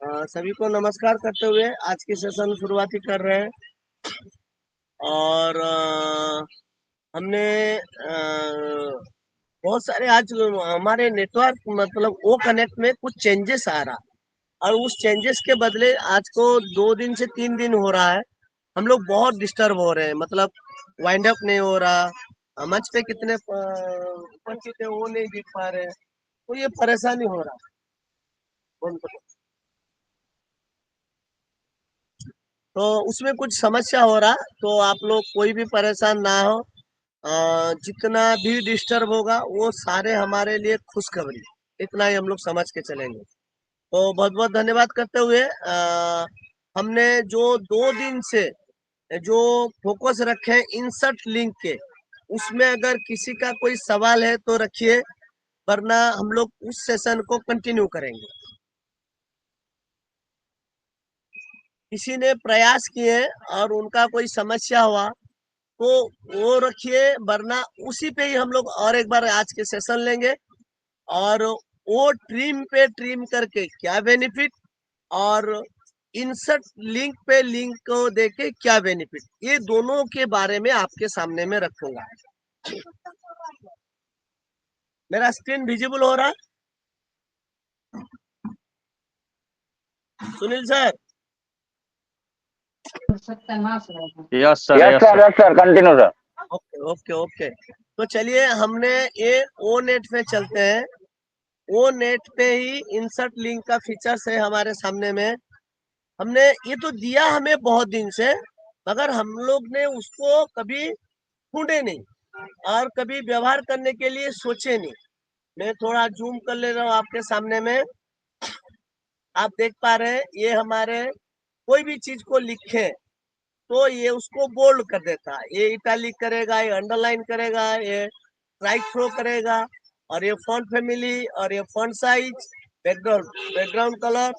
सभी को नमस्कार करते हुए आज की सेशन शुरुआती कर रहे हैं। और हमने बहुत सारे आज हमारे नेटवर्क मतलब वो कनेक्ट में कुछ चेंजेस आ रहा, और उस चेंजेस के बदले आज को 2 दिन से 3 दिन हो रहा है हम लोग बहुत डिस्टर्ब हो रहे हैं। मतलब वाइंड अप नहीं हो रहा, मंच पे कितने उपस्थित है वो नहीं दिख पा रहे हैं, तो ये परेशानी हो रहा है। तो उसमें कुछ समस्या हो रहा, तो आप लोग कोई भी परेशान ना हो। जितना भी डिस्टर्ब होगा वो सारे हमारे लिए खुशखबरी, इतना ही हम लोग समझ के चलेंगे। तो बहुत बहुत धन्यवाद करते हुए हमने जो 2 दिन से जो फोकस रखे हैं इंसर्ट लिंक के, उसमें अगर किसी का कोई सवाल है तो रखिए, वरना हम लोग उस सेशन को कंटिन्यू करेंगे। किसी ने प्रयास किए और उनका कोई समस्या हुआ तो वो रखिए, वरना उसी पे ही हम लोग और एक बार आज के सेशन लेंगे। और वो ट्रिम पे ट्रिम करके क्या बेनिफिट, और इंसर्ट लिंक पे लिंक को देके क्या बेनिफिट, ये दोनों के बारे में आपके सामने में रखूंगा। मेरा स्क्रीन विजिबल हो रहा, Sunil sir? Yes sir, continue sir. Okay okay okay. तो चलिए हमने ये ओ नेट पे चलते हैं। ओ नेट पे ही इंसर्ट लिंक का फीचर्स है हमारे सामने में। हमने ये तो दिया हमें बहुत दिन से, मगर हम लोग ने उसको कभी ढूंढे नहीं और कभी व्यवहार करने के लिए सोचे नहीं। मैं थोड़ा जूम कर ले रहा हूँ आपके सामने में। आप देख पा रहे हैं ये हमारे कोई भी चीज को लिखे तो ये उसको बोल्ड कर देता है, ये इटैलिक करेगा, ये अंडरलाइन करेगा, ये राइट थ्रो करेगा, और ये फॉन्ट फैमिली, और ये font size, background colour,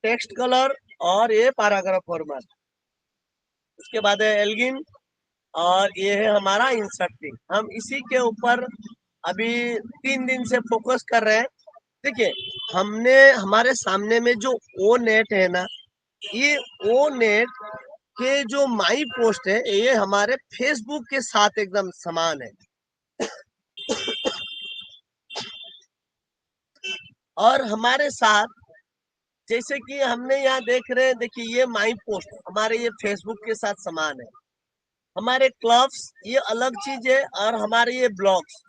text colour, और ये पैराग्राफ फॉर्मेट। उसके बाद है एल्गिन, और ये है हमारा इंसर्टिंग। हम इसी के ऊपर अभी 3 दिन से फोकस कर रहे हैं। देखिए, हमने हमारे सामने में जो ओ नेट है ना, ये ओ नेट के जो माई पोस्ट है ये हमारे फेसबुक के साथ एकदम समान है। और हमारे साथ जैसे कि हमने यहाँ देख रहे हैं, देखिए ये माई पोस्ट हमारे ये फेसबुक के साथ समान है। हमारे क्लब्स ये अलग चीज है, और हमारे ये ब्लॉग्स,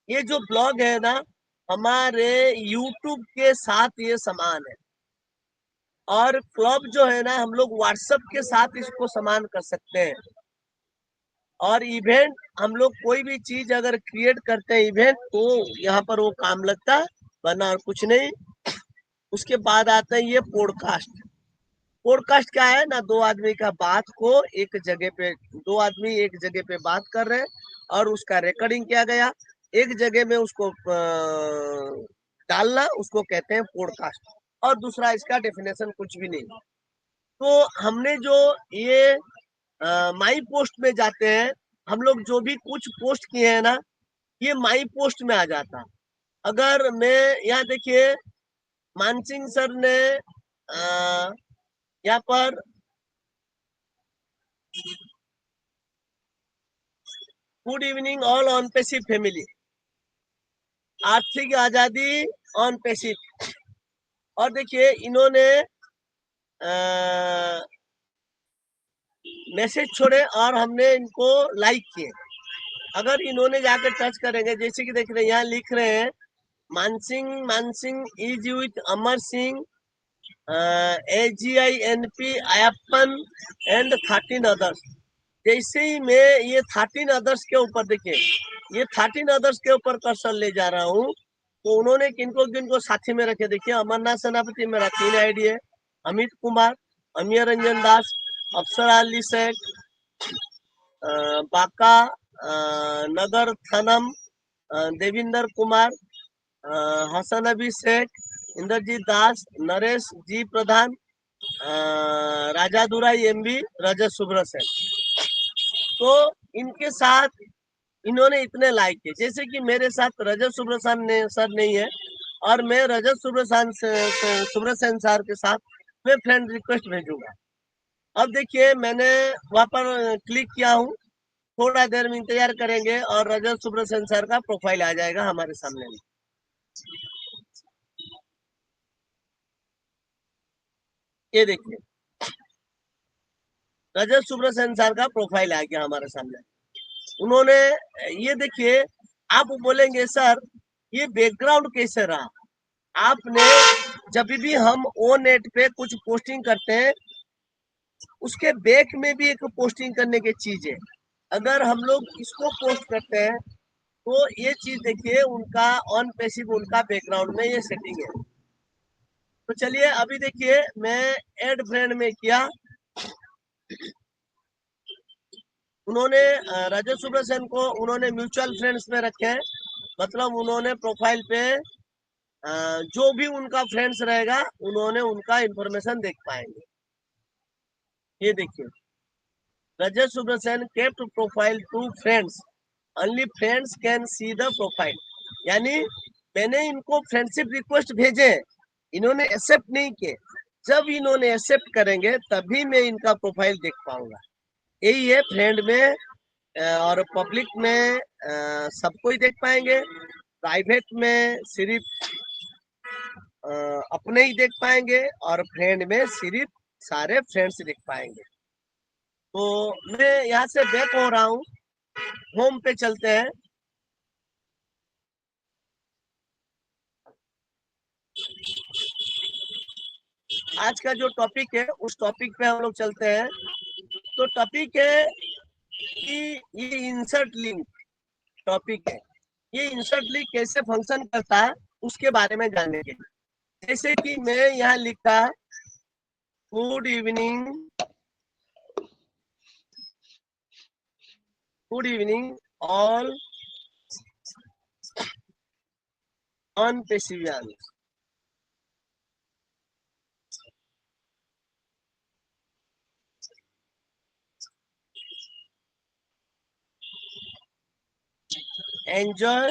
ये जो ब्लॉग है ना हमारे यूट्यूब के साथ ये समान है। और क्लब जो है ना हम लोग व्हाट्सएप के साथ इसको समान कर सकते हैं। और इवेंट हम लोग कोई भी चीज अगर क्रिएट करते हैं इवेंट, तो यहाँ पर वो काम लगता है, वरना और कुछ नहीं। उसके बाद आता है ये पॉडकास्ट। पॉडकास्ट क्या है ना, दो आदमी का बात को एक जगह पे, दो आदमी एक जगह पे बात कर रहे हैं और उसका रिकॉर्डिंग किया गया, एक जगह में उसको डालना, उसको कहते हैं पॉडकास्ट। और दूसरा इसका डेफिनेशन कुछ भी नहीं। तो हमने जो ये माई पोस्ट में जाते हैं, हम लोग जो भी कुछ पोस्ट किए हैं ना, ये माई पोस्ट में आ जाता। अगर मैं यहाँ देखिए, मानसिंह सर ने यहाँ पर good evening all on passive family, आर्थिक आजादी ऑन पैसिव। और देखिए इन्होंने मैसेज छोड़े और हमने इनको लाइक किए। अगर इन्होंने जाकर टच करेंगे, जैसे कि देख रहे हैं यहाँ लिख रहे हैं, Mansingh is with Amar Singh, AGINP Ayyappan and 13 others. जैसे ही मैं ये 13 अदर्स के ऊपर, देखिए ये 13 अदर्स के ऊपर कर्सर ले जा रहा हूँ, तो उन्होंने किनको किनको साथी में रखे। देखिए अमरनाथ सेनापति मेरा 3 आईडी है, अमित कुमार, अमीय रंजन दास, अफसर अली शेख, बाका नगर थनम, देविंदर कुमार, हसन अभी शेख, इंद्रजीत दास, नरेश जी प्रधान, राजा दुराई MB, रजत सुब्रत शेख। तो इनके साथ इन्होंने इतने लाइक किए। जैसे कि मेरे साथ रजत सुब्रत सर नहीं है, और मैं रजत सुब्रसेन सर के साथ मैं फ्रेंड रिक्वेस्ट भेजूंगा। अब देखिए मैंने वहां पर क्लिक किया हूँ, थोड़ा देर में इंतजार करेंगे और रजत सुब्रसेन सर का प्रोफाइल आ जाएगा हमारे सामने में। ये देखिए रजत सुब्रसेन सर का प्रोफाइल आ गया हमारे सामने। उन्होंने ये देखिए, आप बोलेंगे सर ये बैकग्राउंड कैसे रहा? आपने जब भी हम ओ नेट पे कुछ पोस्टिंग करते हैं उसके बैक में भी एक पोस्टिंग करने की चीज है। अगर हम लोग इसको पोस्ट करते हैं तो ये चीज देखिए उनका ऑन पैसिव उनका बैकग्राउंड में ये सेटिंग है। तो चलिए अभी देखिए मैं ऐड फ्रेंड में किया, उन्होंने रजत सुब्रसेन को उन्होंने म्यूचुअल फ्रेंड्स में रखे हैं, मतलब उन्होंने प्रोफाइल पे जो भी उनका फ्रेंड्स रहेगा उन्होंने उनका इंफॉर्मेशन देख पाएंगे। ये देखिए Rajat Subrasen kept profile to friends, only friends can see the profile. यानी मैंने इनको फ्रेंडशिप रिक्वेस्ट भेजे, इन्होंने एक्सेप्ट नहीं किए, जब इन्होंने एक्सेप्ट करेंगे तभी मैं इनका प्रोफाइल देख पाऊंगा। यही है फ्रेंड में और पब्लिक में सबको ही देख पाएंगे, प्राइवेट में सिर्फ अपने ही देख पाएंगे और फ्रेंड में सिर्फ सारे फ्रेंड्स देख पाएंगे। तो मैं यहाँ से बैक हो रहा हूँ, होम पे चलते हैं। आज का जो टॉपिक है उस टॉपिक पे हम लोग चलते हैं। तो टॉपिक है कि ये इंसर्ट लिंक टॉपिक है, ये इंसर्ट लिंक कैसे फंक्शन करता है उसके बारे में जानने के लिए। जैसे कि मैं यहाँ लिखा good evening, good evening all on पेसिवियंस। एंजॉय,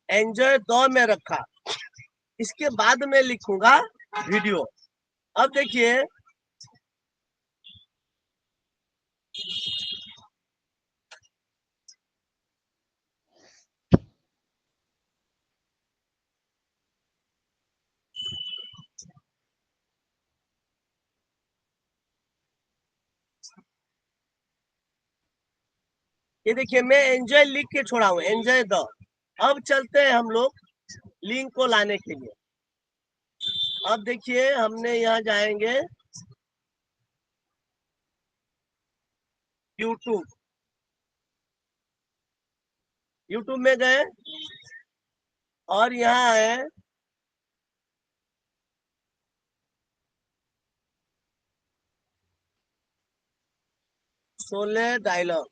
एंजॉय दो में रखा, इसके बाद में लिखूंगा वीडियो। अब देखिए ये देखिए मैं एंजॉय लिख के छोड़ा हूँ, एंजॉय द। अब चलते हैं हम लोग लिंक को लाने के लिए। अब देखिए हमने यहाँ जाएंगे यूट्यूब, यूट्यूब में गए और यहाँ है शोले डायलॉग।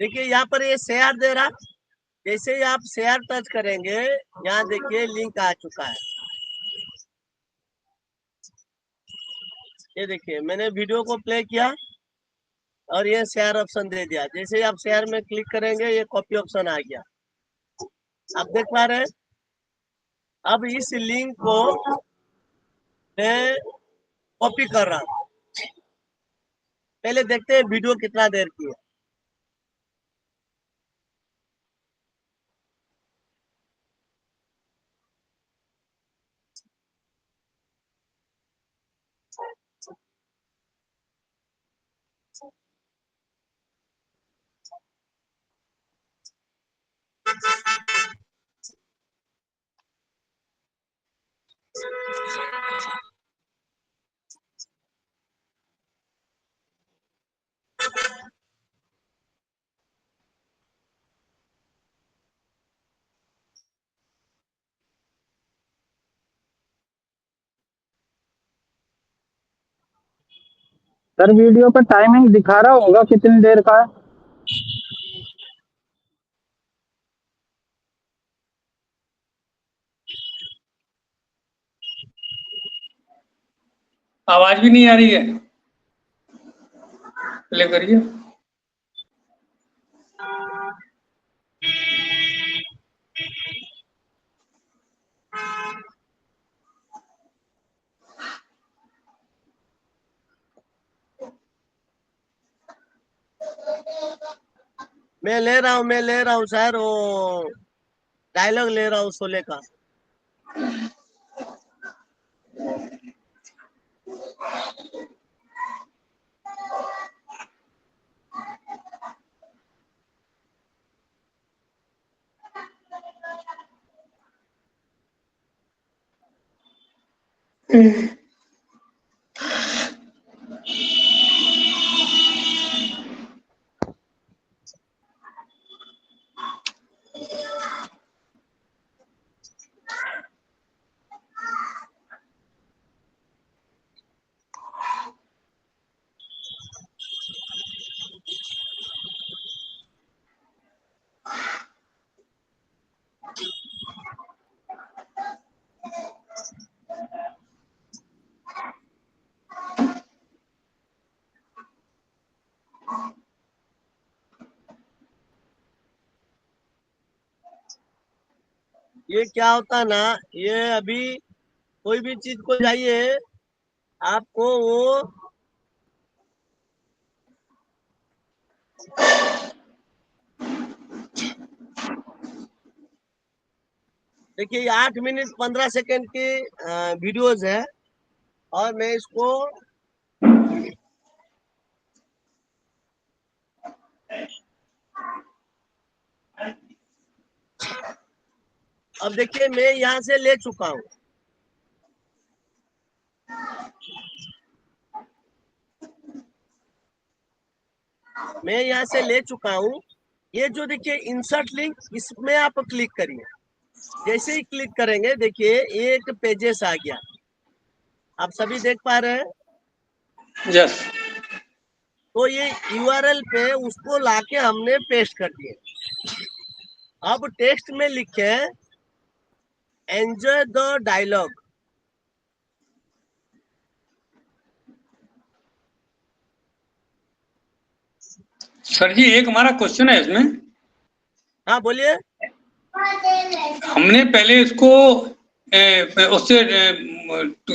देखिए यहाँ पर ये शेयर दे रहा, जैसे ही आप शेयर टच करेंगे यहाँ देखिए लिंक आ चुका है। ये देखिए मैंने वीडियो को प्ले किया और ये शेयर ऑप्शन दे दिया, जैसे ही आप शेयर में क्लिक करेंगे ये कॉपी ऑप्शन आ गया, आप देख पा रहे हैं। अब इस लिंक को मैं कॉपी कर रहा हूँ, पहले देखते हैं वीडियो कितना देर की है। सर वीडियो पर टाइमिंग दिखा रहा होगा कितनी देर का है? आवाज भी नहीं आ रही है, प्ले करिए। मैं ले रहा हूँ सर, वो डायलॉग ले रहा हूँ शोले का। ये क्या होता है ना, ये अभी कोई भी चीज को जाइए, आपको वो देखिए, 8 मिनट 15 सेकंड की वीडियोज है, और मैं इसको अब देखिए मैं यहाँ से ले चुका हूँ। मैं यहाँ से ले चुका हूँ। ये जो देखिए इंसर्ट लिंक, इसमें आप क्लिक करिए। जैसे ही क्लिक करेंगे, देखिए एक पेजेस आ गया, आप सभी देख पा रहे हैं। यस, तो ये यूआरएल पे उसको लाके हमने पेस्ट कर दिए। अब टेक्स्ट में लिखे एंजॉय द डायलॉग। सर जी एक हमारा क्वेश्चन है इसमें। हाँ बोलिए। हमने पहले इसको उससे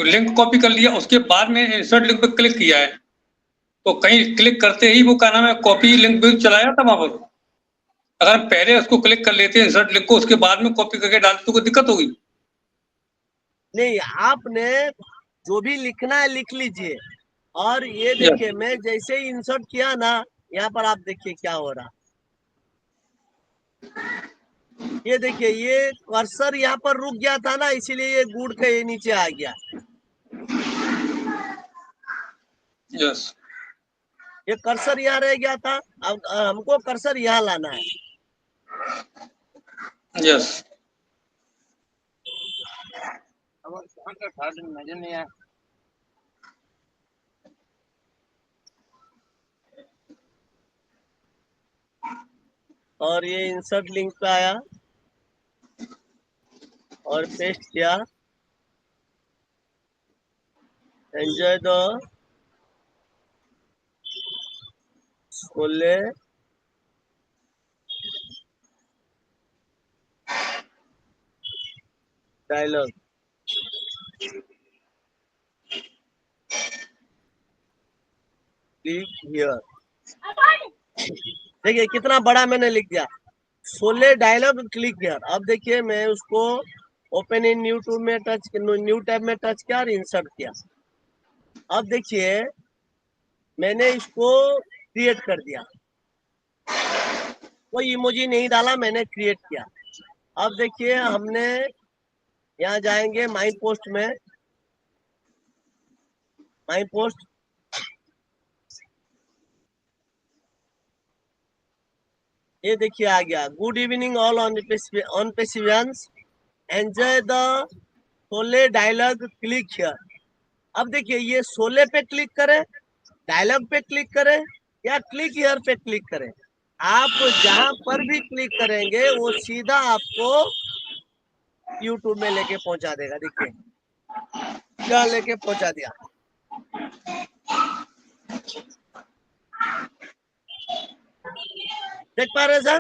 लिंक कॉपी कर लिया, उसके बाद में इंसर्ट लिंक पे क्लिक किया है, तो कहीं क्लिक करते ही वो क्या नाम है कॉपी लिंक भी चलाया था वहां पर। अगर हम पहले उसको क्लिक कर लेते हैं इंसर्ट लिंक को, उसके बाद में कॉपी करके डालते तो कोई दिक्कत होगी? नहीं, आपने जो भी लिखना है लिख लीजिए। और ये देखिए मैं जैसे ही इंसर्ट किया ना, यहाँ पर आप देखिए क्या हो रहा। ये देखिए ये कर्सर यहाँ पर रुक गया था ना, इसीलिए ये गुड़ के नीचे आ गया। यस, ये कर्सर यहाँ रह गया था, अब हमको कर्सर यहाँ लाना है। यस, नजर नहीं आया। और ये इंसर्ट लिंक पे आया और पेस्ट किया, enjoy the Sholay dialogue. Click here. देखिए कितना बड़ा मैंने लिख दिया, शोले डायलॉग क्लिक हियर। अब देखिए मैं उसको ओपन इन न्यू टूल में टच, न्यू टैब में टच किया और इंसर्ट किया। अब देखिए मैंने इसको क्रिएट कर दिया, कोई इमोजी नहीं डाला, मैंने क्रिएट किया। अब देखिए हमने यहाँ जाएंगे माई पोस्ट में, माई पोस्ट, ये देखिए आ गया, गुड इवनिंग ऑल ऑन पेसिवियंस, enjoy the Sholay dialogue click here. अब देखिए ये शोले पे क्लिक करें डायलॉग पे क्लिक करें या क्लिक हियर पे क्लिक करें, आप जहां पर भी क्लिक करेंगे वो सीधा आपको यूट्यूब में लेके पहुंचा देगा। देखिए क्या लेके पहुंचा दिया, देख पा रहे हैं sir?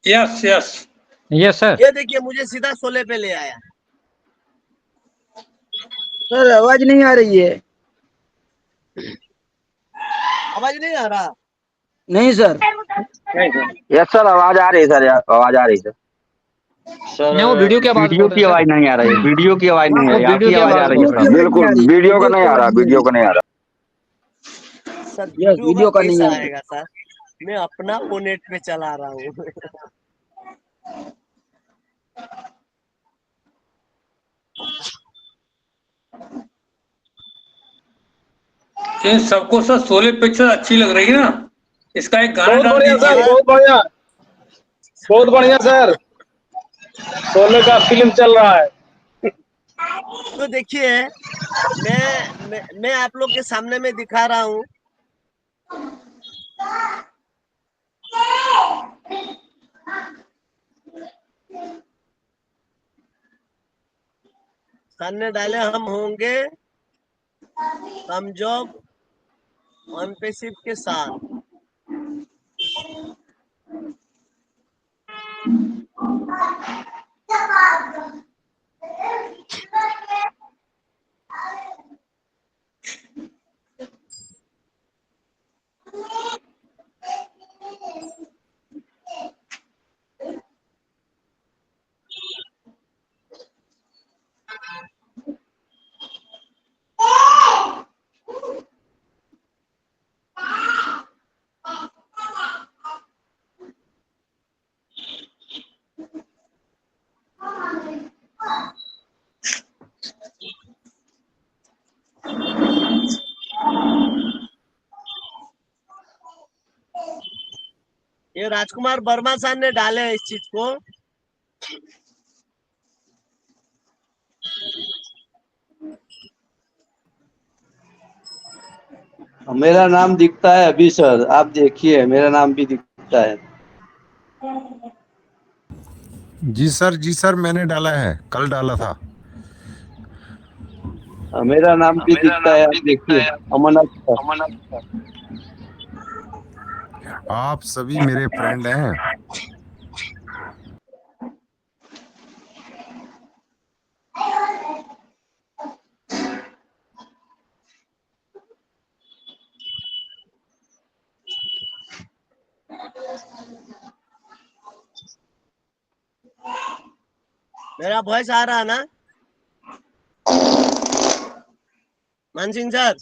Yes yes. Yes sir. ये देखिए मुझे सीधा शोले पे ले आया। सर आवाज नहीं आ रही है। आवाज नहीं आ रहा? नहीं सर। नहीं सर। यस सर, आवाज आ रही है सर, यार आवाज आ रही है सर। नहीं, वो वीडियो की आवाज वीडियो बोल रहे की हैं आवाज सर। नहीं आ रही, वीडियो की आवाज नहीं वो है, वीडियो आपकी की आवाज आ आवाज रही बोल है रहे सर। हैं। बिल्कुल वीडियो का नहीं आ रहा, वीडियो का नहीं आ रहा। सर यस, वीडियो का वीडियो का नहीं कैसा आ रहा। आएगा सर? मैं अपना वो नेट पे चला रहा हूँ। इन सबको सर शोले पिक्चर अच्छी लग रही है ना, इसका एक गाना बहुत डाल बढ़िया सर, दीजिए। बहुत बढ़िया, बहुत बढ़िया सर। शोले का फिल्म चल रहा है। तो देखिए मैं आप लोग के सामने में दिखा रहा हूँ। सामने डाले हम होंगे कमजोर ऑन पेसिव के साथ। ये राजकुमार वर्मा सर ने डाले है इस चीज को। मेरा नाम दिखता है अभी सर, आप देखिए मेरा नाम भी दिखता है। जी सर मैंने डाला है, कल डाला था। मेरा नाम भी दिखता है, आप देखिए, अमरनाथ सर। आप सभी मेरे फ्रेंड हैं। मेरा वॉइस आ रहा ना Mansingh sir?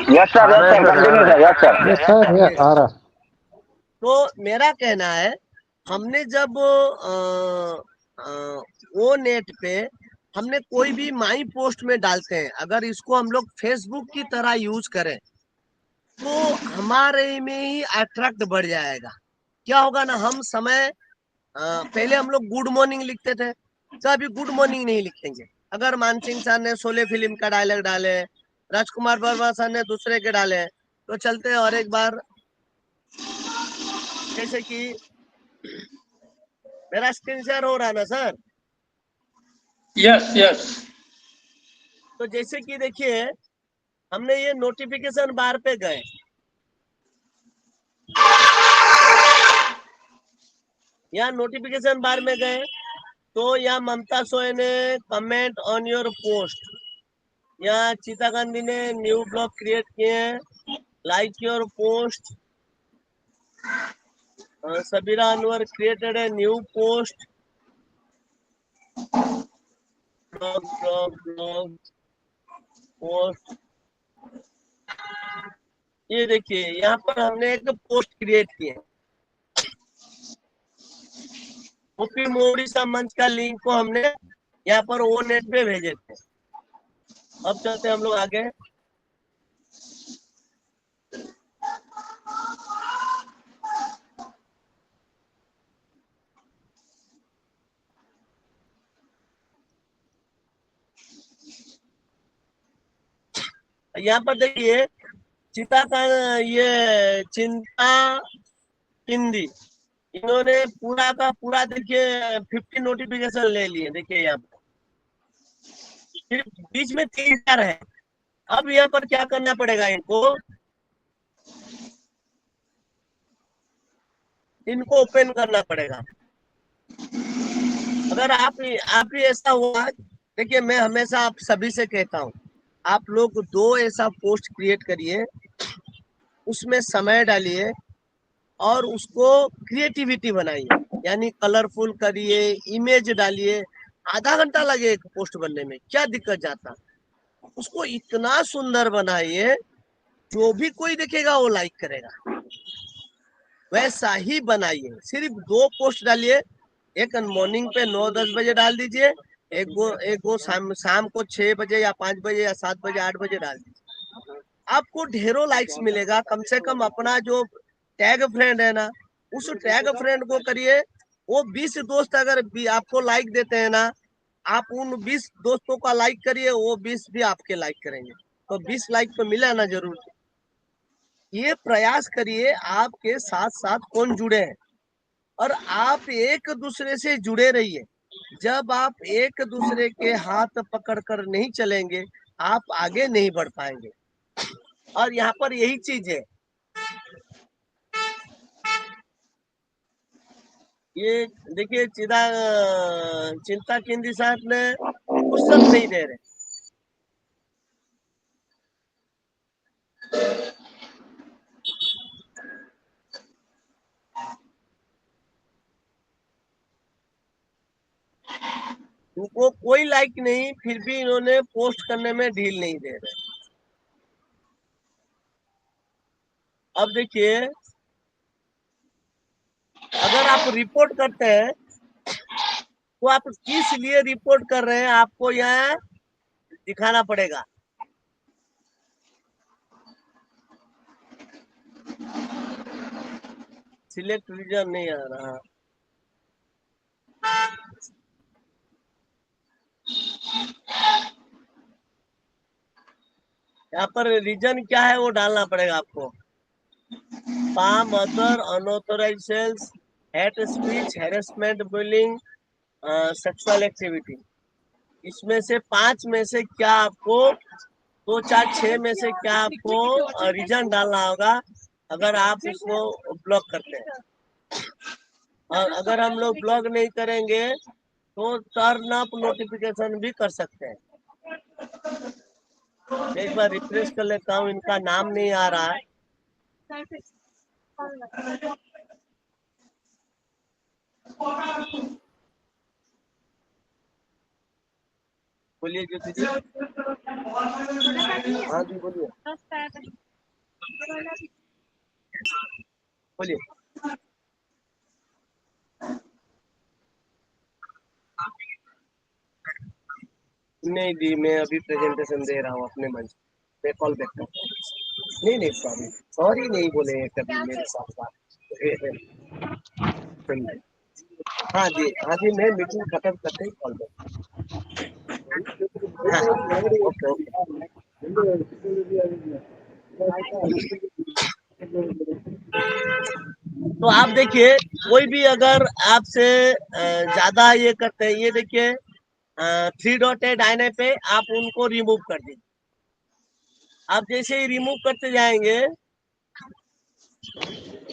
Yes sir, yes sir, continue sir, yes sir. Yes sir, yes आ रहा। तो मेरा कहना है हमने जब वो नेट पे हमने कोई भी माई पोस्ट में डालते हैं, अगर इसको हम लोग फेसबुक की तरह यूज करें तो हमारे में ही अट्रैक्ट बढ़ जाएगा। क्या होगा ना, हम समय पहले हम लोग गुड मॉर्निंग लिखते थे, तो अभी गुड मॉर्निंग नहीं लिखेंगे। अगर मानसिंह सर ने शोले फिल्म का डायलॉग डाले, राजकुमार वर्मा सर ने दूसरे के डाले, तो चलते हैं और एक बार, जैसे कि मेरा स्क्रीन शेयर हो रहा है ना सर? Yes yes. तो जैसे कि देखिए हमने ये नोटिफिकेशन बार पे गए, यहाँ नोटिफिकेशन बार में गए तो यहाँ ममता सोए ने कमेंट ऑन योर पोस्ट, यहाँ चीता गांधी ने न्यू ब्लॉग क्रिएट किए हैं, like your post, Sabira Anwar created a new post, blog blog blog post. ये देखिए यहाँ पर हमने एक पोस्ट क्रिएट किए, ओपी मोरिसा मंच का लिंक को हमने यहाँ पर वो नेट पे भेजे थे। अब चलते हम लोग आगे। यहाँ पर देखिए चिता का ये चिंता हिंदी, इन्होंने पूरा का पूरा देखिए 50 नोटिफिकेशन ले लिए। देखिए यहाँ पर सिर्फ बीच में 3-4 है। अब यहाँ पर क्या करना पड़ेगा इनको, इनको ओपन करना पड़ेगा। अगर आप ही ऐसा हुआ, देखिए मैं हमेशा आप सभी से कहता हूँ, आप लोग 2 ऐसा पोस्ट क्रिएट करिए, उसमें समय डालिए और उसको क्रिएटिविटी बनाइए, यानी कलरफुल करिए, इमेज डालिए। आधा घंटा लगे एक पोस्ट बनने में, क्या दिक्कत जाता। उसको इतना सुंदर बनाइए, जो भी कोई देखेगा वो लाइक करेगा। वैसा ही बनाइए, सिर्फ 2 पोस्ट डालिए। एक मॉर्निंग पे 9-10 बजे डाल दीजिए, एक वो शाम को 6 बजे या 5 बजे या 7 बजे 8 बजे डाल दीजिए। आपको ढेरों लाइक्स मिलेगा। कम से कम अपना जो टैग फ्रेंड है ना, उस टैग फ्रेंड को करिए। वो 20 दोस्त अगर भी आपको लाइक देते हैं ना, आप उन 20 दोस्तों का लाइक करिए, वो 20 भी आपके लाइक करेंगे, तो 20 लाइक तो मिला ना जरूर। ये प्रयास करिए, आपके साथ साथ कौन जुड़े हैं, और आप एक दूसरे से जुड़े रहिए। जब आप एक दूसरे के हाथ पकड़ कर नहीं चलेंगे, आप आगे नहीं बढ़ पाएंगे। और यहाँ पर यही चीज है, ये देखिए चिंता केंद्री साहब ने फुर्सत नहीं दे रहे। उनको कोई लाइक नहीं, फिर भी इन्होंने पोस्ट करने में ढील नहीं दे रहे। अब देखिए, अगर आप रिपोर्ट करते हैं तो आप किस लिए रिपोर्ट कर रहे हैं, आपको यहाँ दिखाना पड़ेगा। सिलेक्ट रीजन नहीं आ रहा। यहाँ पर रीजन क्या है वो डालना पड़ेगा आपको। Spam, other unauthorised sales, hate speech, harassment, bullying, sexual activity. इसमें से 5 में से क्या आपको 2, 4, 6 में से क्या आपको रीजन डालना होगा, अगर आप इसको ब्लॉक करते हैं। और अगर हम लोग ब्लॉक नहीं करेंगे तो टर्न अप नोटिफिकेशन भी कर सकते हैं। एक बार रिफ्रेश कर लेता हूँ, इनका नाम नहीं आ रहा है। बोलिए ज्योति जी। हाँ जी बोलिए, बोलिए। नहीं दी, मैं अभी प्रेजेंटेशन दे रहा हूँ अपने मंच, मैं कॉल बैक करता हूँ। नहीं नहीं, सॉरी सॉरी नहीं बोले कभी मेरे साथ बात। हाँ जी, हाँ जी, मैं मीटिंग खत्म करते ही कॉल बैक। हाँ, ओके ओके। तो आप देखिए, कोई भी अगर आपसे ज्यादा ये करते हैं, ये देखिए 3 डॉट है दाहिने पे, आप उनको रिमूव कर दीजिए। आप जैसे ही रिमूव करते जाएंगे।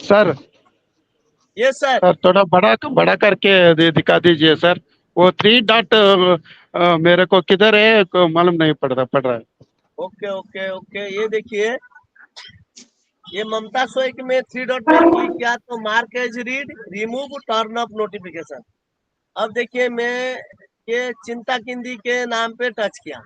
सर ये सर, सर थोड़ा बड़ा बड़ा करके दिखा दीजिए सर। वो 3 डॉट मेरे को किधर है मालूम नहीं पड़ रहा है। ओके ओके ओके, ये देखिए, ये ममता सोइक में 3 डॉट पे क्लिक किया तो mark as read, remove, turn up notification. अब देखिए, मैं ये चिंता किंदी के नाम पे टच किया।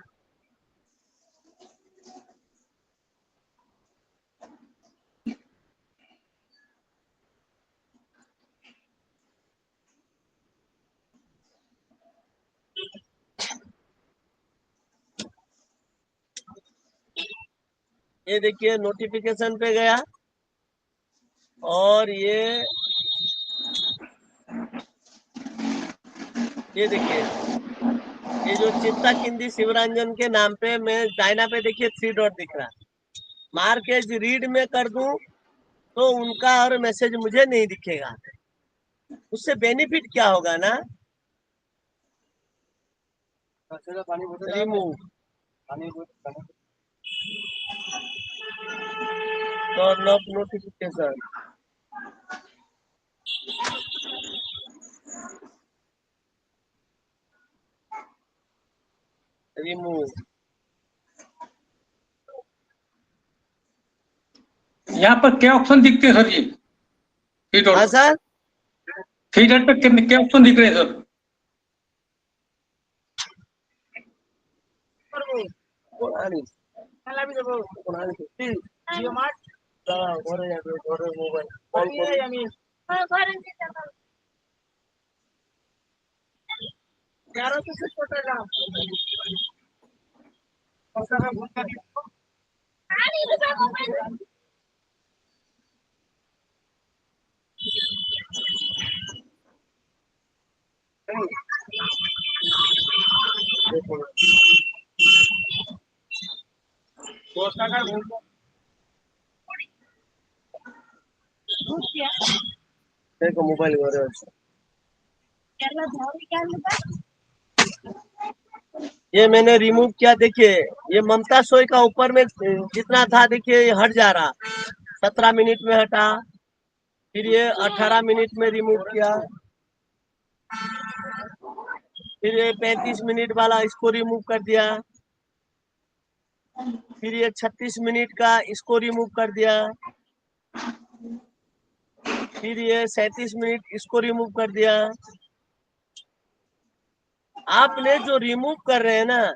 ये देखिए नोटिफिकेशन पे गया, और ये देखिए ये जो चित्ता किंदी शिवरंजन के नाम पे मैं डायना पे देखिए 3 डॉट दिख रहा, मार के रीड में कर दूं तो उनका और मैसेज मुझे नहीं दिखेगा। उससे बेनिफिट क्या होगा ना, remove turn off notification, remove. यहाँ पर क्या ऑप्शन दिखते हैं सर ये? हाँ सर, 3 डॉट पे क्या ऑप्शन दिख रहे हैं सर? देखो मोबाइल ये मैंने रिमूव किया। देखिए ये ममता सोई का ऊपर में जितना था देखिए ये हट जा रहा, 17 मिनट में हटा, फिर ये 18 मिनट में रिमूव किया, फिर ये 35 मिनट वाला इसको रिमूव कर दिया, फिर ये 36 मिनट का इसको रिमूव कर दिया, फिर ये 37 मिनट इसको रिमूव कर दिया। आपने जो रिमूव कर रहे हैं ना,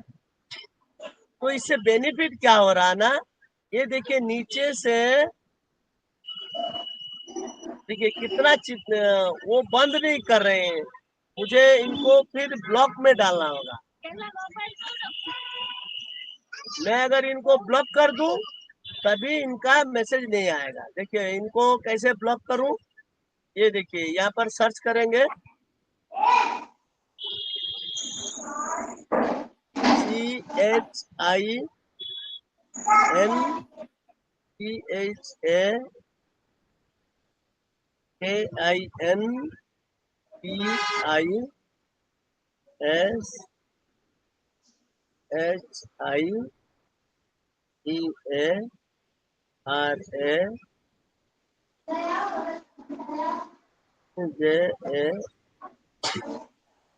तो इससे बेनिफिट क्या हो रहा ना, ये देखिए नीचे से देखिए कितना वो बंद नहीं कर रहे हैं, मुझे इनको फिर ब्लॉक में डालना होगा। मैं अगर इनको ब्लॉक कर दूं तभी इनका मैसेज नहीं आएगा। देखिए इनको कैसे ब्लॉक करूं, ये देखिए यहाँ पर सर्च करेंगे CHINPISHIAJ।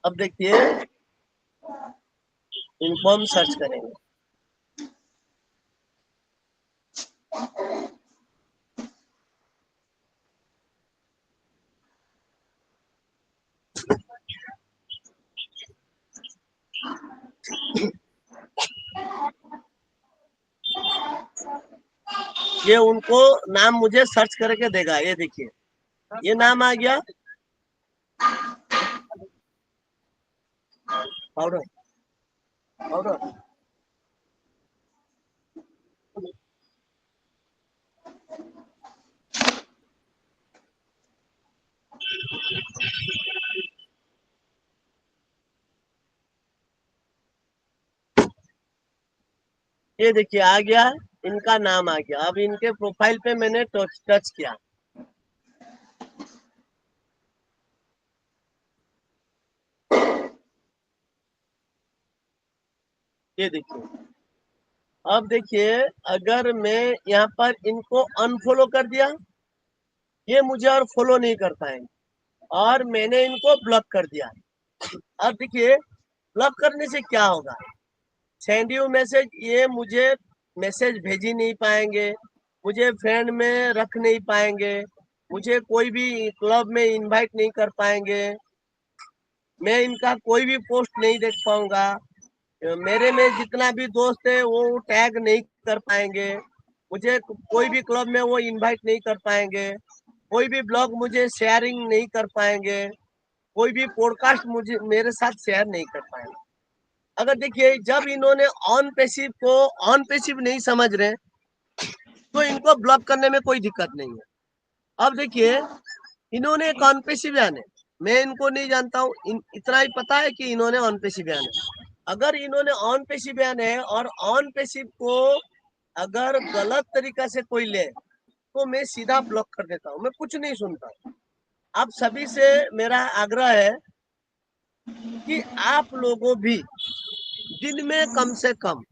अब देखिए इनको हम सर्च करेंगे, ये उनको नाम मुझे सर्च करके देगा। ये देखिए ये नाम आ गया, पाउडर पाउडर। ये देखिए आ गया, इनका नाम आ गया। अब इनके प्रोफाइल पे मैंने टच किया, ये देखिए। अब देखिए अगर मैं यहाँ पर इनको अनफॉलो कर दिया, ये मुझे और फॉलो नहीं कर पाएंगे, और मैंने इनको ब्लॉक कर दिया। अब देखिए ब्लॉक करने से क्या होगा, सेंड यू मैसेज, ये मुझे मैसेज भेज ही नहीं पाएंगे, मुझे फ्रेंड में रख नहीं पाएंगे, मुझे कोई भी क्लब में इनवाइट नहीं कर पाएंगे, मैं इनका कोई भी पोस्ट नहीं देख पाऊंगा, मेरे में जितना भी दोस्त है वो टैग नहीं कर पाएंगे, मुझे कोई भी क्लब में वो इनवाइट नहीं कर पाएंगे, कोई भी ब्लॉग मुझे शेयरिंग नहीं कर पाएंगे, कोई भी पॉडकास्ट मुझे मेरे साथ शेयर नहीं कर पाएंगे। अगर देखिए जब इन्होंने ऑन पैसिव को ऑन पैसिव नहीं समझ रहे तो इनको ब्लॉक करने में कोई दिक्कत नहीं है। अब देखिए इन्होंने एक ऑन पैसिव आने, मैं इनको नहीं जानता हूँ, इतना ही पता है कि इन्होंने ऑन पैसिव आने, अगर इन्होंने ऑन पेशिव बयान है और ऑन पेशिव को अगर गलत तरीका से कोई ले तो मैं सीधा ब्लॉक कर देता हूँ, मैं कुछ नहीं सुनता। आप सभी से मेरा आग्रह है कि आप लोगों भी दिन में कम से कम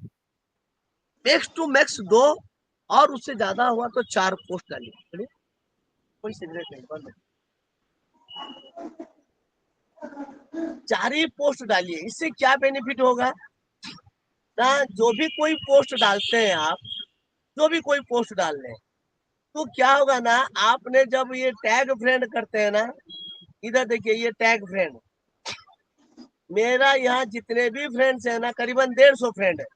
मैक्स टू मैक्स 2 और उससे ज्यादा हुआ तो 4 पोस्ट डालिए। चलिए, कोई सिगरेट नहीं, बंद। 4 ही पोस्ट डालिए। इससे क्या बेनिफिट होगा ना, जो भी कोई पोस्ट डालते हैं आप, जो भी कोई पोस्ट डाल रहे हैं, तो क्या होगा ना, आपने जब ये टैग फ्रेंड करते हैं ना, इधर देखिए ये टैग फ्रेंड, मेरा यहाँ जितने भी फ्रेंड्स है ना, करीबन 150 फ्रेंड है,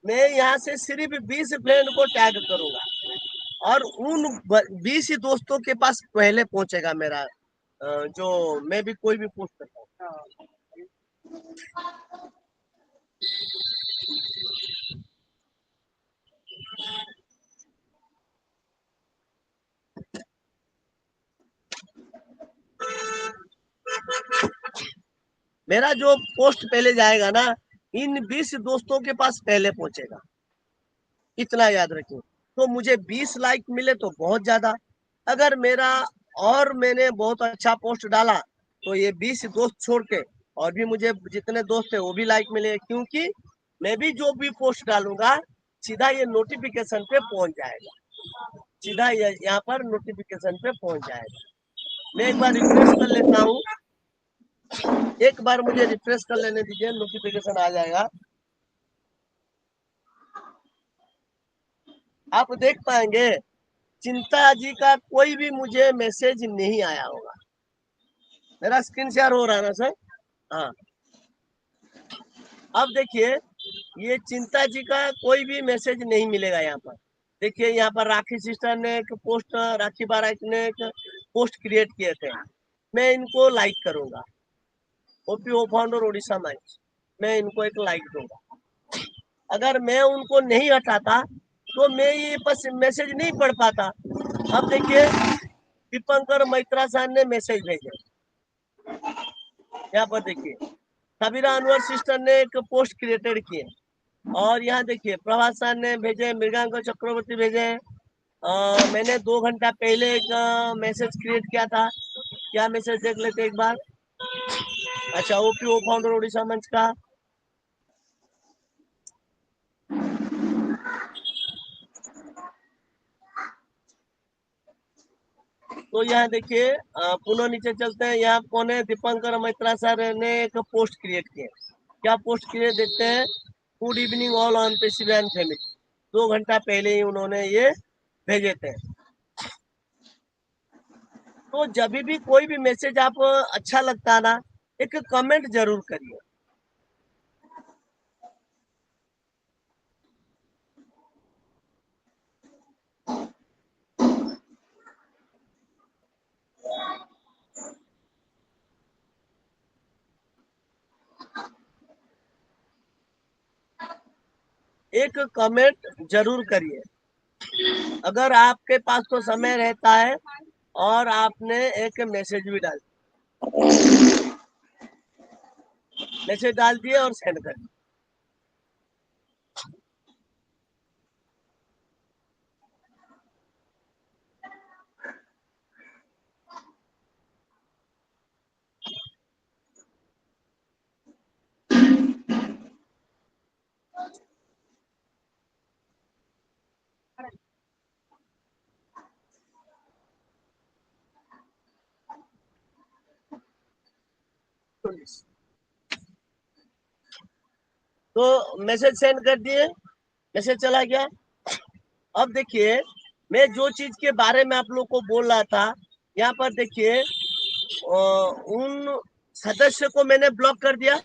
मैं यहाँ से सिर्फ 20 फ्रेंड को टैग करूंगा और उन 20 ही दोस्तों के पास पहले पहुंचेगा मेरा जो मैं भी कोई भी पोस्ट करता हूँ। मेरा जो पोस्ट पहले जाएगा ना, इन 20 दोस्तों के पास पहले पहुंचेगा, इतना याद रखिए। तो मुझे 20 लाइक मिले तो बहुत ज्यादा, अगर मेरा और मैंने बहुत अच्छा पोस्ट डाला तो ये 20 दोस्त छोड़ के और भी मुझे जितने दोस्त है वो भी लाइक मिले, क्योंकि मैं भी जो भी पोस्ट डालूंगा सीधा ये नोटिफिकेशन पे पहुंच जाएगा, सीधा यहाँ पर नोटिफिकेशन पे पहुंच जाएगा। मैं एक बार रिफ्रेश कर लेता हूँ, एक बार मुझे रिफ्रेश कर लेने दीजिए, नोटिफिकेशन आ जाएगा। आप देख पाएंगे चिंता जी का कोई भी मुझे मैसेज नहीं आया होगा। मेरा स्क्रीन शेयर हो रहा है ना सर? हाँ, अब देखिए ये चिंता जी का कोई भी मैसेज नहीं मिलेगा यहाँ पर। देखिए यहाँ पर राखी सिस्टर ने एक पोस्ट, राखी बारात ने एक पोस्ट क्रिएट किए थे, मैं इनको लाइक करूंगा। ओपीओ फाउंडर ओडिशा माइंस, मैं इनको एक लाइक दूंगा। अगर मैं उनको नहीं हटाता तो मैं ये बस मैसेज नहीं पढ़ पाता। अब देखिए दीपंकर मैत्रा सर ने मैसेज भेजे, यहाँ पर देखिए सबीरा अनवर सिस्टर ने एक पोस्ट क्रिएटेड किए, और यहाँ देखिए प्रभात सर ने भेजे, मृगांक चक्रवर्ती भेजे। मैंने 2 घंटा पहले एक मैसेज क्रिएट किया था, क्या मैसेज देख लेते एक बार। अच्छा, ओपीओ फाउंडर ओडिशा मंच का, तो यहाँ देखिए पुनः नीचे चलते हैं, यहाँ कौन है, दीपंकर मैत्रा सर ने एक पोस्ट क्रिएट किए। क्या पोस्ट क्रिएट देखते हैं, गुड इवनिंग ऑल ऑन पेशिव एंड फैमिली, 2 घंटा पहले ही उन्होंने ये भेजे थे। तो जब भी कोई भी मैसेज आप अच्छा लगता है ना, एक कमेंट जरूर करिए। एक कमेंट जरूर करिए अगर आपके पास तो समय रहता है और आपने एक मैसेज भी डाल दिए और सेंड कर दिए। तो मैसेज सेंड कर दिए, मैसेज चला गया। अब देखिए मैं जो चीज के बारे में आप लोग को बोल रहा था, यहाँ पर देखिए उन सदस्य को मैंने ब्लॉक कर दिया,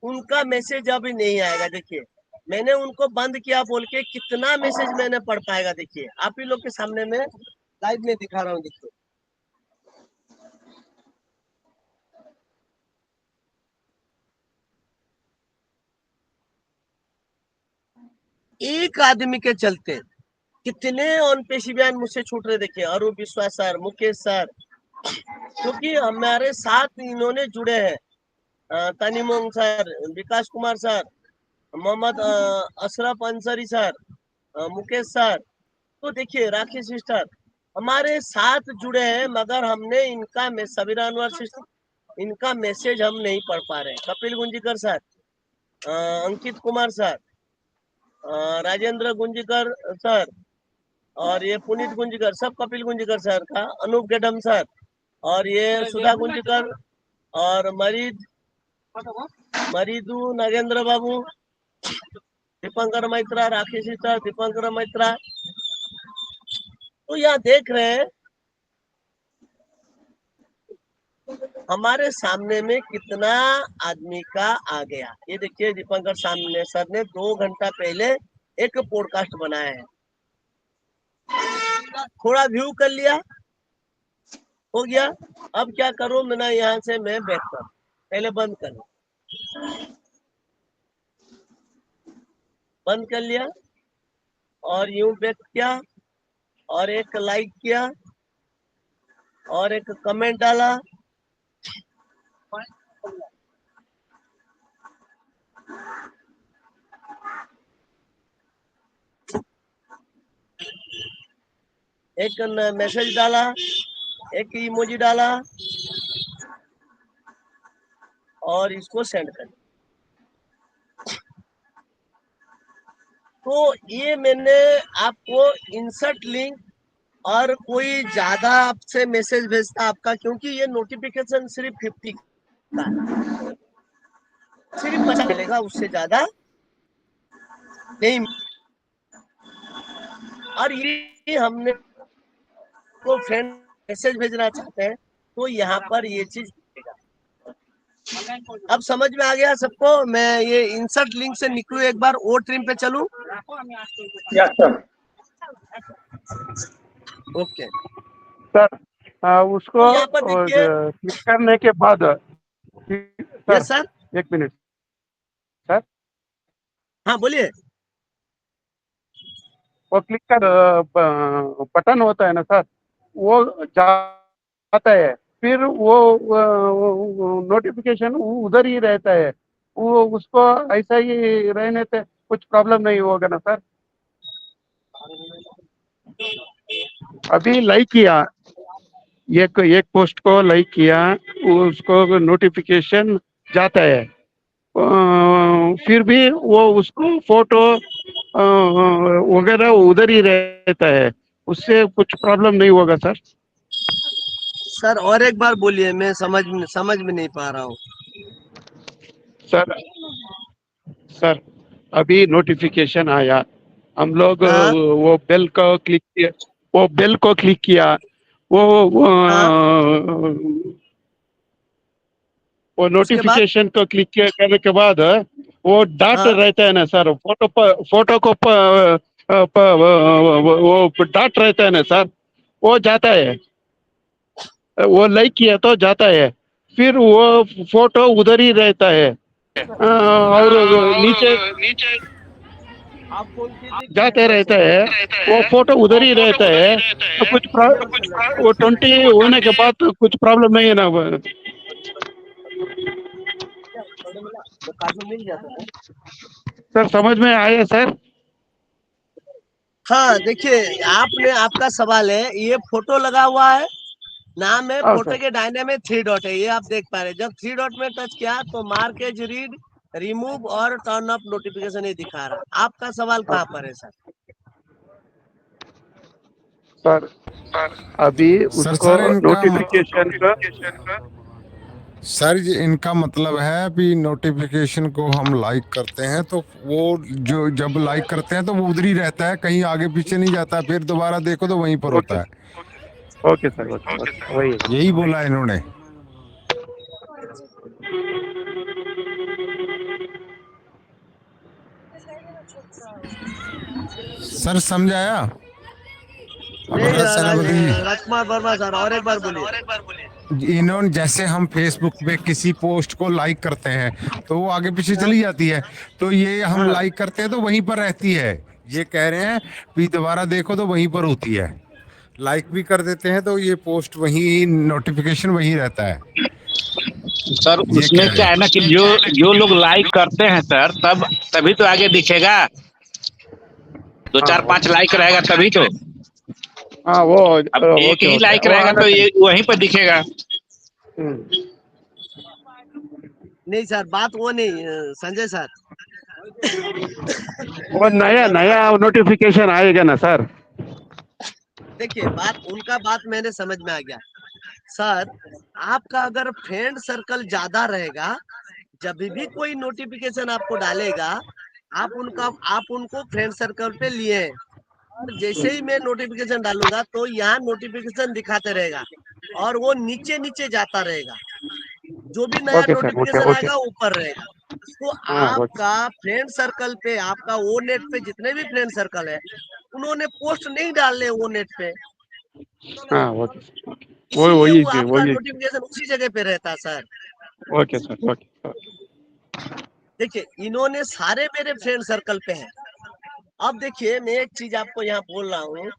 उनका मैसेज अभी नहीं आएगा। देखिए मैंने उनको बंद किया बोल के कितना मैसेज मैंने पढ़ पाएगा, देखिए आप ही लोग के सामने में लाइव में दिखा रहा हूँ। देखिए एक आदमी के चलते कितने ऑन पेशी बयान मुझसे छूट रहे। देखिए अरुण विश्वास सर, मुकेश सर, क्योंकि हमारे साथ इन्होंने जुड़े हैं, Tanimong sir, Vikas Kumar sir, Mohammad Ashraf Ansari sir, Mukesh sir. तो देखिए राखी सिस्टर हमारे साथ जुड़े हैं, मगर हमने इनका सबीरा अनवर सिस्टर इनका मैसेज हम नहीं पढ़ पा रहे। Kapil Gunjikar sir, Ankit Kumar sir, Rajendra Gunjikar sir, और ये पुनीत गुंजीकर, सब कपिल गुंजीकर सर का, अनूप गेडम सर, और ये सुधा गुंजीकर, और मरीदू नागेंद्र बाबू, दीपंकर मैत्रा, राखी सिस्टर, दीपंकर मैत्रा। तो यहाँ देख रहे हैं हमारे सामने में कितना आदमी का आ गया। ये देखिए दीपंकर सामने सर ने 2 घंटा पहले एक पॉडकास्ट बनाया है, थोड़ा व्यू कर लिया, हो गया। अब क्या करूं मैं, यहाँ से मैं बैक कर, पहले बंद कर लिया और यूं बैक किया और एक लाइक किया और एक कमेंट डाला। एक मैसेज डाला, एक इमोजी डाला और इसको सेंड कर। तो ये मैंने आपको इंसर्ट लिंक, और कोई ज्यादा आपसे मैसेज भेजता आपका, क्योंकि ये नोटिफिकेशन सिर्फ 50 का है, सिर्फ 50 मिलेगा, उससे ज्यादा नहीं। और ये हमने को फ्रेंड मैसेज भेजना चाहते हैं तो यहाँ पर ये चीज अब समझ में आ गया सबको। मैं ये इंसर्ट लिंक से निकलूं, एक बार ओ ट्रिम पे चलूं। Yes sir. ओके सर उसको तो यहाँ पर देखिए, क्लिक करने के बाद यस सर, एक मिनट सर, हाँ बोलिए। वो क्लिक कर बटन होता है ना सर, वो जाता है, फिर वो नोटिफिकेशन उधर ही रहता है, वो उसको ऐसा ही रहने से कुछ प्रॉब्लम नहीं होगा ना सर? अभी लाइक किया, एक पोस्ट को लाइक किया, उसको नोटिफिकेशन जाता है, फिर भी वो उसको फोटो वगैरह उधर ही रहता है, उससे कुछ प्रॉब्लम नहीं होगा सर? सर और एक बार बोलिए, मैं समझ में नहीं पा रहा हूँ। सर अभी नोटिफिकेशन आया, हम लोग हाँ। वो बेल को क्लिक किया, वो नोटिफिकेशन को क्लिक करने के बाद वो डॉट हाँ। रहता है ना सर, फोटो को वो डॉट रहता है ना सर, वो जाता है, वो लाइक किया तो जाता है, फिर वो फोटो उधर ही रहता है, और नीचे जाते रहता है, वो फोटो उधर ही रहता है, तो वो 20 होने के बाद तो कुछ प्रॉब्लम नहीं है ना? सर समझ में आया सर? हाँ देखिए, आपका सवाल है, ये फोटो लगा हुआ है, नाम है, हाँ, फोटो सर। के दाहिने में 3 डॉट है, ये आप देख पा रहे हैं। जब 3 डॉट में टच किया तो मार्क एज रीड, रिमूव और टर्न अप नोटिफिकेशन ये दिखा रहा है। आपका सवाल कहाँ पर है सर? सर अभी उसको नोटिफिकेशन का सर इनका मतलब है कि नोटिफिकेशन को हम लाइक करते हैं तो वो जो जब लाइक करते हैं तो वो उधर ही रहता है, कहीं आगे पीछे नहीं जाता, फिर दोबारा देखो तो वहीं पर होता है। ओके सर, ओके वही यही बोला इन्होंने। सर समझाया? राजकुमार वर्मा सर, और एक बार बोलिए। इन्होंने जैसे हम फेसबुक पे किसी पोस्ट को लाइक करते हैं तो वो आगे पीछे चली जाती है, तो ये हम लाइक करते हैं तो वहीं पर रहती है। ये कह रहे हैं कि दोबारा देखो तो वहीं पर होती है। लाइक भी कर देते हैं तो ये पोस्ट वहीं, नोटिफिकेशन वहीं रहता है। सर ये उसमें क्या है ना कि जो जो लोग लाइक करते हैं सर तब तभी तो आगे दिखेगा, दो हाँ चार पांच लाइक रहेगा तभी तो। हाँ वो अब एक ओके ही ओके लाइक वो रहेगा आना तो ये चाहिए। वहीं पर दिखेगा। नहीं सर, बात वो नहीं संजय सर। वो नया नया नोटिफिकेशन आएगा ना सर। देखिए बात उनका, बात मैंने समझ में आ गया सर। आपका अगर फ्रेंड सर्कल ज्यादा रहेगा, जब भी कोई नोटिफिकेशन आपको डालेगा, आप उनको फ्रेंड सर्कल पे लिए हैं। और जैसे ही मैं नोटिफिकेशन डालूंगा तो यहाँ नोटिफिकेशन दिखाते रहेगा और वो नीचे नीचे जाता रहेगा। जो भी नया okay sir okay notification okay. आएगा ऊपर रहेगा। तो हाँ ओके। आपका फ्रेंड सर्कल पे, आपका वो नेट पे जितने भी फ्रेंड सर्कल है, उन्होंने पोस्ट नहीं डालने वो नेट पे, हाँ ओके सर ओके। वो इसीलिए वही वो आपका वही। नोटिफिकेशन उसी जगह पे रहता है sir. Okay sir okay okay. देखिए इन्होंने सारे मेरे फ्रेंड सर्कल पे हैं। अब देखिए मैं एक चीज आपको यहाँ बोल रहा हूँ,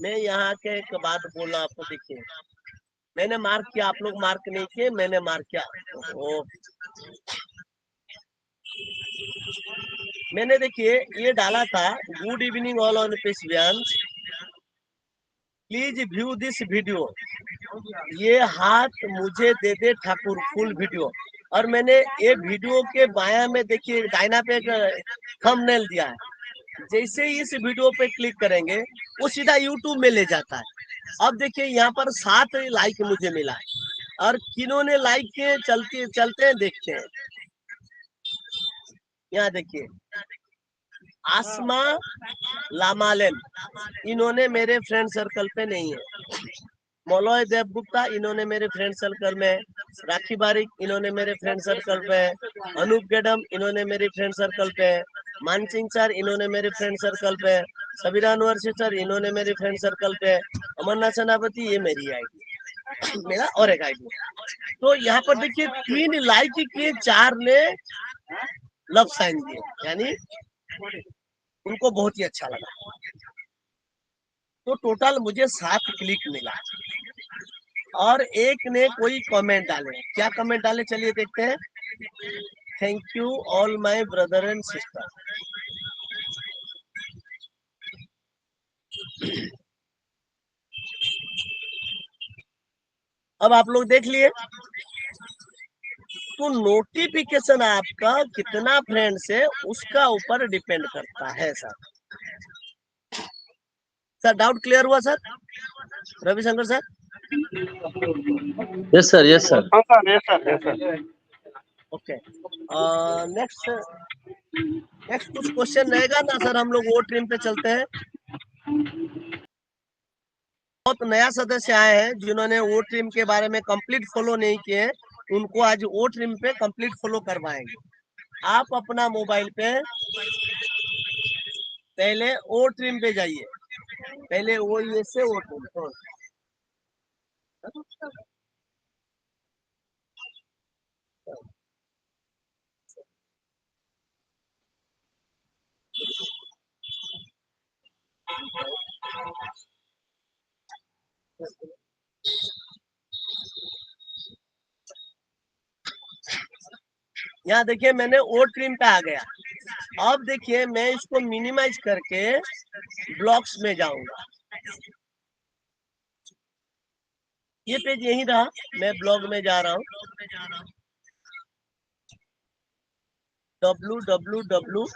मैं यहाँ के एक बात बोल रहा हूँ आपको। देखिए मैंने मार्क किया, आप लोग मार्क नहीं किए, मैंने मार्क किया। ओ, मैंने देखिए ये डाला था, गुड इवनिंग ऑल ऑन पेशियंस, प्लीज व्यू दिस वीडियो, ये हाथ मुझे दे दे ठाकुर, फुल वीडियो। और मैंने ये वीडियो के बाया में देखिए डायना पे एक थंबनेल दिया है। जैसे ही इस वीडियो पे क्लिक करेंगे वो सीधा यूट्यूब में ले जाता है। अब देखिए यहाँ पर 7 लाइक मुझे मिला है, और किन्होंने लाइक किए चलते चलते हैं देखते हैं। यहाँ देखिए आसमा लामालेन, इन्होंने मेरे फ्रेंड सर्कल पे नहीं है। मौलय देव गुप्ता, इन्होंने मेरे फ्रेंड सर्कल में। राखी बारिक, इन्होंने मेरे फ्रेंड सर्कल पे। अनूप गेडम, इन्होंने मेरे फ्रेंड सर्कल पे। मानसिंह सर, इन्होंने मेरे फ्रेंड सर्कल पे। सबीरा अनवर सर, इन्होंने मेरे फ्रेंड सर्कल पे। अमरनाथ सेनापति, ये मेरी आईडी, मेरा और एक आईडी। तो यहाँ पर देखिए 3 लाइक किए, 4 ने लव साइन दिए, यानी उनको बहुत ही अच्छा लगा। तो टोटल मुझे 7 क्लिक मिला, और एक ने कोई कमेंट डाले। क्या कमेंट डाले चलिए देखते हैं। Thank you all my brother and sister. अब आप लोग देख लिए। तो नोटिफिकेशन आपका कितना फ्रेंड से उसका ऊपर डिपेंड करता है सर। सर डाउट क्लियर हुआ sir? Ravishankar sir? Yes sir yes sir. हाँ sir yes sir yes sir. Okay, next next कुछ क्वेश्चन रहेगा ना सर? हम लोग वो ट्रिम पे चलते हैं। बहुत नया सदस्य आए हैं जिन्होंने वो ट्रिम के बारे में कंप्लीट फॉलो नहीं किए, उनको आज वो ट्रिम पे कंप्लीट फॉलो करवाएंगे। आप अपना मोबाइल पे पहले ओ ट्रिम पे जाइए, पहले वो ये से ओ ट्रिम। यहाँ देखिए मैंने ओ ट्रिम पे आ गया। अब देखिए मैं इसको मिनिमाइज करके ब्लॉक्स में जाऊंगा। ये पेज यही रहा, मैं ब्लॉग में जा रहा हूँ। www.onpassive.com।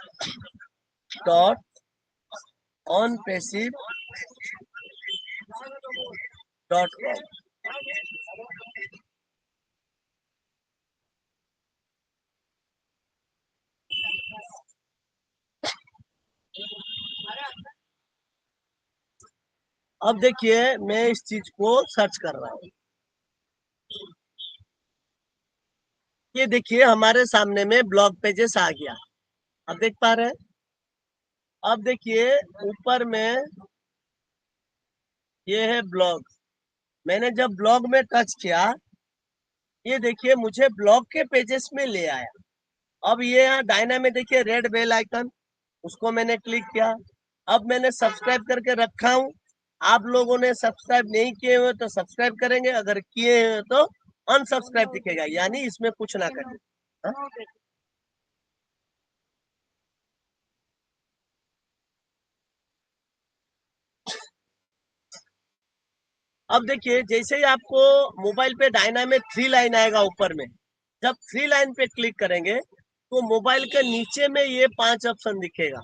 अब देखिए मैं इस चीज को सर्च कर रहा हूँ। ये देखिए हमारे सामने में ब्लॉग पेजेस आ गया, अब देख पा रहे हैं। अब देखिए ऊपर में ये है ब्लॉग। मैंने जब ब्लॉग में टच किया, ये देखिए मुझे ब्लॉग के पेजेस में ले आया। अब ये यहाँ डायना में देखिए रेड बेल आइकन, उसको मैंने क्लिक किया। अब मैंने सब्सक्राइब करके रखा हूँ। आप लोगों ने सब्सक्राइब नहीं किए हुए तो सब्सक्राइब करेंगे, अगर किए हुए तो अनसब्सक्राइब दिखेगा, यानी इसमें कुछ ना करें। हाँ? अब देखिए, जैसे ही आपको मोबाइल पे डायनामिक 3 लाइन आएगा ऊपर में, जब 3 लाइन पे क्लिक करेंगे तो मोबाइल के नीचे में ये 5 ऑप्शन दिखेगा।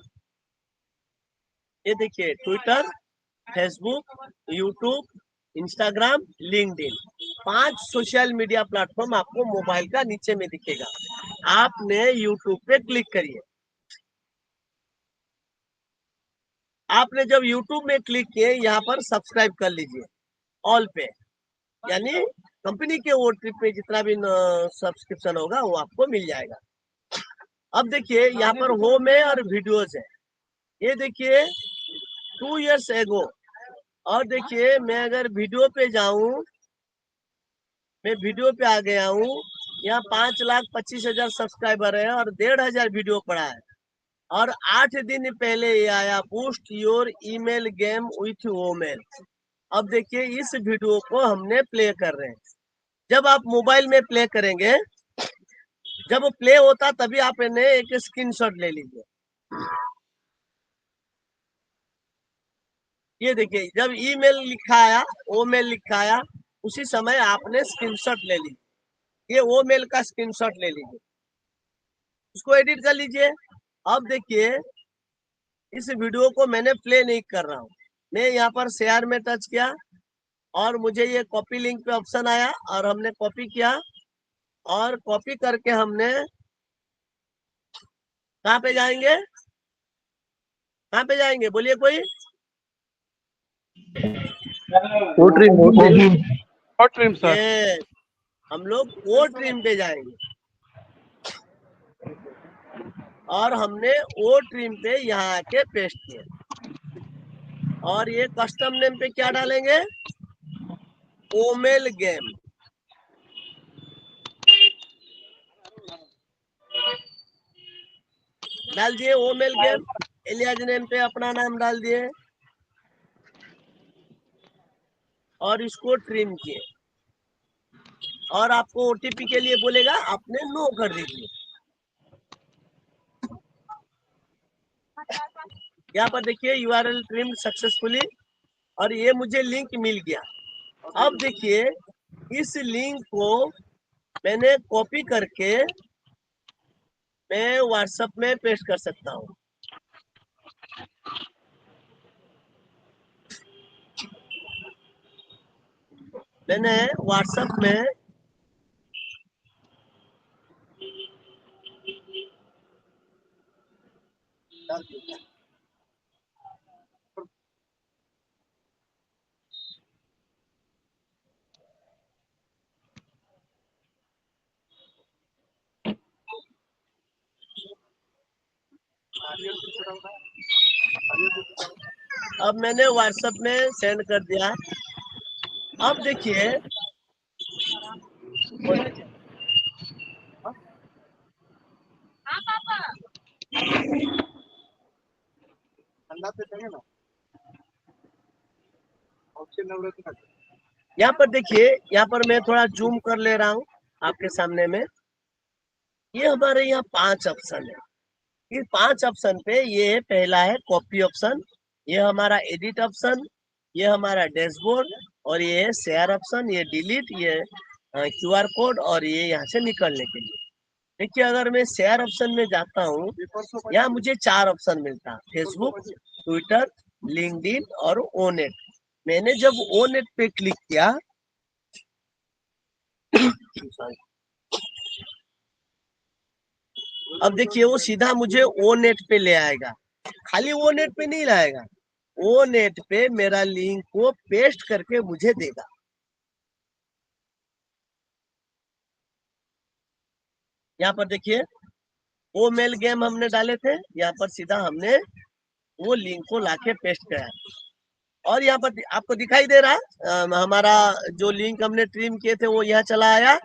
ये देखिए, Twitter, Facebook, YouTube, Instagram, LinkedIn, 5 social media platform आपको मोबाइल का नीचे में दिखेगा। आपने यूट्यूब पे क्लिक करिए। आपने जब यूट्यूब में क्लिक किए, यहाँ पर सब्सक्राइब कर लीजिए ऑल पे, यानी कंपनी के ओटीपी पे जितना भी सब्सक्रिप्शन होगा वो आपको मिल जाएगा। अब देखिए, यहाँ पर होम है और वीडियोज है। ये देखिए 2 इयर्स एगो। और देखिए, मैं अगर वीडियो पे जाऊं, मैं वीडियो पे आ गया हूँ। यहाँ 5,25,000 सब्सक्राइबर है और 1,500 वीडियो पड़ा है। और 8 दिन पहले ये आया, boost your email game with वोमेल। अब देखिए, इस वीडियो को हमने प्ले कर रहे हैं। जब आप मोबाइल में प्ले करेंगे, जब वो प्ले होता तभी आप इन्हें एक स्क्रीनशॉट ले लीजिए। ये देखिए, जब ईमेल लिखा आया, ओ मेल लिखा आया, उसी समय आपने स्क्रीनशॉट ले ली। ये ओ मेल का स्क्रीनशॉट ले लीजिए, उसको एडिट कर लीजिए। अब देखिए, इस वीडियो को मैंने प्ले नहीं कर रहा हूँ, मैं यहाँ पर शेयर में टच किया और मुझे ये कॉपी लिंक पे ऑप्शन आया और हमने कॉपी किया। और कॉपी करके हमने कहाँ पे जाएंगे, कहाँ पे जाएंगे बोलिए कोई? और ट्रिम सर। ये हम लोग वो ट्रिम पे जाएंगे और हमने वो ट्रिम पे यहाँ आके पेस्ट किया। और ये कस्टम नेम पे क्या डालेंगे? ओमेल गेम। डाल दिए ओमेल गेम। एलियाज नेम पे अपना नाम डाल दिए और इसको ट्रिम किए। और आपको ओटीपी के लिए बोलेगा, आपने नो कर दीजिए। यहाँ पर देखिए यूआरएल ट्रिम सक्सेसफुली, और ये मुझे लिंक मिल गया। अब देखिए, इस लिंक को मैंने कॉपी करके मैं व्हाट्सएप में पेस्ट कर सकता हूँ। मैंने व्हाट्सएप में अब मैंने व्हाट्सएप में सेंड कर दिया। अब देखिए, यहाँ पर देखिए, यहाँ पर मैं थोड़ा जूम कर ले रहा हूँ आपके सामने में। ये हमारे यहाँ 5 ऑप्शन है। इस 5 ऑप्शन पे ये पहला है कॉपी ऑप्शन, ये हमारा एडिट ऑप्शन, ये हमारा डैशबोर्ड, और ये है शेयर ऑप्शन, ये डिलीट, ये क्यूआर कोड, और ये यहाँ से निकलने के लिए। देखिए, अगर मैं शेयर ऑप्शन में जाता हूँ, यहाँ मुझे 4 ऑप्शन मिलता है, फेसबुक, ट्विटर, लिंक्डइन और ओनेट। मैंने जब ओनेट पे क्लिक किया, अब देखिए वो सीधा मुझे ओनेट पे ले आएगा। खाली ओनेट पे नहीं लाएगा, ओनेट पे मेरा लिंक को पेस्ट करके मुझे देगा। यहाँ पर देखिए, वो मेल गेम हमने डाले थे, यहाँ पर सीधा हमने वो लिंक को लाके पेस्ट किया। और यहाँ पर आपको दिखाई दे रहा है, हमारा जो लिंक हमने ट्रिम किए थे वो यहाँ चला आया।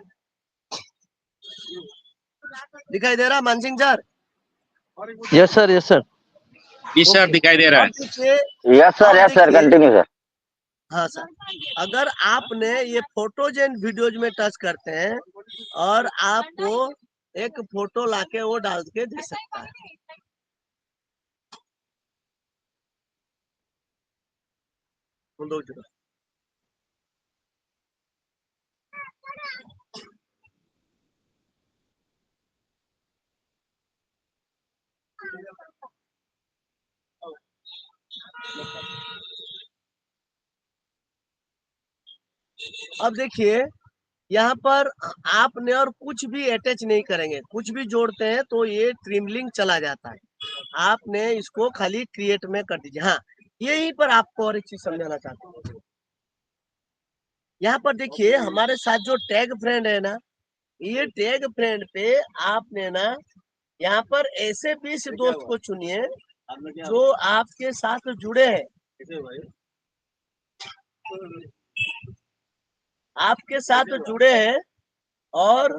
दिखाई दे रहा Mansingh sir? Yes sir, yes sir. जी सर, दिखाई दे रहा है। अब देखिए, यस सर, कंटिन्यू सर। हाँ सर, अगर आपने ये फोटोज एंड वीडियोज में टच करते हैं और आपको एक फोटो लाके वो डाल के दे सकता है। अब देखिए यहाँ पर आपने और कुछ भी अटैच नहीं करेंगे, कुछ भी जोड़ते हैं तो ये ट्रिम लिंक चला जाता है। आपने इसको खाली क्रिएट में कर दीजिए। हाँ, यहीं पर आपको और एक चीज समझाना चाहता हूँ। यहाँ पर देखिए हमारे साथ जो टैग फ्रेंड है ना, ये टैग फ्रेंड पे आपने ना यहाँ पर ऐसे 20 दोस्त को चुनिए जो आपके साथ जुड़े हैं, आपके साथ जुड़े हैं और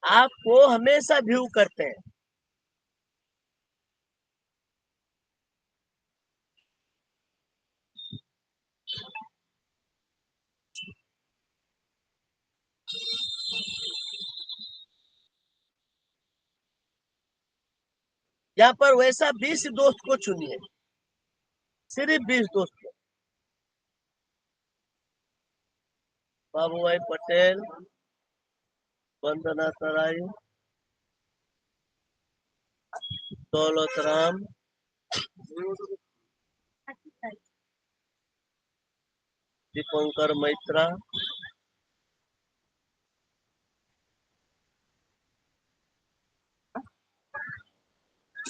आपको हमेशा व्यू करते हैं। यहाँ पर वैसा 20 दोस्त को चुनिए, सिर्फ 20 दोस्त को। बाबू भाई पटेल, वंदना सराय, दौलत राम, दीपंकर मैत्रा,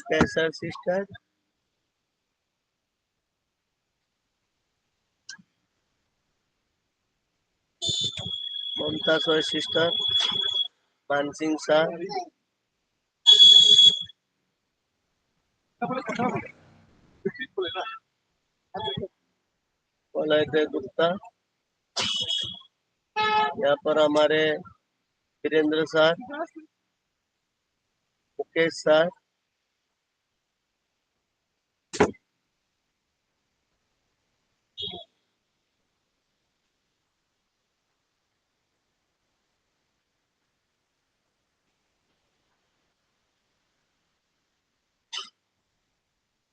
कैसर सिस्टर, ममता सोय सिस्टर, मानसिंह शाह, वलय गुप्ता, यहाँ पर हमारे वीरेंद्र सर, मुकेश सर,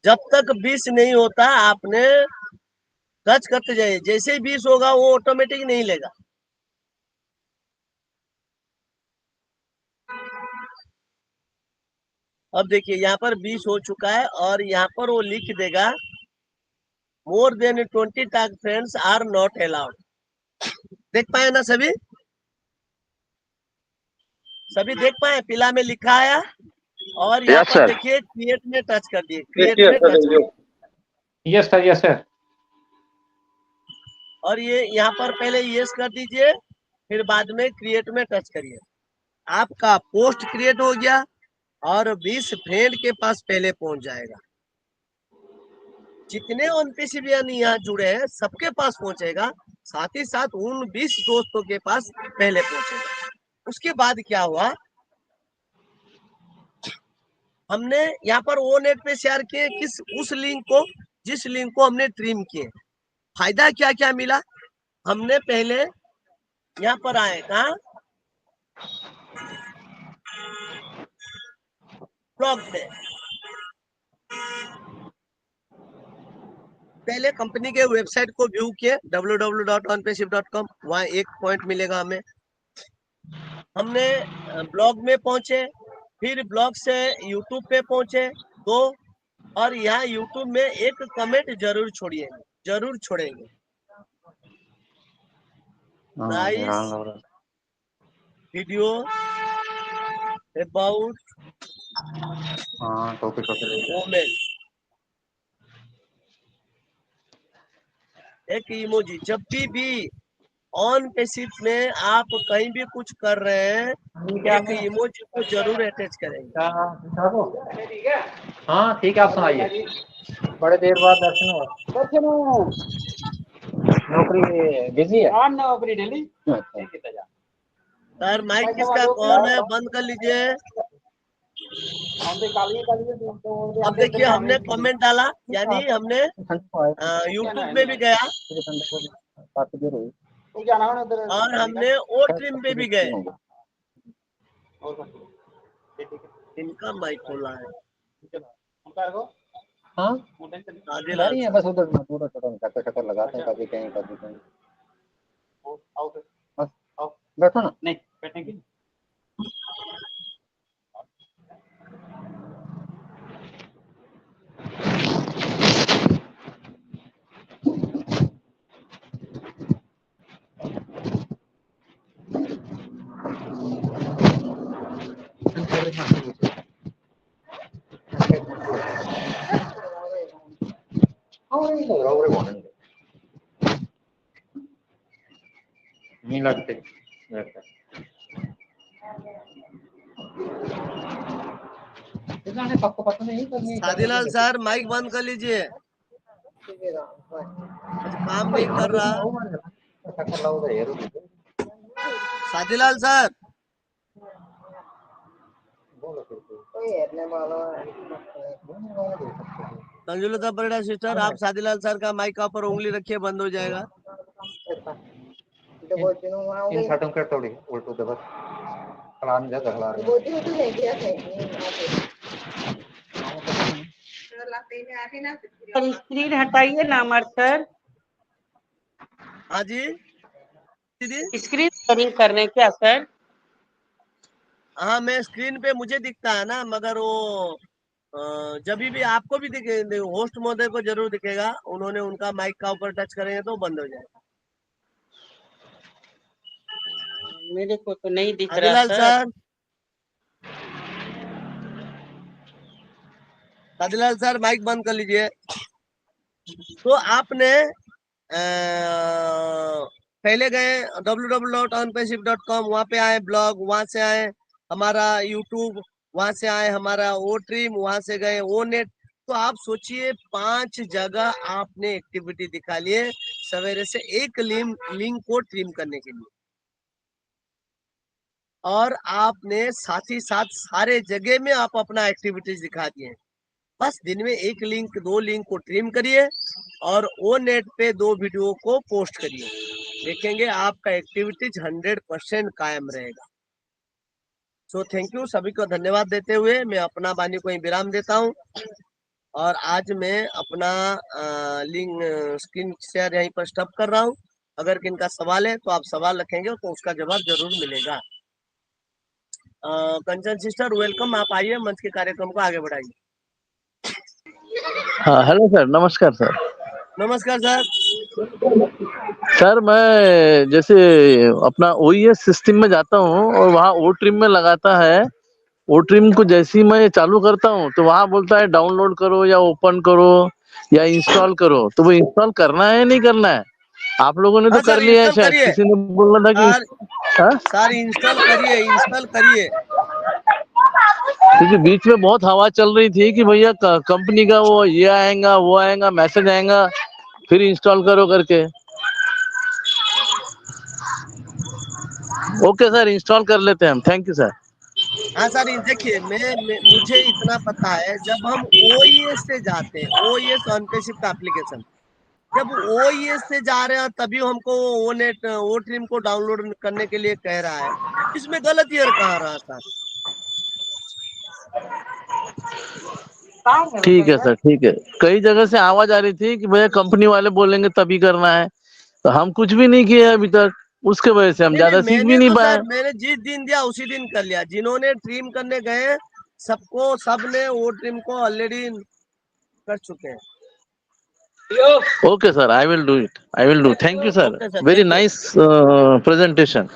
जब तक 20 नहीं होता आपने टच करते जाइए, जैसे ही 20 होगा वो ऑटोमेटिक नहीं लेगा। अब देखिए यहाँ पर 20 हो चुका है और यहाँ पर वो लिख देगा more than 20 tag friends are not allowed. देख पाए ना सभी? सभी देख पाए? पीला में लिखा है और यहाँ पर देखिए क्रिएट में टच कर दिए, क्रिएट में टच कर। Yes sir, yes sir. और ये यहाँ पर पहले यस कर दीजिए, फिर बाद में क्रिएट में टच करिए। आपका पोस्ट क्रिएट हो गया और 20 फ्रेंड के पास पहले पहुंच जाएगा। जितने ऑनपीसीबीएन यहाँ जुड़े हैं सबके पास पहुंचेगा, साथ ही साथ उन 20 दोस्तों के पास पहले पहुंचेगा। उसके बाद क्या हुआ, हमने यहाँ पर वो नेट पे शेयर किए किस उस लिंक को जिस लिंक को हमने ट्रिम किए। फायदा क्या क्या मिला, हमने पहले यहाँ पर आए कहा ब्लॉग पे, पहले कंपनी के वेबसाइट को व्यू किए www.onpayship.com, वहाँ एक पॉइंट मिलेगा हमें। हमने ब्लॉग में पहुंचे, फिर ब्लॉग से यूट्यूब पे पहुंचे 2, और यहाँ यूट्यूब में एक कमेंट जरूर छोड़िए, जरूर छोड़ेंगे। नाइस वीडियो अबाउट वुमेन, एक इमोजी। जब भी ऑन पैसिव में आप कहीं भी कुछ कर रहे हैं, एक इमोजी को जरूर अटैच करेंगे। हाँ ठीक है, आप सुनाइए। बड़े देर बाद दर्शन हुआ। नौकरी बिजी है। हाँ, नौकरी डेली। सर माइक किसका कौन है, बंद कर लीजिए। अब देखिए हमने कमेंट डाला, यानी हमने यूट्यूब में भी गया, और हमने ओ ट्रिम पे भी गए, इनका माइक खोला है। सादीलाल सर। बस उधर पूरा चक्कर चक्कर लगाते हैं, कभी कहीं कभी कहीं। बस बैठो ना। नहीं बैठेंगे। नहीं लगते सबको पता नहीं करनी। सादीलाल सर माइक बंद कर लीजिए, आज काम नहीं कर रहा। सादीलाल सर, संजुलता परिड़ा सिस्टर, आप सादीलाल सर का माइक का ऊपर उंगली रखिए, बंद हो जाएगा। इन सर्टिफिकेट थोड़ी उल्टू दे बस खलान जा खला सर स्क्रीन हटाइए ना अमर सर, हाँ जी दीदी। स्क्रीन शेयरिंग कर रहे हैं क्या सर? हाँ, मैं स्क्रीन पे मुझे दिखता है ना, मगर वो जब भी आपको भी दिखे, होस्ट महोदय को जरूर दिखेगा, उन्होंने उनका माइक का ऊपर टच करेंगे तो बंद हो जाएगा। मेरे को तो नहीं दिख रहा सादीलाल सर। सर, सादीलाल सर माइक बंद कर लीजिए। तो आपने पहले गए www.onpassive.com, वहाँ पे आए ब्लॉग, वहाँ से आए हमारा यूट्यूब, वहाँ से आए हमारा ओ ट्रिम, वहाँ से गए ओ नेट। तो आप सोचिए 5 जगह आपने एक्टिविटी दिखा लिए सवेरे से, एक लिंक को ट्रिम करने के लिए। और आपने साथ ही साथ सारे जगह में आप अपना एक्टिविटीज दिखा दिए। बस दिन में एक लिंक 2 लिंक को ट्रिम करिए और ओ नेट पे 2 वीडियो को पोस्ट करिए, देखेंगे आपका एक्टिविटीज 100% कायम रहेगा। सो थैंक यू, सभी को धन्यवाद देते हुए मैं अपना वाणी को विराम देता हूँ। और आज मैं अपना लिंक स्क्रीन शेयर यहीं पर स्टॉप कर रहा हूँ। अगर किनका सवाल है तो आप सवाल रखेंगे तो उसका जवाब जरूर मिलेगा। कंचन सिस्टर वेलकम, आप आइए, मंच के कार्यक्रम को आगे बढ़ाइए। हाँ हेलो सर, नमस्कार सर। नमस्कार सर। सर मैं जैसे अपना OES सिस्टम में जाता हूँ और वहाँ ओ ट्रिम में लगाता है। ओ ट्रिम को जैसे ही मैं चालू करता हूँ तो वहाँ बोलता है डाउनलोड करो या ओपन करो या इंस्टॉल करो। तो वो इंस्टॉल करना है नहीं करना है? आप लोगों ने तो हाँ कर सर, लिया है, इंस्टॉल शायद करिए। किसी ने बोला था कि हाँ? सर इंस्टॉल करिए, इंस्टॉल करिए। क्योंकि बीच में बहुत हवा चल रही थी कि भैया कंपनी का वो ये आएगा वो आएगा मैसेज आएगा फिर इंस्टॉल करो करके। ओके सर, इंस्टॉल कर लेते हैं हम। Thank you sir. हाँ सर, देखिए मुझे इतना पता है, जब हम OES से जाते हैं, OES ऑनपेसिव का एप्लीकेशन, जब OES से जा रहे हैं तभी हमको ओ नेट ओ ट्रिम को डाउनलोड करने के लिए कह रहा है। इसमें गलत ईयर कहाँ रहा सर? ठीक है सर, ठीक है। कई जगह से आवाज आ रही थी कि भैया कंपनी वाले बोलेंगे तभी करना है, तो हम कुछ भी नहीं किए अभी तक, उसके वजह से हम नहीं नहीं, ज्यादा सीख भी मैंने नहीं तो पाए। सर, मैंने जिस दिन दिया उसी दिन कर लिया। जिन्होंने ट्रिम करने गए सबने वो ट्रिम को ऑलरेडी कर चुके हैं। Okay sir, I will do it, I will do. Thank you sir, okay sir, very thank you, nice presentation.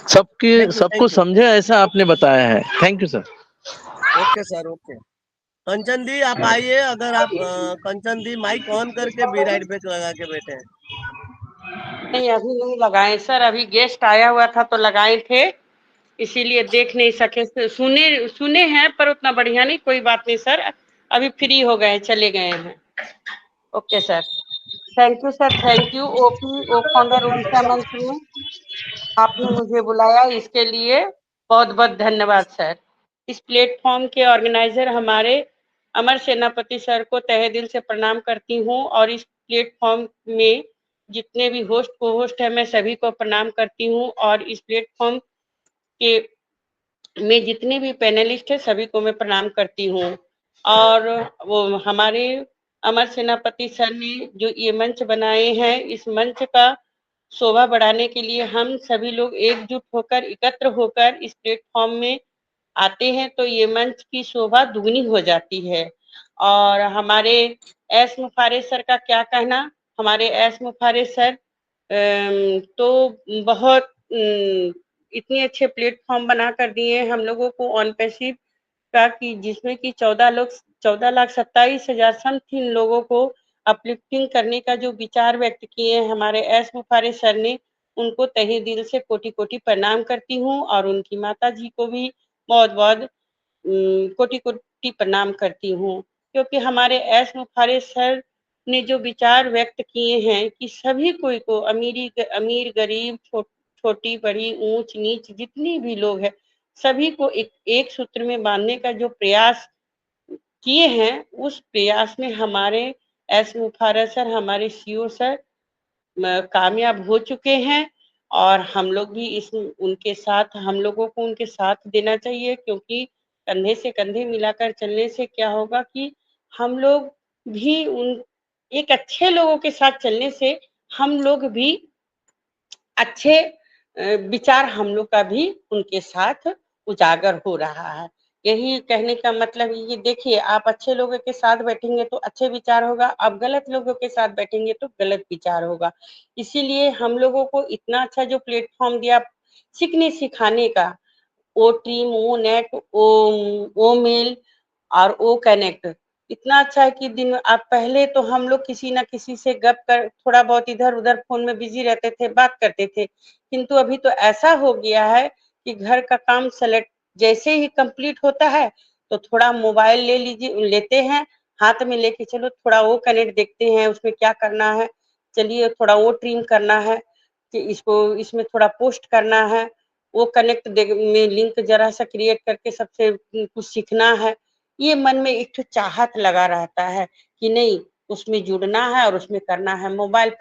सबकी सबको थैंक यू। समझे ऐसा आपने बताया है। Thank you sir. Okay sir, okay. Kanchan दी आप आइए, अगर आप कंचन दी माइक ऑन करके बी राइट बैक लगा के बैठे हैं। नहीं अभी नहीं लगाए सर, अभी गेस्ट आया हुआ था तो लगाए थे, इसीलिए देख नहीं सके। सुने सुने हैं पर उतना बढ़िया नहीं, कोई बात नहीं सर, अभी फ्री हो गए, चले गए हैं। Okay sir, thank you sir, thank you. OP O founder Orissa मंच में आपने मुझे बुलाया, इसके लिए बहुत बहुत धन्यवाद सर। इस प्लेटफॉर्म के ऑर्गेनाइजर हमारे अमर सेनापति सर को तहे दिल से प्रणाम करती हूँ और इस प्लेटफॉर्म में जितने भी होस्ट को होस्ट है मैं सभी को प्रणाम करती हूँ, और इस प्लेटफॉर्म के में जितने भी पैनलिस्ट है सभी को मैं प्रणाम करती हूँ। और वो हमारे अमर सेनापति सर ने जो ये मंच बनाए हैं, इस मंच का शोभा बढ़ाने के लिए हम सभी लोग एकजुट होकर, एकत्र होकर इस प्लेटफॉर्म में आते हैं तो ये मंच की शोभा दुगनी हो जाती है। और हमारे एस मुफारे सर का क्या कहना, हमारे एस मुफारे सर तो बहुत इतने अच्छे प्लेटफॉर्म बना कर दिए हम लोगों को ऑन पैसिव का, कि जिसमें कि 14,27,27,000 समथिंग लोगों को अपलिफ्टिंग करने का जो विचार व्यक्त किए हैं हमारे एस मुफारे सर ने, उनको तहे दिल से कोटि कोटि प्रणाम करती हूँ, और उनकी माता जी को भी बहुत बहुत कोटि कोटि प्रणाम करती हूँ। क्योंकि हमारे एस मुफारे सर ने जो विचार व्यक्त किए हैं कि सभी कोई को, अमीर गरीब, छोटी बड़ी, ऊंच नीच जितनी भी लोग हैं सभी को एक सूत्र में बांधने का जो प्रयास किए हैं, उस प्रयास में हमारे एस मुफारा सर, हमारे सीओ सर कामयाब हो चुके हैं। और हम लोग भी उनके साथ, हम लोगों को उनके साथ देना चाहिए, क्योंकि कंधे से कंधे मिलाकर चलने से क्या होगा कि हम लोग भी एक अच्छे लोगों के साथ चलने से हम लोग भी अच्छे विचार हम लोग का भी उनके साथ उजागर हो रहा है। यही कहने का मतलब ये, देखिए आप अच्छे लोगों के साथ बैठेंगे तो अच्छे विचार होगा, आप गलत लोगों के साथ बैठेंगे तो गलत विचार होगा। इसीलिए हम लोगों को इतना अच्छा जो प्लेटफॉर्म दिया सीखने सिखाने का, ओ टीम, ओ नेट, ओ मेल और ओ कनेक्ट, इतना अच्छा है कि दिन आप पहले तो हम लोग किसी ना किसी से गप कर थोड़ा बहुत इधर उधर फोन में बिजी रहते थे, बात करते थे, किंतु अभी तो ऐसा हो गया है कि घर का काम सेलेक्ट जैसे ही कंप्लीट होता है तो थोड़ा मोबाइल लेते हैं हाथ में, लेके चलो थोड़ा वो कनेक्ट देखते हैं उसमें क्या करना है, चलिए थोड़ा वो ट्रिम करना है कि इसमें थोड़ा पोस्ट करना है, वो कनेक्ट में लिंक जरा सा क्रिएट करके सबसे कुछ सीखना है। ये मन में एक चाहत लगा रहता है कि नहीं उसमें जुड़ना है और उसमें करना है। मोबाइल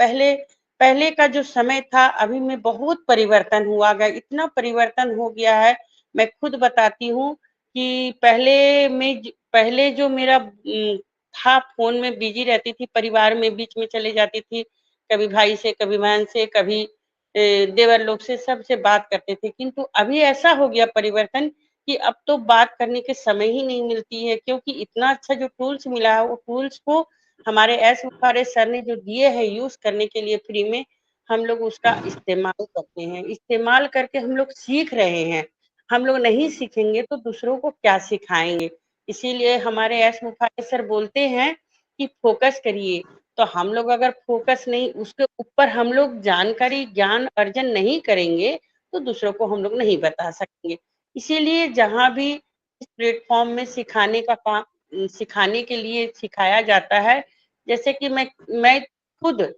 पहले का जो समय था अभी में बहुत परिवर्तन हुआ गया, इतना परिवर्तन हो गया है। मैं खुद बताती हूँ कि पहले जो मेरा था, फोन में बिजी रहती थी, परिवार में बीच में चले जाती थी, कभी भाई से, कभी बहन से, कभी देवर लोग से, सबसे बात करते थे, किंतु अभी ऐसा हो गया परिवर्तन कि अब तो बात करने के समय ही नहीं मिलती है, क्योंकि इतना अच्छा जो टूल्स मिला है, वो टूल्स को हमारे एस मुफारे सर ने जो दिए हैं यूज करने के लिए फ्री में, हम लोग उसका इस्तेमाल करते हैं, इस्तेमाल करके हम लोग सीख रहे हैं। हम लोग नहीं सीखेंगे तो दूसरों को क्या सिखाएंगे। इसीलिए हमारे एस मुफारे सर बोलते हैं कि फोकस करिए, तो हम लोग अगर फोकस नहीं, उसके ऊपर हम लोग जानकारी, ज्ञान अर्जन नहीं करेंगे तो दूसरों को हम लोग नहीं बता सकेंगे। इसीलिए जहाँ भी इस प्लेटफॉर्म में सिखाने का काम, सिखाने के लिए सिखाया जाता है, जैसे कि मैं खुद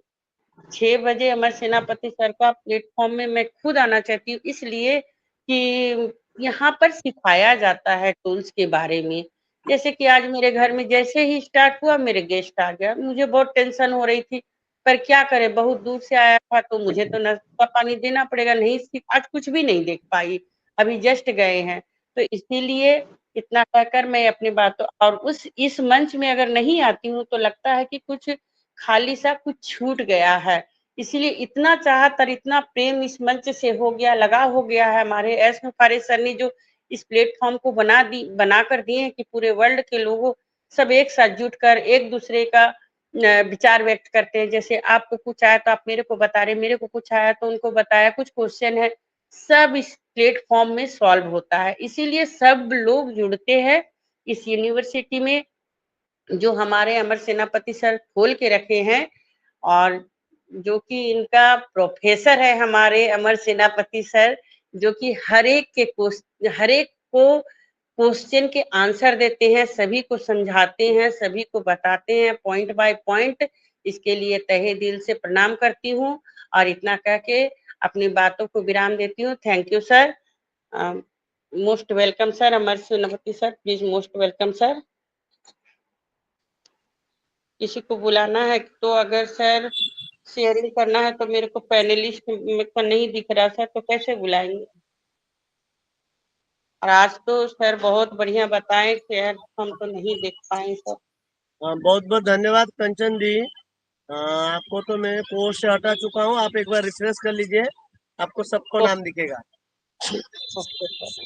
6 बजे अमर सेनापति सर का प्लेटफॉर्म में मैं खुद आना चाहती हूँ, इसलिए कि यहाँ पर सिखाया जाता है टूल्स के बारे में। जैसे कि आज मेरे घर में जैसे ही स्टार्ट हुआ मेरे गेस्ट आ गया, मुझे बहुत टेंशन हो रही थी, पर क्या करें, बहुत दूर से आया था तो मुझे तो नाश्ता पानी देना पड़ेगा, नहीं आज कुछ भी नहीं देख पाई, अभी जस्ट गए हैं, तो इसीलिए इतना कहकर मैं अपनी बातों, और इस मंच में अगर नहीं आती हूँ तो लगता है कि कुछ खाली सा कुछ छूट गया है। इसीलिए इतना चाहत और इतना प्रेम इस मंच से हो गया, लगाव हो गया है। हमारे एस मुफारे सर ने जो इस प्लेटफॉर्म को बना कर दिए हैं कि पूरे वर्ल्ड के लोगों सब एक साथ जुट कर एक दूसरे का विचार व्यक्त करते हैं। जैसे आपको कुछ आया तो आप मेरे को बता रहे, मेरे को कुछ आया तो उनको बताया, कुछ क्वेश्चन है सब इस प्लेटफॉर्म में सॉल्व होता है। इसीलिए सब लोग जुड़ते हैं इस यूनिवर्सिटी में जो हमारे अमर सेनापति सर खोल के रखे हैं, और जो कि इनका प्रोफेसर है हमारे अमर सेनापति सर, जो कि हर एक को क्वेश्चन के आंसर देते हैं, सभी को समझाते हैं, सभी को बताते हैं पॉइंट बाय पॉइंट। इसके लिए तहे दिल से प्रणाम करती हूँ और इतना कह के अपनी बातों को विराम देती हूँ। Thank you sir, most welcome sir, Amar Senapati sir, please most welcome sir. किसी को बुलाना है तो अगर सर शेयरिंग करना है तो मेरे को पैनलिस्ट में का नहीं दिख रहा सर, तो कैसे बुलाएंगे? और आज तो सर बहुत बढ़िया बताए थे, हम तो नहीं देख पाए सर। बहुत बहुत धन्यवाद कंचन दी। आपको तो मैं पोस्ट से हटा चुका हूँ, आप एक बार रिफ्रेश कर लीजिए, आपको सबको नाम दिखेगा। Okay sir.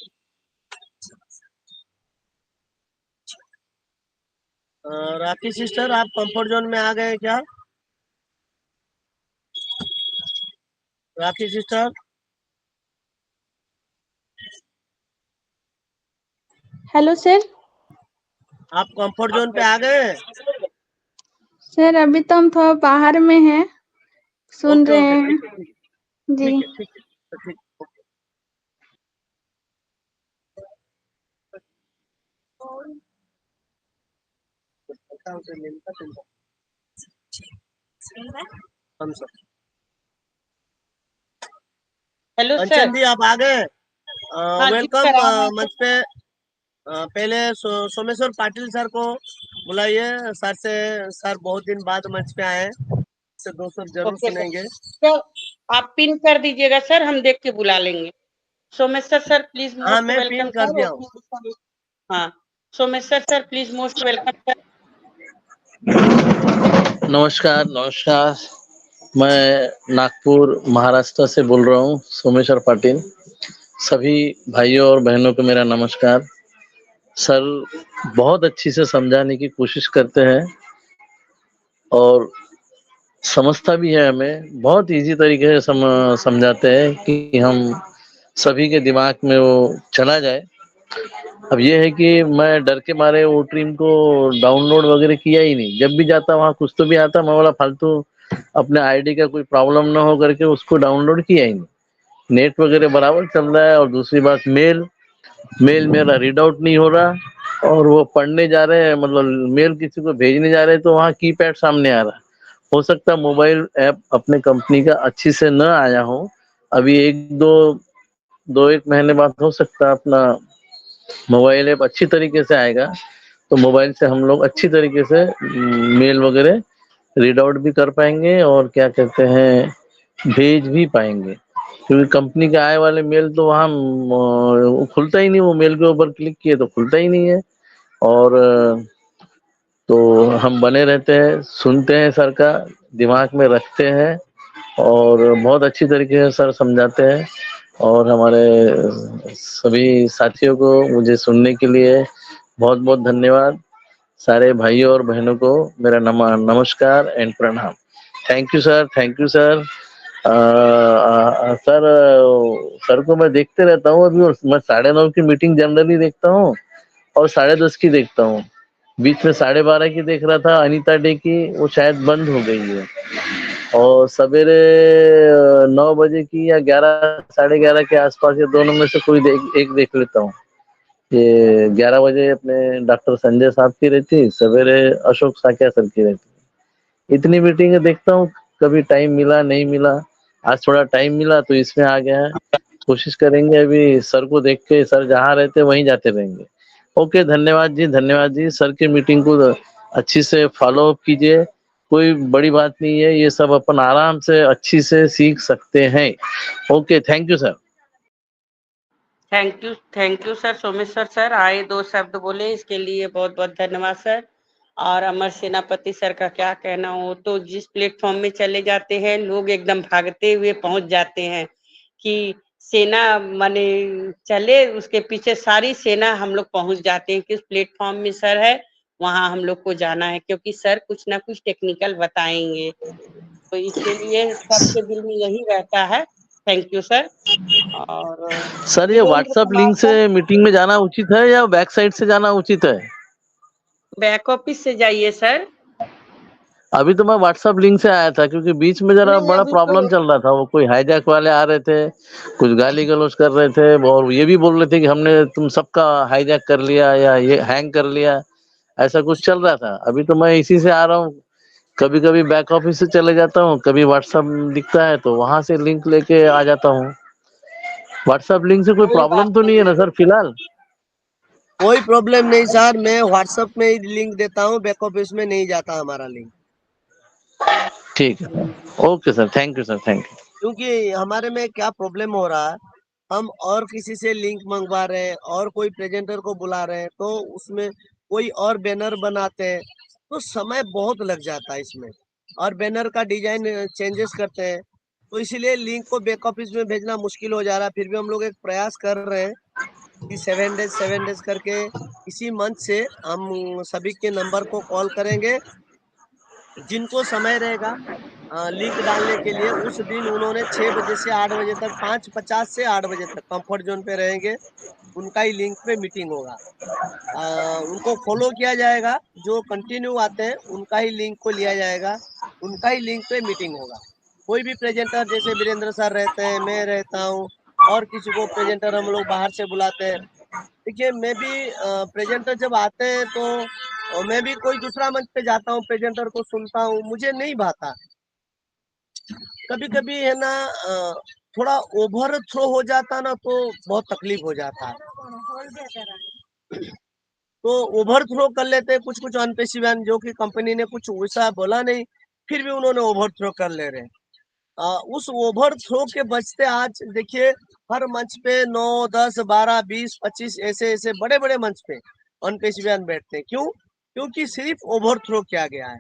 राखी सिस्टर, आप कंफर्ट जोन में आ गए क्या? Rakhi sister, hello sir. आप कंफर्ट जोन पे आ गए? सर अभी तो हम थोड़ा बाहर में हैं, सुन ओके रहे ओके, हैं। ठीक है ठीक जी। ठीक है ठीक है तो ठीक, ओके। हम सब हेलो सर। कंचन दी, आप आ गए? हाँ जी वेलकम सर, आ गए सर। मंच पे। पहले सोमेश्वर पाटिल सर को बुलाइए। सर से, सर बहुत दिन बाद मंच पे आए हैं, से दो शब्द जरूर ओके सर, सुनेंगे। तो आप पिन कर दीजिएगा सर, हम देख के बुला लेंगे। सोमेश्वर सर प्लीज हाँ, मोस्ट मैं वेलकम पिन कर सर। दिया हूँ। हाँ, Someshwar sir please most welcome sir. नमस्कार नमस्कार। मैं नागपुर महाराष्ट्र से बोल रहा हूँ, सोमेश्वर पाटिल। सभी भाइयों और बहनों को मेरा नमस्कार। सर बहुत अच्छी से समझाने की कोशिश करते हैं और समझता भी है, हमें बहुत इजी तरीके से समझाते हैं कि हम सभी के दिमाग में वो चला जाए। अब ये है कि मैं डर के मारे वो ट्रीम को डाउनलोड वगैरह किया ही नहीं। जब भी जाता वहाँ कुछ तो भी आता, मैं बोला फालतू अपने आईडी का कोई प्रॉब्लम ना हो करके उसको डाउनलोड किया ही नहीं। नेट वगैरह बराबर चल रहा है। और दूसरी बात, मेल मेरा रीड आउट नहीं हो रहा और वो पढ़ने जा रहे हैं, मतलब मेल किसी को भेजने जा रहे हैं तो वहाँ कीपैड सामने आ रहा है। हो सकता है मोबाइल ऐप अपने कंपनी का अच्छी से न आया हो। अभी एक महीने बाद हो सकता है अपना मोबाइल ऐप अच्छी तरीके से आएगा, तो मोबाइल से हम लोग अच्छी तरीके से मेल वगैरह रीड आउट भी कर पाएंगे और क्या कहते हैं भेज भी पाएंगे। क्योंकि कंपनी के आए वाले मेल तो वहाँ खुलता ही नहीं, वो मेल के ऊपर क्लिक किए तो खुलता ही नहीं है। और तो हम बने रहते हैं, सुनते हैं सर का, दिमाग में रखते हैं और बहुत अच्छी तरीके से सर समझाते हैं। और हमारे सभी साथियों को मुझे सुनने के लिए बहुत बहुत धन्यवाद। सारे भाइयों और बहनों को मेरा नमस्कार एंड प्रणाम। Thank you sir, thank you sir. Sir sir को मैं देखते रहता हूँ अभी, और मैं 9:30 की मीटिंग जनरली देखता हूँ और 10:30 की देखता हूँ। बीच में 12:30 की देख रहा था, अनीता डे की, वो शायद बंद हो गई है। और सवेरे 9 बजे की या 11 11:30 के आसपास, ये दोनों में से कोई एक देख लेता हूँ। ये 11 बजे अपने डॉक्टर संजय साहब की रहती, सवेरे अशोक साकिया सर की रहती। इतनी मीटिंगें देखता हूँ, कभी टाइम मिला नहीं मिला। आज थोड़ा टाइम मिला तो इसमें आ गया है। कोशिश करेंगे अभी सर को देख के, सर जहाँ रहते वहीं जाते रहेंगे। ओके, धन्यवाद जी, धन्यवाद जी। सर की मीटिंग को अच्छी से फॉलो अप कीजिए, कोई बड़ी बात नहीं है, ये सब अपन आराम से अच्छी से सीख सकते हैं। Okay, thank you sir. Thank you sir. Someshwar sir आए, 2 शब्द बोले, इसके लिए बहुत बहुत धन्यवाद सर। और अमर सेनापति सर का क्या कहना, हो तो जिस प्लेटफॉर्म में चले जाते हैं लोग एकदम भागते हुए पहुंच जाते हैं कि सेना माने चले, उसके पीछे सारी सेना हम लोग पहुंच जाते हैं कि उस प्लेटफॉर्म में सर है, वहां हम लोग को जाना है, क्योंकि सर कुछ ना कुछ टेक्निकल बताएंगे। तो इसके लिए सबके दिल में यही रहता है। Thank you sir. और सर ये वीरेंद्र व्हाट्सएप कुमार लिंक से सर, मीटिंग में जाना उचित है या बैक साइड से जाना उचित है? बैक ऑफिस से जाइए सर। अभी तो मैं व्हाट्सएप लिंक से आया था, क्योंकि बीच में जरा नहीं बड़ा अभी प्रॉब्लम तो चल रहा था। वो कोई हाईजैक वाले आ रहे थे, कुछ गाली गलौज कर रहे थे और ये भी बोल रहे थे कि हमने तुम सबका हाईजैक कर लिया या ये हैंग कर लिया, ऐसा कुछ चल रहा था। अभी तो मैं इसी से आ रहा हूँ। कभी कभी बैक ऑफिस से चले जाता हूँ, कभी व्हाट्सएप दिखता है तो वहां से लिंक लेके आ जाता हूँ। व्हाट्सएप लिंक से कोई कोई बात प्रॉब्लम तो नहीं है नहीं ना सर फिलहाल? कोई प्रॉब्लम नहीं सर, मैं व्हाट्सएप में ही लिंक देता हूँ, बैक ऑफिस में नहीं जाता हमारा लिंक। ठीक है sir, okay sir, thank you sir, thank you. क्योंकि हमारे में क्या प्रॉब्लम हो रहा है, हम और किसी से लिंक मंगवा रहे हैं और कोई प्रेजेंटर को बुला रहे हैं, तो उसमें कोई और बैनर बनाते हैं, तो समय बहुत लग जाता है इसमें, और बैनर का डिजाइन चेंजेस करते हैं, तो इसीलिए लिंक को बैक ऑफिस में भेजना मुश्किल हो जा रहा है। फिर भी हम लोग एक प्रयास कर रहे हैं कि 7 डेज करके इसी मंथ से हम सभी के नंबर को कॉल करेंगे, जिनको समय रहेगा लिंक डालने के लिए, उस दिन उन्होंने 6 बजे से 8 बजे तक, 5:50 से 8 बजे तक कंफर्ट जोन पे रहेंगे, उनका ही लिंक पे मीटिंग होगा। उनको फॉलो किया जाएगा, जो कंटिन्यू आते हैं उनका ही लिंक को लिया जाएगा, उनका ही लिंक पे मीटिंग होगा। कोई भी प्रेजेंटर, जैसे वीरेंद्र सर रहते हैं, मैं रहता हूँ, और किसी को प्रेजेंटर हम लोग बाहर से बुलाते हैं। देखिए, मैं भी प्रेजेंटर जब आते हैं तो मैं भी कोई दूसरा मंच पे जाता हूँ, प्रेजेंटर को सुनता हूँ, मुझे नहीं भाता। कभी कभी है ना, थोड़ा ओवर थ्रो हो जाता ना, तो बहुत तकलीफ हो जाता है। तो ओवर थ्रो कर लेते हैं कुछ कुछ अनपेशी बयान, जो कि कंपनी ने कुछ वैसा बोला नहीं, फिर भी उन्होंने ओवर थ्रो कर ले रहे हैं। उस ओवर थ्रो के बचते आज देखिए, हर मंच पे 9, 10, 12, 20, 25 ऐसे ऐसे बड़े बड़े मंच पे अनपेशी बयान बैठते हैं। क्यों? क्योंकि सिर्फ ओवर थ्रो किया गया है,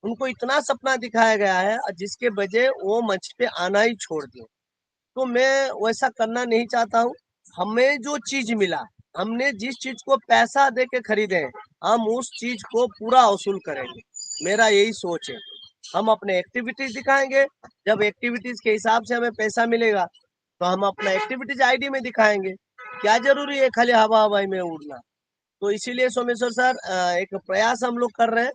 उनको इतना सपना दिखाया गया है, जिसके वजह वो मंच पे आना ही छोड़ दिए। तो मैं वैसा करना नहीं चाहता हूँ। हमें जो चीज मिला, हमने जिस चीज को पैसा दे के खरीदे, हम उस चीज को पूरा वसूल करेंगे, मेरा यही सोच है। हम अपने एक्टिविटीज दिखाएंगे, जब एक्टिविटीज के हिसाब से हमें पैसा मिलेगा, तो हम अपना एक्टिविटीज आईडी में दिखाएंगे। क्या जरूरी है खाली हवा हवाई में उड़ना? तो इसीलिए सोमेश्वर सर, एक प्रयास हम लोग कर रहे हैं,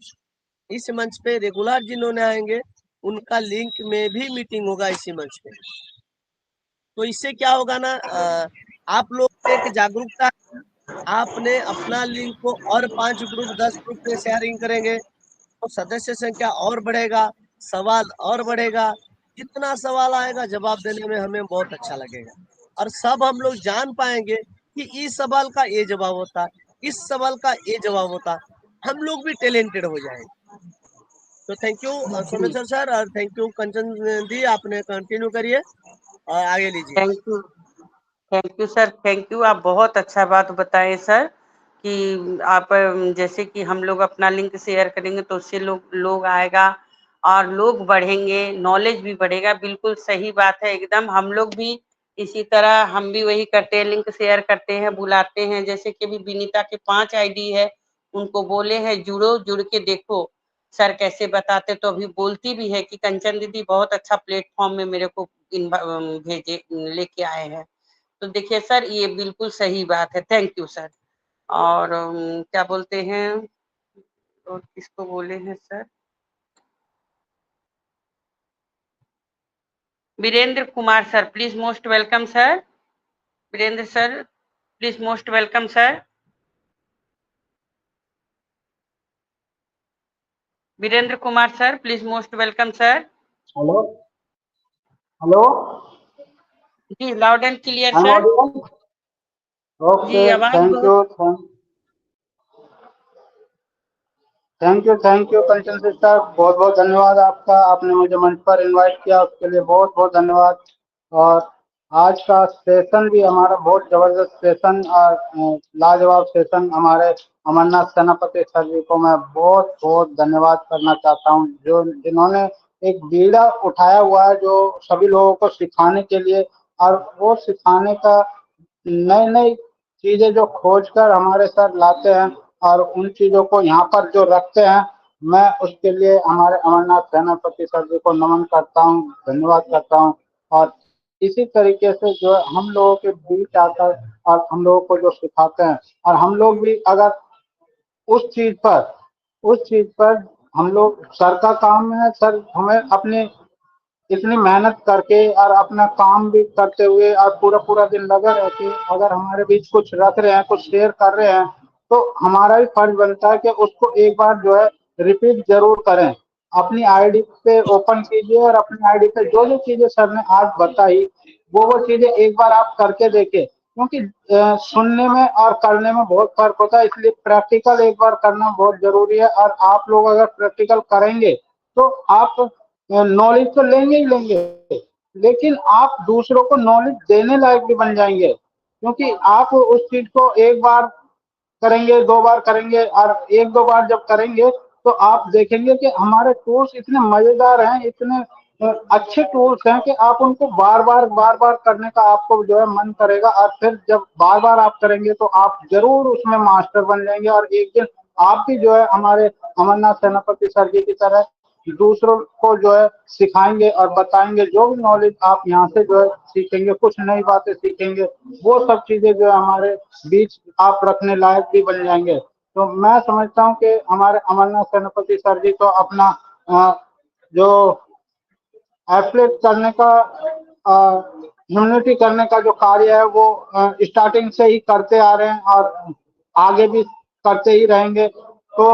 इस मंच पे रेगुलर जिन्होंने आएंगे उनका लिंक में भी मीटिंग होगा इसी मंच पे। तो इससे क्या होगा ना, आप लोग में एक जागरूकता, आपने अपना लिंक को और 5 ग्रुप 10 ग्रुप में शेयरिंग करेंगे, तो सदस्य संख्या और बढ़ेगा, सवाल और बढ़ेगा। जितना सवाल आएगा, जवाब देने में हमें बहुत अच्छा लगेगा, और सब हम लोग जान पाएंगे कि इस सवाल का ये जवाब होता, इस सवाल का ये जवाब होता, हम लोग भी टैलेंटेड हो जाएंगे। तो थैंक यू सोमेश्वर सर, और थैंक यू कंचन दी, आपने कंटिन्यू करिए और आगे लीजिए। Thank you sir, thank you. आप बहुत अच्छा बात बताएं सर, कि आप जैसे कि हम लोग अपना लिंक शेयर करेंगे तो उससे लोग आएगा और लोग बढ़ेंगे, नॉलेज भी बढ़ेगा। बिल्कुल सही बात है एकदम। हम लोग भी इसी तरह, हम भी वही करते हैं, लिंक शेयर करते हैं, बुलाते हैं। जैसे कि अभी विनीता के 5 आईडी है, उनको बोले हैं जुड़ो, जुड़ के देखो सर कैसे बताते, तो अभी बोलती भी है कि कंचन दीदी बहुत अच्छा प्लेटफॉर्म में मेरे को भेजे, लेके आए हैं। तो देखिए सर, ये बिल्कुल सही बात है। Thank you sir. और क्या बोलते हैं, और किसको बोले हैं sir, Virendra Kumar sir, please most welcome sir. Virendra sir, please most welcome sir. Virendra Kumar sir, please most welcome sir. Hello hello, जी, loud and clear I'm sir. audible? जी, Okay, आवाज thank बहुत। you, thank you Kanchan sister, बहुत बहुत धन्यवाद आपका। आपने मुझे मंच पर इनवाइट किया, उसके लिए बहुत बहुत धन्यवाद। और आज का सेशन भी हमारा बहुत जबरदस्त सेशन और लाजवाब सेशन, हमारे अमरनाथ सेनापति सर जी को मैं बहुत बहुत धन्यवाद करना चाहता हूँ, जो जिन्होंने एक बीड़ा उठाया हुआ है, जो सभी लोगों को सिखाने के लिए, और वो सिखाने का नई नई चीजें जो खोज कर हमारे सर लाते हैं, और उन चीजों को यहाँ पर जो रखते हैं, मैं उसके लिए हमारे अमरनाथ सेनापति सर जी को नमन करता हूँ, धन्यवाद करता हूँ। और इसी तरीके से जो हम लोगों के बीच आकर और हम लोगों को जो सिखाते हैं, और हम लोग भी अगर उस चीज पर हम लोग, सर का काम है, सर हमें अपनी इतनी मेहनत करके और अपना काम भी करते हुए और पूरा पूरा दिन लगे रहते, अगर हमारे बीच कुछ रख रहे हैं, कुछ शेयर कर रहे हैं, तो हमारा भी फर्ज बनता है कि उसको एक बार जो है रिपीट जरूर करें। अपनी आईडी पे ओपन कीजिए और अपनी आईडी पे जो जो चीजें सर ने आज बताई, वो चीजें एक बार आप करके देखिए, क्योंकि सुनने में और करने में बहुत फर्क होता है। इसलिए प्रैक्टिकल एक बार करना बहुत जरूरी है, और आप लोग अगर प्रैक्टिकल करेंगे तो आप नॉलेज तो लेंगे ही लेंगे, लेकिन आप दूसरों को नॉलेज देने लायक भी बन जाएंगे, क्योंकि आप उस चीज को एक बार करेंगे, 2 बार करेंगे, और 1-2 बार जब करेंगे तो आप देखेंगे कि हमारे टूल्स इतने मजेदार हैं, इतने अच्छे टूल्स हैं कि आप उनको बार बार करने का आपको जो है मन करेगा, और फिर जब बार बार आप करेंगे तो आप जरूर उसमें मास्टर बन जाएंगे, और एक दिन आप भी जो है हमारे अमरनाथ सेनापति सर जी की तरह दूसरों को जो है सिखाएंगे और बताएंगे। जो भी नॉलेज आप यहाँ से जो है सीखेंगे, कुछ नई बातें सीखेंगे, वो सब चीजें जो है हमारे बीच आप रखने लायक भी बन जाएंगे। तो मैं समझता हूँ कि हमारे अमरनाथ सेनापति सर जी तो अपना जो एफलेट करने का, ह्यूमनिटी करने का जो कार्य है वो स्टार्टिंग से ही करते आ रहे हैं और आगे भी करते ही रहेंगे। तो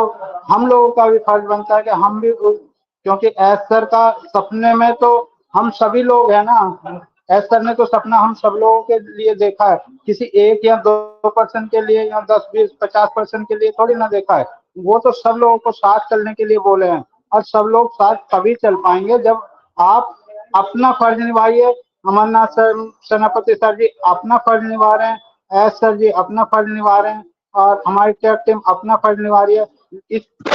हम लोगों का भी फर्ज बनता है कि हम भी क्योंकि एस सर का सपने में तो हम सभी लोग हैं ना, एस सर ने तो सपना हम सब लोगों के लिए देखा है, किसी 1 या 2% के लिए या 10, 20, 50% के लिए थोड़ी ना देखा है। वो तो सब लोगों को साथ चलने के लिए बोले हैं, और सब लोग साथ तभी चल पाएंगे जब आप अपना फर्ज निभाइए। अमरनाथ सेनापति सर जी अपना फर्ज निभा रहे हैं, एस सर जी अपना फर्ज निभा रहे हैं, और हमारी टेक टीम अपना फर्ज निभा रही है।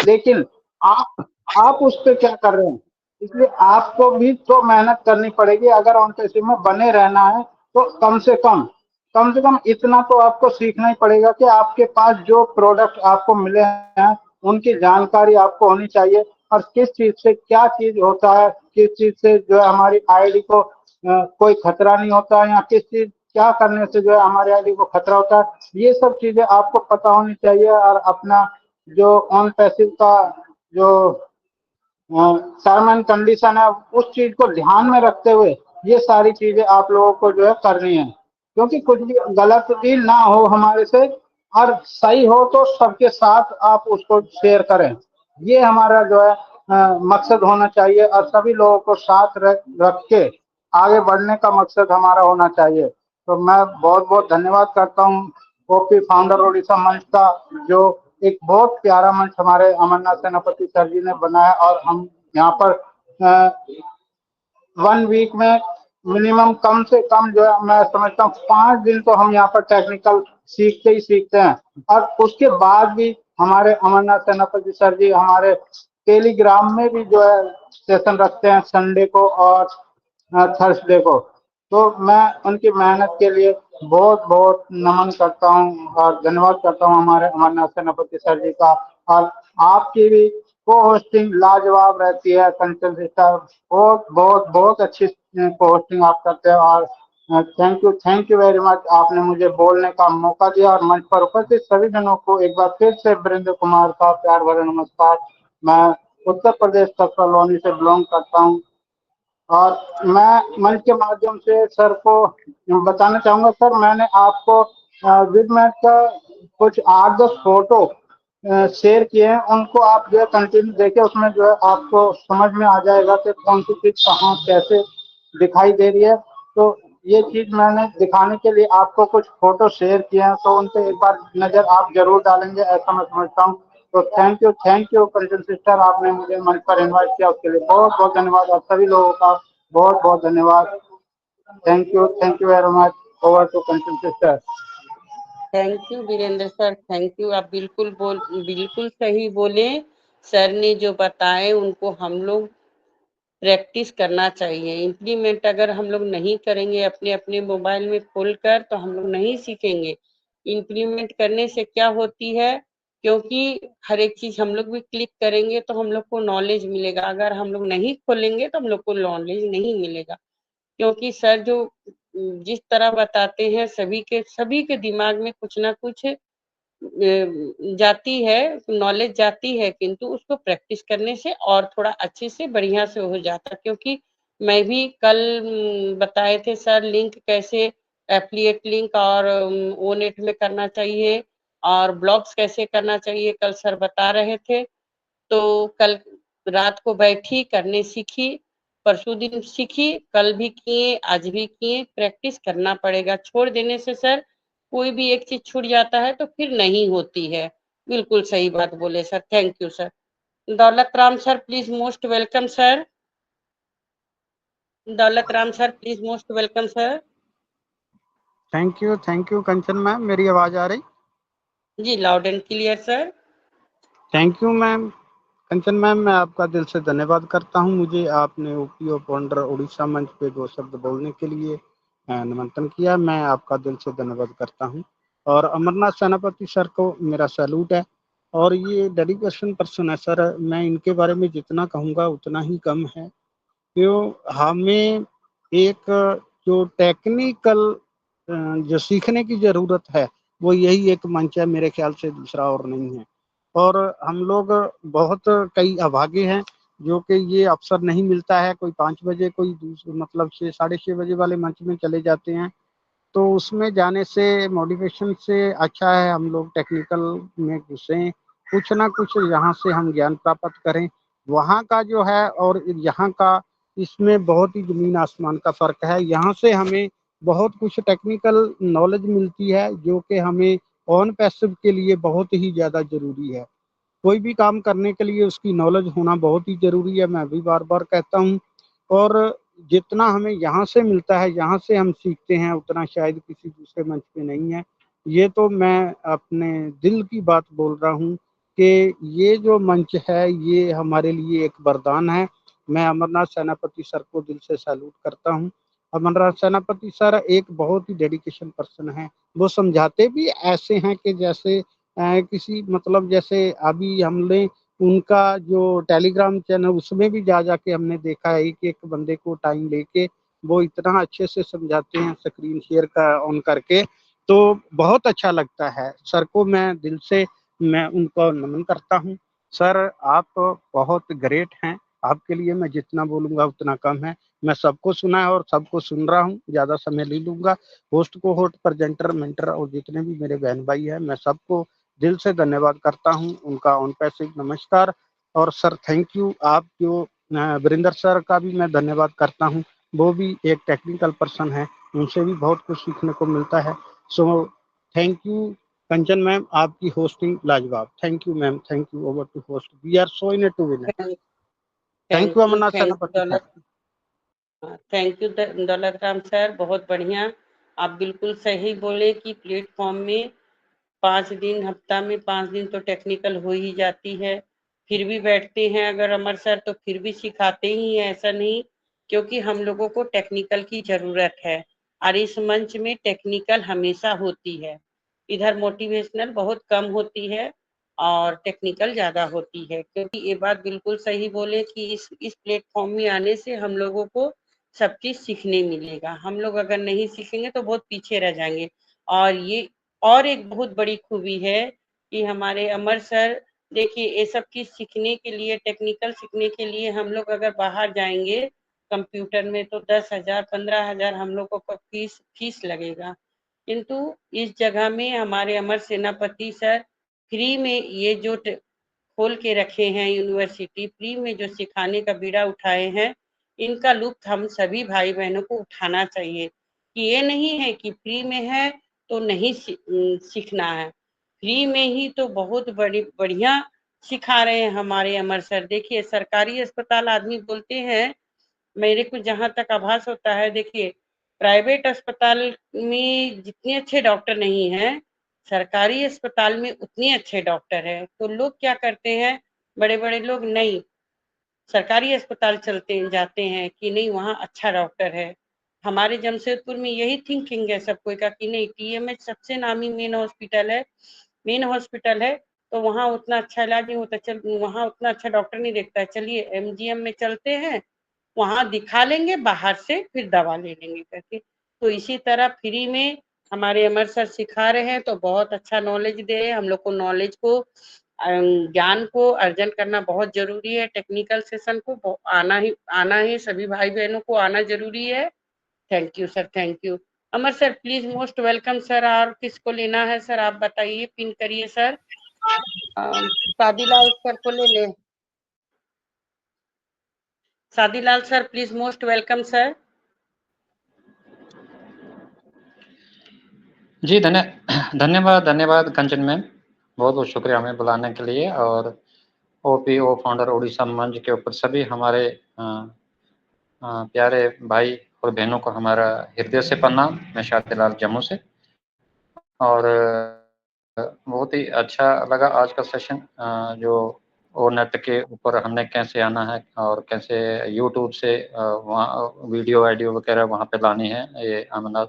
लेकिन आप उस पर क्या कर रहे हैं, इसलिए आपको भी तो मेहनत करनी पड़ेगी। अगर ऑनटेसिव में बने रहना है तो कम से कम इतना तो आपको सीखना ही पड़ेगा कि आपके पास जो प्रोडक्ट आपको मिले हैं उनकी जानकारी आपको होनी चाहिए, और किस चीज से क्या चीज होता है, किस चीज से जो है हमारी आईडी को कोई खतरा नहीं होता है, या किस चीज क्या करने से जो है हमारी आईडी को खतरा होता है, ये सब चीजें आपको पता होनी चाहिए। और अपना जो ऑन पैसिव का जो टर्म एंड कंडीशन है उस चीज को ध्यान में रखते हुए ये सारी चीजें आप लोगों को जो है करनी है, क्योंकि कुछ भी गलत भी ना हो हमारे से, और सही हो तो सबके साथ आप उसको शेयर करें। ये हमारा जो है मकसद होना चाहिए, और सभी लोगों को साथ रख के आगे बढ़ने का मकसद हमारा होना चाहिए। तो मैं बहुत बहुत धन्यवाद करता हूँ ओपी फाउंडर ओडिशा मंच का, जो एक बहुत प्यारा मंच हमारे अमरनाथ सेनापति सर जी ने बनाया, और हम यहाँ पर 1 वीक में मिनिमम कम से कम जो है मैं समझता हूँ 5 दिन तो हम यहाँ पर टेक्निकल सीखते ही सीखते हैं। और उसके बाद भी हमारे अमरनाथ सेनापति सर जी हमारे टेलीग्राम में भी जो है सेशन रखते हैं संडे को और थर्सडे को। तो मैं उनकी मेहनत के लिए बहुत बहुत नमन करता हूँ और धन्यवाद करता हूँ हमारे अमरनाथ सेनापति सर जी का। और आपकी भी को होस्टिंग लाजवाब रहती है कंचन सिस्टर, बहुत बहुत बहुत अच्छी को होस्टिंग आप करते हैं, और थैंक यू वेरी मच। आपने मुझे बोलने का मौका दिया, और मंच पर उपस्थित सभी जनों को एक बार फिर से वीरेंद्र कुमार का प्यार भरा नमस्कार। मैं उत्तर प्रदेश कॉलोनी से बिलोंग करता हूँ, और मैं मंच के माध्यम से सर को बताना चाहूंगा, सर मैंने आपको विदमेट का कुछ 8-10 फोटो शेयर किए हैं, उनको आप जो है कंटिन्यू देखें, उसमें जो है आपको समझ में आ जाएगा कि कौन सी चीज कहाँ कैसे दिखाई दे रही है। तो ये चीज मैंने दिखाने के लिए आपको कुछ फोटो शेयर किए हैं, तो उन पे एक बार नजर आप जरूर डालेंगे ऐसा मैं समझता हूँ। तो थैंक यू कंचन सिस्टर, आपने मुझे मंच पर इन्वाइट किया उसके लिए बहुत बहुत धन्यवाद, और सभी लोगों का बहुत बहुत धन्यवाद। Thank you very much. Over to Kanchan sister. Thank you Virendra sir, thank you. आप बिल्कुल सही बोले। सर ने जो बताए उनको हम लोग प्रैक्टिस करना चाहिए। इम्प्लीमेंट अगर हम लोग नहीं करेंगे अपने अपने मोबाइल में खोलकर तो हम लोग नहीं सीखेंगे। इम्प्लीमेंट करने से क्या होती है, क्योंकि हर एक चीज हम लोग भी क्लिक करेंगे तो हम लोग को नॉलेज मिलेगा। अगर हम लोग नहीं खोलेंगे तो हम लोग को नॉलेज नहीं मिलेगा, क्योंकि सर जो जिस तरह बताते हैं सभी के दिमाग में कुछ ना कुछ जाती है, नॉलेज जाती है, किंतु उसको प्रैक्टिस करने से और थोड़ा अच्छे से बढ़िया से हो जाता। क्योंकि मैं भी कल बताए थे सर लिंक कैसे एफिलिएट लिंक और ओनेट में करना चाहिए और ब्लॉग्स कैसे करना चाहिए, कल सर बता रहे थे। तो कल रात को बैठी करने सीखी, परसों दिन सीखी, कल भी किए, आज भी किए। प्रैक्टिस करना पड़ेगा, छोड़ देने से सर कोई भी एक चीज छूट जाता है तो फिर नहीं होती है। बिल्कुल सही बात बोले sir, thank you sir. Daulat Ram sir please most welcome sir. Daulat Ram sir please most welcome sir. Thank you Kanchan ma'am, मेरी आवाज आ रही? जी loud and clear sir. Thank you ma'am. Kanchan ma'am, मैं आपका दिल से धन्यवाद करता हूं। मुझे आपने ओपी ऑफ वंडर उड़ीसा मंच पे 2 शब्द बोलने के लिए निमंत्रण किया। मैं आपका दिल से धन्यवाद करता हूं। और अमरनाथ सेनापति सर को मेरा सैल्यूट है। और ये डेडिकेशन पर्सन है सर, मैं इनके बारे में जितना कहूँगा उतना ही कम है। क्यों हमें एक जो टेक्निकल जो सीखने की ज़रूरत है, वो यही एक मंच है, मेरे ख्याल से दूसरा और नहीं है। और हम लोग बहुत कई अभागे हैं जो कि ये अवसर नहीं मिलता है। कोई 5 बजे, कोई मतलब 6 साढ़े 6 बजे वाले मंच में चले जाते हैं, तो उसमें जाने से मोटिवेशन से अच्छा है हम लोग टेक्निकल में घुसें, कुछ ना कुछ यहाँ से हम ज्ञान प्राप्त करें। वहाँ का जो है और यहाँ का, इसमें बहुत ही ज़मीन आसमान का फ़र्क है। यहाँ से हमें बहुत कुछ टेक्निकल नॉलेज मिलती है जो कि हमें ऑन पैसिव के लिए बहुत ही ज़्यादा ज़रूरी है। कोई भी काम करने के लिए उसकी नॉलेज होना बहुत ही ज़रूरी है, मैं भी बार-बार कहता हूँ। और जितना हमें यहाँ से मिलता है, यहाँ से हम सीखते हैं, उतना शायद किसी दूसरे मंच पे नहीं है। ये तो मैं अपने दिल की बात बोल रहा हूँ कि ये जो मंच है, ये हमारे लिए एक वरदान है। मैं अमरनाथ सेनापति सर को दिल से सैल्यूट करता हूँ। अमरनाथ सेनापति सर एक बहुत ही डेडिकेशन पर्सन हैं। वो समझाते भी ऐसे हैं कि जैसे किसी मतलब जैसे अभी हमने उनका जो टेलीग्राम चैनल, उसमें भी जा के हमने देखा है कि एक बंदे को टाइम लेके वो इतना अच्छे से समझाते हैं स्क्रीन शेयर का ऑन करके, तो बहुत अच्छा लगता है। सर को मैं दिल से मैं उनको नमन करता हूँ। सर आप बहुत ग्रेट हैं, आपके लिए मैं जितना बोलूँगा उतना कम है। मैं सबको सुना है और सबको सुन रहा हूँ, ज़्यादा समय नहीं लूँगा। होस्ट को होस्ट, प्रेजेंटर, मेंटर और जितने भी मेरे बहन भाई हैं, मैं सबको दिल से धन्यवाद करता हूँ। उनका ऑन पैसिव नमस्कार। और सर थैंक यू। आप जो वीरेंद्र सर का भी मैं धन्यवाद करता हूँ, वो भी एक टेक्निकल पर्सन है, उनसे भी बहुत कुछ सीखने को मिलता है। So thank you Kanchan ma'am, आपकी होस्टिंग लाजवाब। Thank you ma'am, thank you. Over to host, we are so in to win. Thank you Amarnath Senapati sir. Thank you दौलत राम सर, बहुत बढ़िया। आप बिल्कुल सही बोले कि प्लेटफॉर्म में 5 दिन, हफ्ता में 5 दिन तो टेक्निकल हो ही जाती है। फिर भी बैठते हैं अगर अमर सर तो फिर भी सिखाते ही हैं, ऐसा नहीं, क्योंकि हम लोगों को टेक्निकल की जरूरत है और इस मंच में टेक्निकल हमेशा होती है। इधर मोटिवेशनल बहुत कम होती है और टेक्निकल ज्यादा होती है, क्योंकि ये बात बिल्कुल सही बोले कि इस प्लेटफॉर्म में आने से हम लोगों को सब चीज सीखने मिलेगा। हम लोग अगर नहीं सीखेंगे तो बहुत पीछे रह जाएंगे। और ये और एक बहुत बड़ी खूबी है कि हमारे अमर सर, देखिए ये सब चीज सीखने के लिए, टेक्निकल सीखने के लिए हम लोग अगर बाहर जाएंगे कंप्यूटर में तो 10,000 15,000 हम लोग को फीस लगेगा। किंतु इस जगह में हमारे अमर सेनापति सर फ्री में ये जो खोल के रखे हैं यूनिवर्सिटी, फ्री में जो सिखाने का बीड़ा उठाए हैं, इनका लुत्फ हम सभी भाई बहनों को उठाना चाहिए। कि ये नहीं है कि फ्री में है तो नहीं सीखना है, फ्री में ही तो बहुत बढ़िया सिखा रहे हैं हमारे अमर सर। देखिए सरकारी अस्पताल आदमी बोलते हैं, मेरे को जहां तक आभास होता है, देखिए प्राइवेट अस्पताल में जितने अच्छे डॉक्टर नहीं हैं, सरकारी अस्पताल में उतने अच्छे डॉक्टर है। तो लोग क्या करते हैं, बड़े बड़े लोग नहीं सरकारी अस्पताल जाते हैं कि नहीं वहाँ अच्छा डॉक्टर है। हमारे जमशेदपुर में यही थिंकिंग है सब कोई का कि नहीं टीएमएच सबसे नामी मेन हॉस्पिटल है, तो वहाँ उतना अच्छा इलाज नहीं होता, चल वहाँ उतना अच्छा डॉक्टर नहीं देखता है, चलिए एमजीएम में चलते हैं, वहाँ दिखा लेंगे, बाहर से फिर दवा ले लेंगे करके। तो इसी तरह फ्री में हमारे अमर सर सिखा रहे हैं, तो बहुत अच्छा नॉलेज दे रहे हैं हम लोग को। नॉलेज को, ज्ञान को अर्जन करना बहुत जरूरी है। टेक्निकल सेशन को आना ही सभी भाई बहनों को आना जरूरी है। Thank you sir, thank you. Amar sir please most welcome sir. और किसको लेना है सर आप बताइए, पिन करिए सर। शादीलाल सर को ले ले। Shadilal sir please most welcome sir. जी धन्यवाद कंचन मैम, बहुत बहुत शुक्रिया हमें बुलाने के लिए। और ओपीओ फाउंडर उड़ीसा मंच के ऊपर सभी हमारे प्यारे भाई और बहनों को हमारा हृदय से प्रणाम। मैं शातिलाल जम्मू से। और बहुत ही अच्छा लगा आज का सेशन, जो ओ नेट के ऊपर हमने कैसे आना है और कैसे यूट्यूब से वहाँ वीडियो वगैरह वहाँ पे लानी है। ये अमरनाथ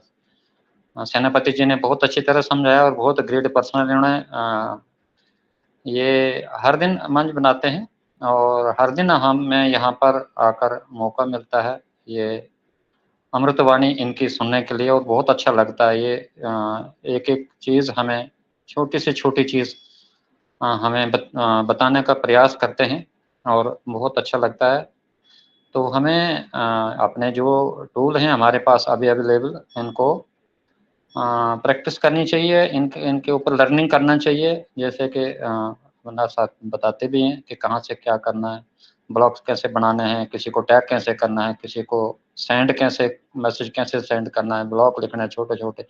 सेनापति जी ने बहुत अच्छी तरह समझाया और बहुत ग्रेट पर्सनल इन्होंने ये हर दिन मंच बनाते हैं और हर दिन हमें यहाँ पर आकर मौका मिलता है ये अमृतवाणी इनकी सुनने के लिए और बहुत अच्छा लगता है। ये एक-एक चीज़ हमें छोटी से छोटी चीज़ हमें बताने का प्रयास करते हैं और बहुत अच्छा लगता है। तो हमें अपने जो टूल हैं हमारे पास अभी अवेलेबल इनको प्रैक्टिस करनी चाहिए, इनके ऊपर लर्निंग करना चाहिए। जैसे कि वरना साथ बताते भी हैं कि कहाँ से क्या करना है, ब्लॉग्स कैसे बनाने हैं, किसी को टैग कैसे करना है, किसी को मैसेज कैसे सेंड करना है, ब्लॉग लिखना है छोटे-छोटे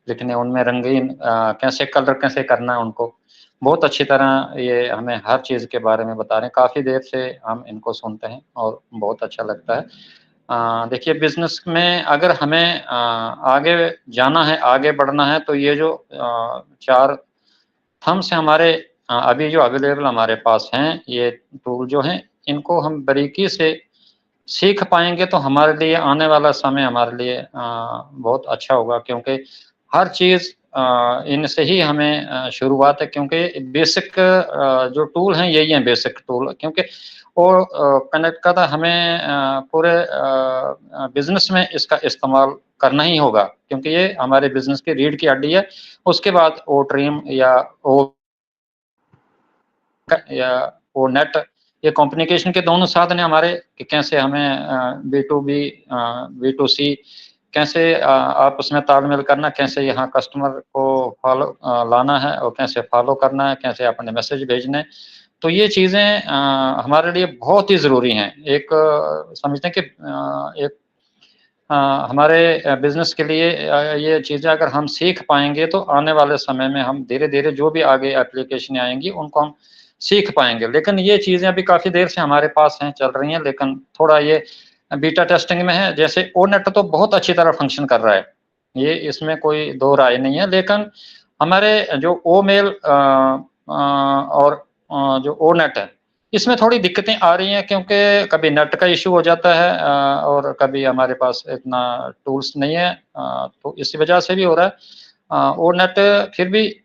लिखने, उनमें रंगीन कैसे कलर कैसे करना है उनको। बहुत अच्छी तरह ये हमें हर चीज़ के बारे में बता रहे हैं। काफ़ी देर से हम इनको सुनते हैं और बहुत अच्छा लगता है। देखिए बिज़नेस में अगर हमें आगे जाना है, आगे बढ़ना है तो ये जो 4 थम्स हैं हमारे अभी जो अवेलेबल हमारे पास हैं, ये टूल जो हैं, इनको हम बारीकी से सीख पाएँगे तो हमारे लिए आने वाला समय हमारे लिए बहुत अच्छा होगा, क्योंकि हर चीज़ इनसे ही हमें शुरुआत है, क्योंकि बेसिक जो टूल हैं यही हैं बेसिक टूल, क्योंकि और कनेक्ट करना हमें पूरे बिज़नेस में इसका इस्तेमाल करना ही होगा, क्योंकि ये हमारे बिज़नेस की रीढ़ की हड्डी है। उसके बाद ओ ट्रिम या ओ नेट, ये कम्युनिकेशन के दोनों साधन हैं हमारे कि कैसे हमें बी2बी बी2सी कैसे आपस में तालमेल करना, कैसे यहाँ कस्टमर को फॉलो लाना है और कैसे फॉलो करना है, कैसे अपने मैसेज भेजने हैं। तो ये चीज़ें हमारे लिए बहुत ही ज़रूरी हैं। एक समझते हैं कि एक हमारे बिज़नेस के लिए ये चीज़ें अगर हम सीख पाएँगे तो आने वाले समय में हम धीरे-धीरे जो भी आगे एप्लीकेशनें आएँगी उनको हम सीख पाएँगे। लेकिन ये चीज़ें अभी काफ़ी देर से हमारे पास हैं, चल रही हैं, लेकिन थोड़ा ये बीटा टेस्टिंग में है। जैसे ओनेट तो बहुत अच्छी तरह फ़ंक्शन कर रहा है, ये इसमें कोई दो राय नहीं है, लेकिन हमारे जो ओमेल और जो ओनेट है, इसमें थोड़ी दिक्कतें आ रही हैं, क्योंकि कभी नेट का इश्यू हो जाता है और कभी हमारे पास इतना टूल्स नहीं है, तो इसी वजह से भी हो रहा है। वो नेट फिर भी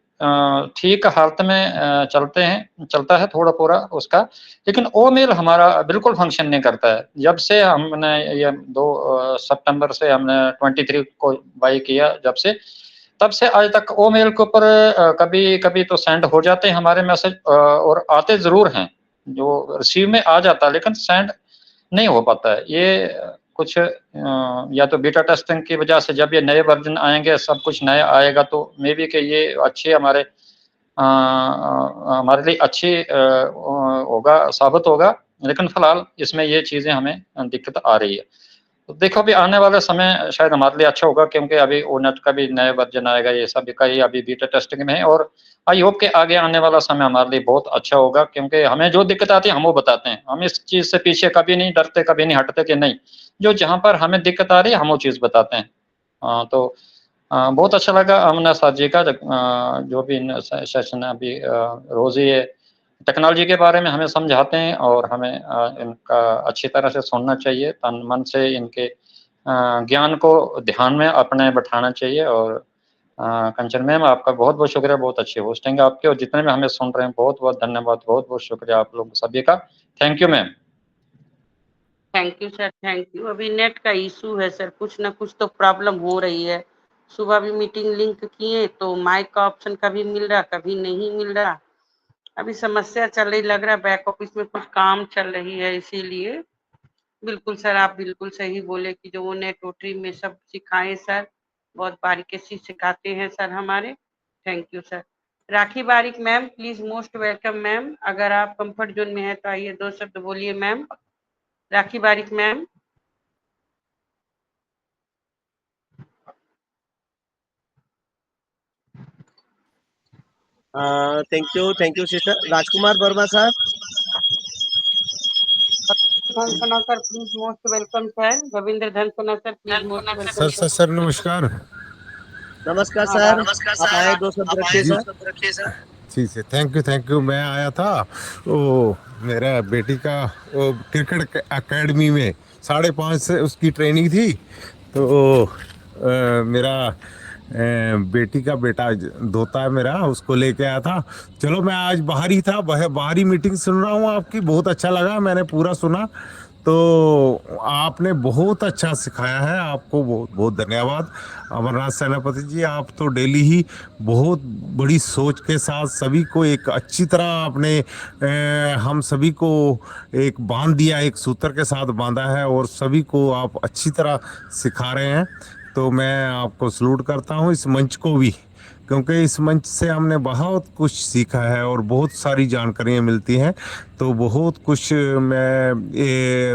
ठीक हालत में चलता है थोड़ा पूरा उसका, लेकिन ओ मेल हमारा बिल्कुल फंक्शन नहीं करता है। जब से हमने ये 2 सितंबर से हमने 23 को बाई किया, जब से तब से आज तक ओ मेल के ऊपर कभी-कभी तो सेंड हो जाते हैं हमारे मैसेज और आते ज़रूर हैं, जो रिसीव में आ जाता है, लेकिन सेंड नहीं हो पाता है। ये कुछ या तो बीटा टेस्टिंग की वजह से जब ये नए वर्ज़न आएँगे, सब कुछ नया आएगा तो मे बी कि ये अच्छे हमारे लिए अच्छी होगा, साबित होगा, लेकिन फ़िलहाल इसमें ये चीज़ें हमें दिक्कत आ रही है। तो देखो अभी आने वाला समय शायद हमारे लिए अच्छा होगा, क्योंकि अभी ओनेट का भी नया वर्ज़न आएगा, ये सब का ही अभी बीटा टेस्टिंग में है और आई होप कि आगे आने वाला समय हमारे लिए बहुत अच्छा होगा, क्योंकि हमें जो दिक्कत आती है हम वो बताते हैं। हम इस चीज़ से पीछे कभी नहीं डरते, कभी नहीं हटते कि नहीं, जो जहाँ पर हमें दिक्कत आ रही है हम वो चीज़ बताते हैं। तो बहुत अच्छा लगा अमना साथ जी का जो भी सेशन अभी रोज़ ही ये टेक्नोलॉजी के बारे में हमें समझाते हैं और हमें इनका अच्छी तरह से सुनना चाहिए, तन-मन से इनके ज्ञान को ध्यान में अपने बैठाना चाहिए। और कंचन मैम आपका बहुत-बहुत शुक्रिया, बहुत अच्छी होस्टिंग है आपकी और जितने भी हमें सुन रहे हैं बहुत-बहुत धन्यवाद, बहुत-बहुत शुक्रिया आप लोग सभी का। Thank you ma'am. Thank you sir, thank you. अभी नेट का इशू है सर, कुछ ना कुछ तो प्रॉब्लम हो रही है। सुबह भी मीटिंग लिंक किए तो माइक का ऑप्शन कभी मिल रहा, कभी नहीं मिल रहा। अभी समस्या चल रही, लग रहा है बैक ऑफिस में कुछ काम चल रही है, इसीलिए। बिल्कुल सर, आप बिल्कुल सही बोले कि जो वो नेट ओट्री में सब सिखाएं सर, बहुत बारीकी से सिखाते हैं सर हमारे। Thank you sir. Rakhi Barik ma'am, please most welcome ma'am. अगर आप कंफर्ट जोन में है तो आइए 2 शब्द बोलिए ma'am. Rakhi Barik ma'am. Thank you sister. Rajkumar Verma साहब। Dhansana sir please most welcome sir. Ravindra Dhansana sir please most welcome sir sir नमस्कार। नमस्कार हाँ सर, नमस्कार आप आए, दो शब्द रखिए जी सर। ठीक है, थैंक यू। मैं आया था वो मेरा बेटी का वो क्रिकेट एकेडमी में 5:30 से उसकी ट्रेनिंग थी, तो मेरा बेटी का बेटा धोता है मेरा, उसको लेके आया था। चलो मैं आज बाहर ही था, बाहरी मीटिंग सुन रहा हूँ आपकी, बहुत अच्छा लगा, मैंने पूरा सुना। तो आपने बहुत अच्छा सिखाया है, आपको बहुत बहुत धन्यवाद। अमरनाथ सेनापति जी, आप तो डेली ही बहुत बड़ी सोच के साथ सभी को एक अच्छी तरह आपने हम सभी को एक बांध दिया, एक सूत्र के साथ बांधा है, और सभी को आप अच्छी तरह सिखा रहे हैं। तो मैं आपको सलूट करता हूँ, इस मंच को भी, क्योंकि इस मंच से हमने बहुत कुछ सीखा है और बहुत सारी जानकारियाँ मिलती हैं। तो बहुत कुछ मैं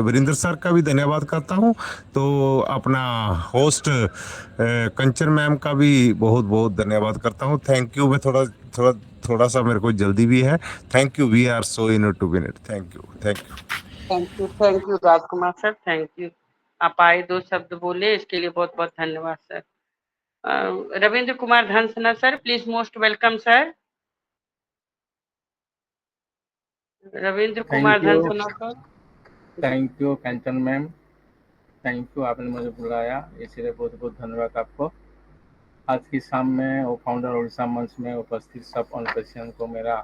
वीरेंद्र सर का भी धन्यवाद करता हूँ। तो अपना होस्ट कंचन मैम का भी बहुत बहुत धन्यवाद करता हूँ। Thank you. मैं थोड़ा सा मेरे को जल्दी भी है। Thank you, we are so in 2 minute. Thank you. Thank you Rajkumar sir, thank you. आप आए, 2 शब्द बोले, इसके लिए बहुत बहुत धन्यवाद sir. Ravindra Kumar Dhansana sir please most welcome sir. Ravindra Kumar Dhansana sir. Thank you Kanchan ma'am, thank you, आपने मुझे बुलाया, इसलिए बहुत बहुत धन्यवाद आपको। आज की शाम में वो फाउंडर उड़ीसा मंच में उपस्थित सब अनपेशियन को मेरा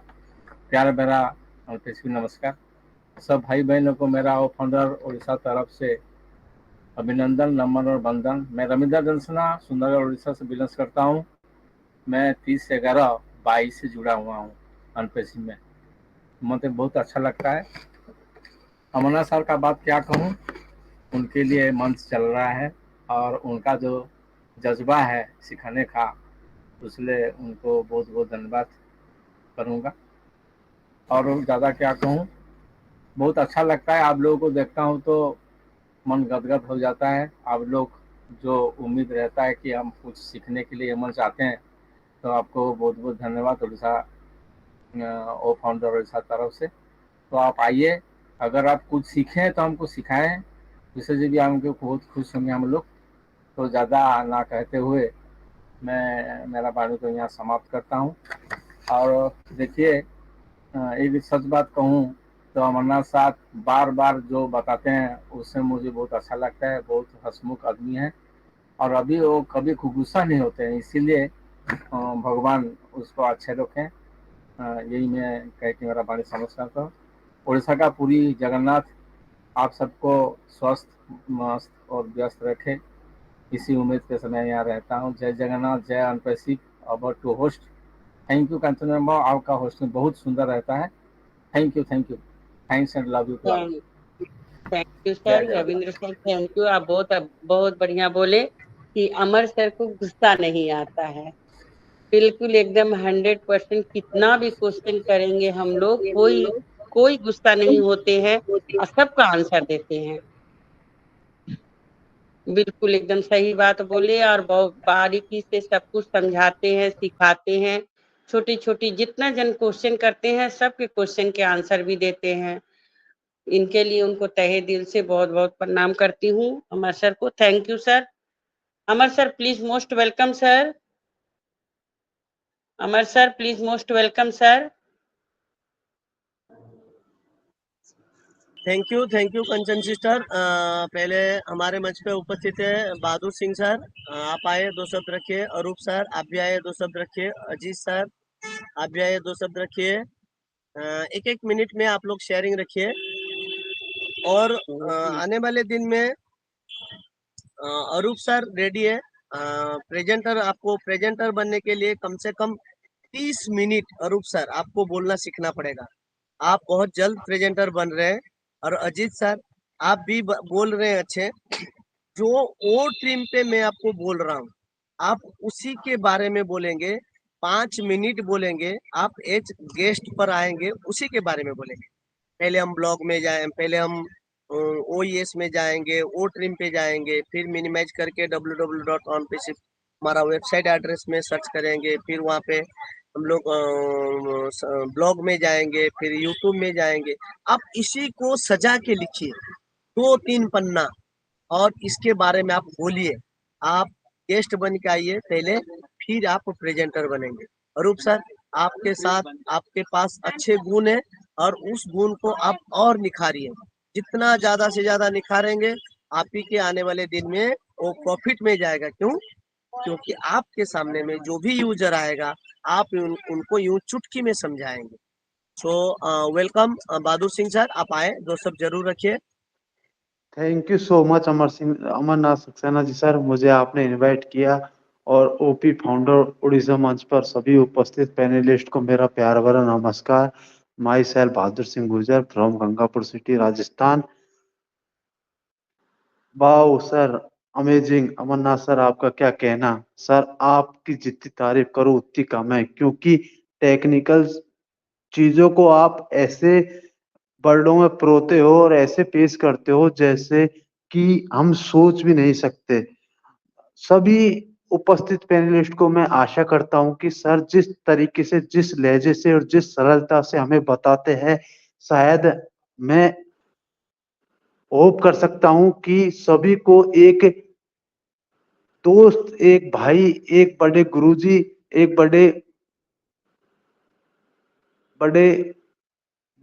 प्यार भरा अनपेशी नमस्कार। सब भाई बहनों को मेरा वो फाउंडर उड़ीसा तरफ से अभिनंदन, नमन और वंदन। मैं रविंद्र धनसना सुंदरगढ़ उड़ीसा से बिलोंग करता हूँ। मैं 30/11/22 से जुड़ा हुआ हूँ अनपेशी में। मुझे बहुत अच्छा लगता है। अमरनाथ सर का बात क्या कहूँ, उनके लिए मंच चल रहा है और उनका जो जज्बा है सिखाने का, इसलिए उनको बहुत बहुत धन्यवाद करूँगा। और ज़्यादा क्या कहूँ, बहुत अच्छा लगता है। आप लोगों को देखता हूँ तो मन गदगद हो जाता है। आप लोग जो उम्मीद रहता है कि हम कुछ सीखने के लिए मंच आते हैं, तो आपको बहुत बहुत धन्यवाद उड़ीसा ओ फाउंडर उड़ीसा तरफ से। तो आप आइए, अगर आप कुछ सीखें तो हमको सिखाएं, जिससे भी हमको बहुत खुश होंगे हम लोग। तो ज़्यादा ना कहते हुए मैं मेरा वाणी को यहाँ समाप्त करता हूँ। और देखिए, एक सच बात कहूँ तो अमरनाथ साहब बार बार जो बताते हैं उससे मुझे बहुत अच्छा लगता है। बहुत हंसमुख आदमी है और अभी वो कभी गुस्सा नहीं होते हैं, इसीलिए भगवान उसको अच्छे रखें। यही मैं कह के मेरा वाणी समाप्त करता हूँ। उड़ीसा का पूरी जगन्नाथ आप सबको स्वस्थ, मस्त और व्यस्त रखे, इसी उम्मीद के समय यहाँ रहता हूँ। जय जगन्नाथ, जय अनपेशी, our to host. Thank you Kanchan ma'am, आपका होस्टिंग बहुत सुंदर रहता है। Thank you, thanks and love you. Thank you sir, Ravindra sir thank you. आप बहुत बहुत बढ़िया बोले कि अमर सर को गुस्सा नहीं आता है। बिल्कुल एकदम 100%, कितना भी क्वेश्चन करेंगे हम लोग, कोई गुस्सा नहीं होते हैं और सबका आंसर देते हैं। बिल्कुल एकदम सही बात बोले और बहुत बारीकी से सब कुछ समझाते हैं, सिखाते हैं। छोटी छोटी जितना जन क्वेश्चन करते हैं, सबके क्वेश्चन के आंसर भी देते हैं। इनके लिए उनको तहे दिल से बहुत बहुत प्रणाम करती हूँ अमर सर को। Thank you sir. Amar sir please most welcome sir. Amar sir please most welcome sir. Thank you Kanchan sister. पहले हमारे मंच पे उपस्थित है बहादुर सिंह सर, आप आए, 2 शब्द रखिए। अरूप सर आप भी आए, 2 शब्द रखिए। अजीत सर आप भी आए, 2 शब्द रखिए। 1-1 मिनट में आप लोग शेयरिंग रखिए। और आने वाले दिन में अरूप सर रेडी है। प्रेजेंटर, आपको प्रेजेंटर बनने के लिए कम से कम 30 मिनट अरूप सर आपको बोलना सीखना पड़ेगा। आप बहुत जल्द प्रेजेंटर बन रहे हैं। और अजीत सर आप भी बोल रहे हैं अच्छे। जो ओ टीम पे मैं आपको बोल रहा हूँ, आप उसी के बारे में बोलेंगे। 5 मिनट बोलेंगे, आप एज गेस्ट पर आएंगे, उसी के बारे में बोलेंगे। पहले हम ब्लॉग में जाए, पहले हम OES में जाएंगे, ओ ट्रिम पे जाएंगे, फिर मिनिमाइज करके www.onpc हमारा वेबसाइट एड्रेस में सर्च करेंगे। फिर वहाँ पे हम लोग ब्लॉग में जाएंगे, फिर यूट्यूब में जाएंगे। आप इसी को सजा के लिखिए, 2-3 पन्ना, और इसके बारे में आप बोलिए। आप गेस्ट बन के आइए पहले, फिर आप प्रेजेंटर बनेंगे। अरूप सर, आपके साथ आपके पास अच्छे गुण है और उस गुण को आप और निखारिए। जितना ज्यादा से ज्यादा निखारेंगे, आप ही के आने वाले दिन में वो प्रॉफिट में जाएगा। क्यों? क्योंकि आपके सामने में जो भी यूजर आएगा, आप उनको यूं चुटकी में समझाएंगे। So welcome Bahadur Singh sir, आप आए, दो सब जरूर रखिए। Thank you so much Amarnath Saxena ji sir, मुझे आपने इनवाइट किया। और ओपी फाउंडर उड़ीसा मंच पर सभी उपस्थित पैनलिस्ट को मेरा प्यार भरा नमस्कार। Myself Bahadur Singh Gurjar from Gangapur city, Rajasthan. Wow sir, amazing. Amarnath sir, आपका क्या कहना सर, आपकी जितनी तारीफ करो उतनी कम है, क्योंकि टेक्निकल चीजों को आप ऐसे वर्डों में परोते हो और ऐसे पेश करते हो जैसे कि हम सोच भी नहीं सकते। सभी उपस्थित पैनलिस्ट को मैं आशा करता हूं कि सर जिस तरीके से, जिस लहजे से और जिस सरलता से हमें बताते हैं, शायद मैं होप कर सकता हूं कि सभी को एक दोस्त, एक भाई, एक बड़े गुरुजी, एक बड़े बड़े